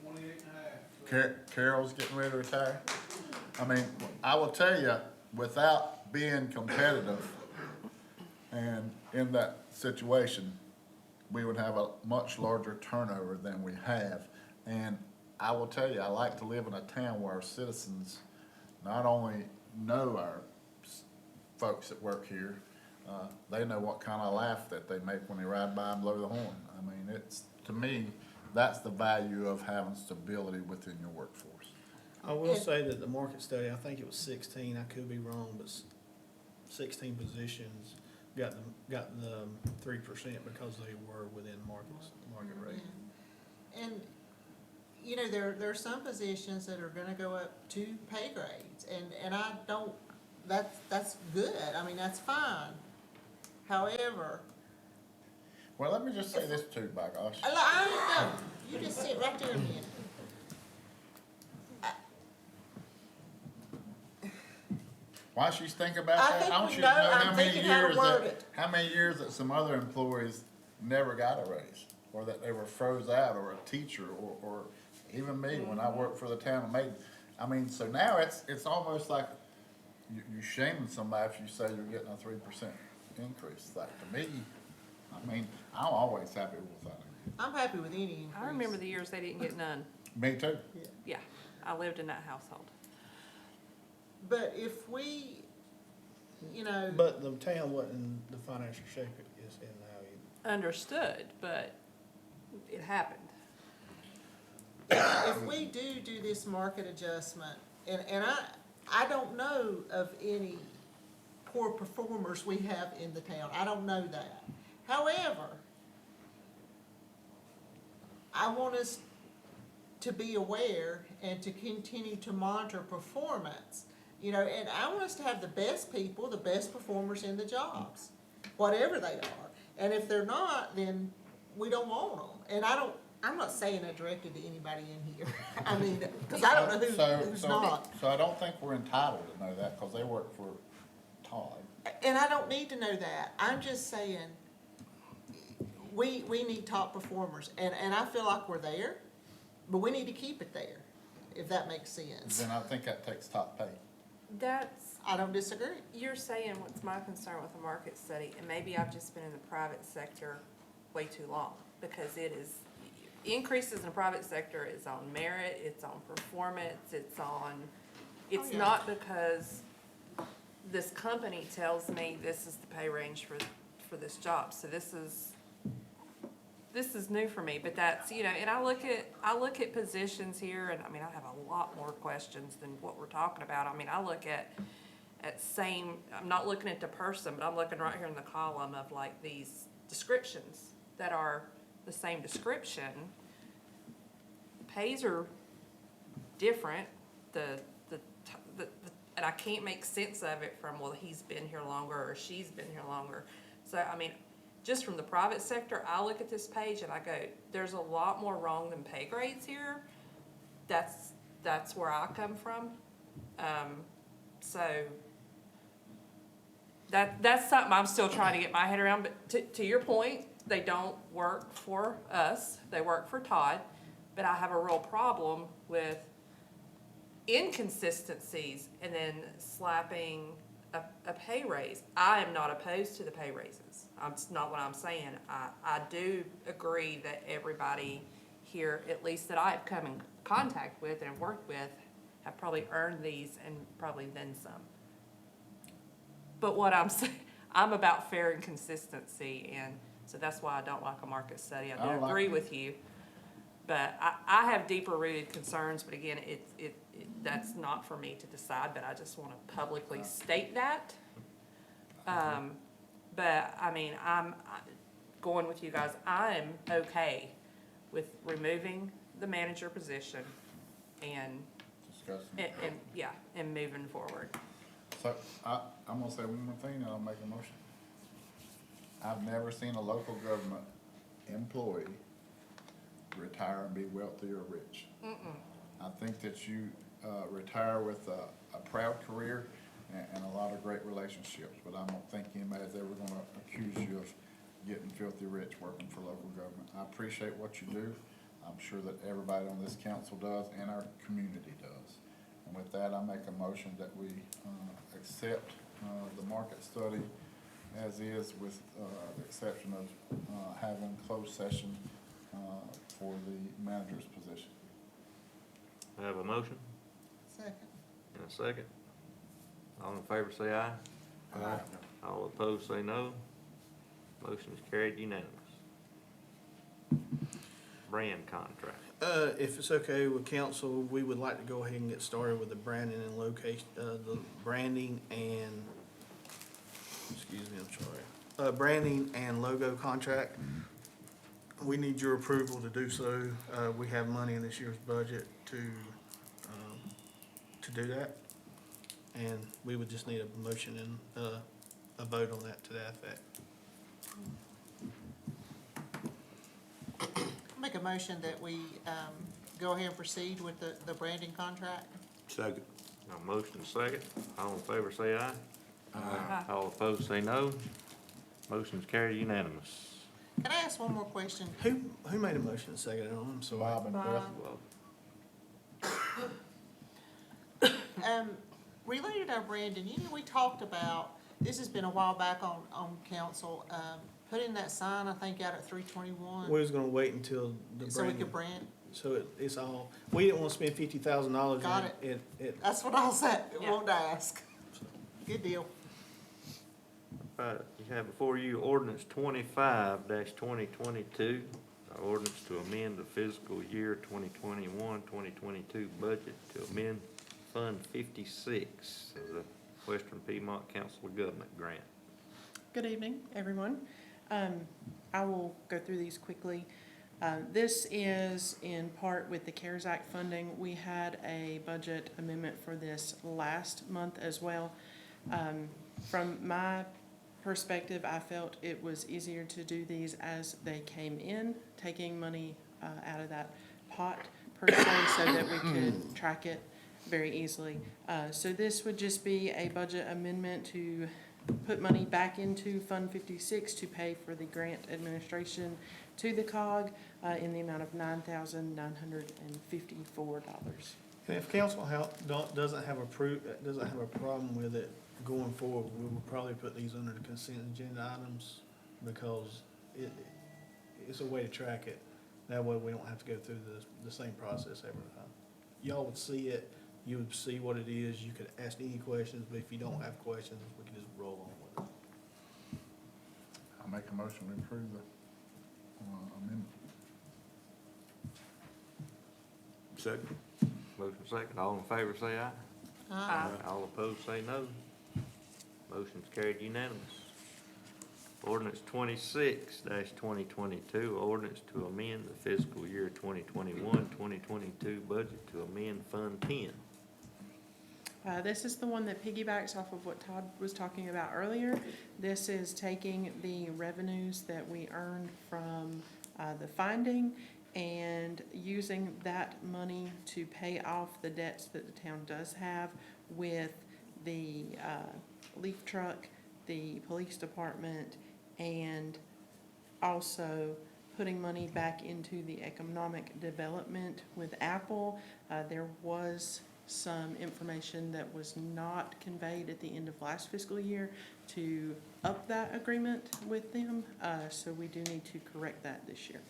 28 and a half. Carol's getting ready to retire. I mean, I will tell you, without being competitive and in that situation, we would have a much larger turnover than we have. And I will tell you, I like to live in a town where our citizens not only know our folks that work here, they know what kind of laugh that they make when they ride by and blow the horn. I mean, it's, to me, that's the value of having stability within your workforce. I will say that the market study, I think it was 16, I could be wrong, but 16 positions got the 3% because they were within market rate. And, you know, there are some positions that are gonna go up 2 pay grades, and I don't, that's good, I mean, that's fine. However, Well, let me just say this too, by gosh. I don't know, you just sit right there a minute. Why she's thinking about I that? think I want we you know, to know I'm thinking how to word it. how many years that some other employees never got a raise. or that they were froze out, or a teacher, or even me, when I worked for the town of Maiden. I mean, so now it's almost like you're shaming somebody if you say you're getting a 3% increase. Like, to me, I mean, I'm always happy with that. I'm happy with any increase. I remember the years they didn't get none. Me too. Yeah, I lived in that household. But if we, you know, But the town wasn't in the financial shape it is in now either. Understood, but it happened. if we do this market adjustment, and I don't know of any poor performers we have in the town. I don't know that. However, I want us to be aware and to continue to monitor performance, you know, and I want us to have the best people, the best performers in the jobs, whatever they are. And if they're not, then we don't want them. And I'm not saying that directed to anybody in here. I mean, because I don't know who's not. So I don't think we're entitled to know that, because they work for Todd. And I don't need to know that. I'm just saying, we need top performers. And I feel like we're there, but we need to keep it there, if that makes sense. Then I think that takes top pay. I don't disagree. You're saying what's my concern with the market study, and maybe I've just been in the private sector way too long, because it is, increases in the private sector is on merit, it's on performance, it's yeah. not because this company tells me this is the pay range for this job. So this is new for me, but that's, you know, and I look at positions here, and I mean, I have a lot more questions than what we're talking about. I mean, I look at I'm not looking at the person, but I'm looking right here in the column of like these descriptions that are the same description. Pays are different, and I can't make sense of it from, well, he's been here longer or she's been here longer. So, I mean, just from the private sector, I look at this page and I go, there's a lot more wrong than pay grades here. That's where I come from. So that's something I'm still trying to get my head around. But to your point, they don't work for us. They work for Todd. But I have a real problem with inconsistencies and then slapping a pay raise. I am not opposed to the pay raises. That's not what I'm saying. I do agree that everybody here, at least that I've come in contact with and worked with, have probably earned these and probably then some. But what I'm saying, I'm about fair and consistency, and so that's why I don't like a market study. I do agree with you. But I have deeper rooted concerns, but again, that's not for me to decide, but I just want to publicly state that. But I mean, I'm going with you guys. I'm okay with removing the manager position and moving forward. So I'm gonna say one more thing, and I'll make a motion. I've never seen a local government employee retire and be wealthy or rich. I think that you retire with a proud career and a lot of great relationships, but I don't think anybody's ever gonna accuse you of getting filthy rich working for local government. I appreciate what you do. I'm sure that everybody on this council does and our community does. And with that, I make a motion that we accept the market study as is, with the exception of having closed session for the manager's position. I have a motion Second. and a second. All in favor say aye. Aye. All opposed say no. Motion is carried unanimous. Brand contract. If it's okay with council, we would like to go ahead and get started with the branding and location, the branding and, excuse me, I'm sorry. Branding and logo contract. We need your approval to do so. We have money in this year's budget to do that. And we would just need a motion and a vote on that to that effect. Make a motion that we go ahead and proceed with the branding contract. Second. A motion and a second. All in favor say aye. Aye. All opposed say no. Motion is carried unanimous. Can I ask one more question? Who made a motion and seconded it? I'm sorry. Bob and Beth. Related to Brandon, you know, we talked about, this has been a while back on council, putting that sign, I think, out at 321. We was gonna wait until the So we brand, could brand, so it's all, we didn't wanna spend $50,000. Got that's what I was wanted to ask. Good deal. Right, you have before you ordinance 25-2022, ordinance to amend the fiscal year 2021-2022 budget to amend Fund 56 of the Western Piedmont Council of Government grant. Good evening, everyone. I will go through these quickly. This is in part with the CARES Act funding. We had a budget amendment for this last month as well. From my perspective, I felt it was easier to do these as they came in, taking money out of that pot per se so that we could track it very easily. So this would just be a budget amendment to put money back into Fund 56 to pay for the grant administration to the COG in the amount of $9,954. And if council doesn't have a problem with it going forward, we will probably put these under the consent agenda items because it's a way to track it. That way we don't have to go through the same process every time. Y'all would see it, you would see what it is, you could ask any questions, but if you don't have questions, we can just roll on with it. I'll make a motion to approve the amendment. Second. Motion second, all in favor say aye. Aye. All opposed say no. Motion's carried unanimous. Ordinance 26-2022, ordinance to amend the fiscal year 2021-2022 budget to amend Fund 10. This is the one that piggybacks off of what Todd was talking about earlier. This is taking the revenues that we earned from the finding and using that money to pay off the debts that the town does have with the leaf truck, the police department, and also putting money back into the economic development with Apple. There was some information that was not conveyed at the end of last fiscal year to up that agreement with them, so we do need to correct that this year.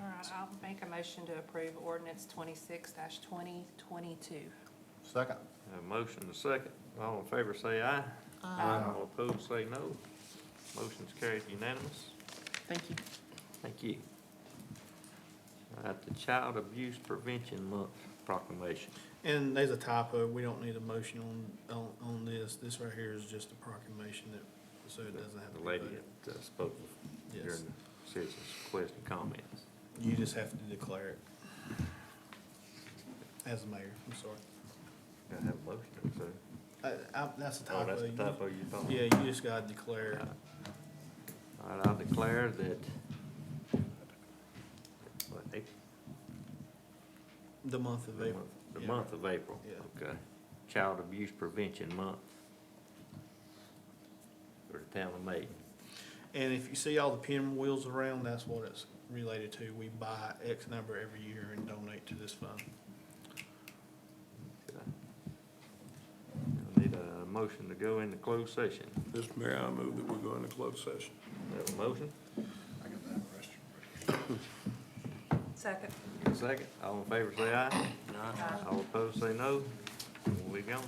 All right, I'll make a motion to approve ordinance 26-2022. Second. Have a motion and a second. All in favor say aye. Aye. All opposed say no. Motion's carried unanimous. Thank you. Thank you. All right, the Child Abuse Prevention Month proclamation. And there's a typo, we don't need a motion on this. This right here is just a proclamation that, so it doesn't have to The be lady voted. that spoke Yes. during the citizens' questions and comments. You just have to declare it. As the mayor, I'm sorry. Gotta have a motion, so. That's a Oh, typo. that's the typo you thought? Yeah, you just gotta declare it. All right, I'll declare that, what, April? The month of April. The Yeah. month of April? Yeah. Okay. Child Abuse Prevention Month for the town of Maiden. And if you see all the pinwheels around, that's what it's related to. We buy X number every year and donate to this fund. Okay. I need a motion to go into closed session. Mr. Mayor, I move that we go into closed session. Have a motion? I got that question. Second. Second. All in favor say aye. All opposed say no. We gone.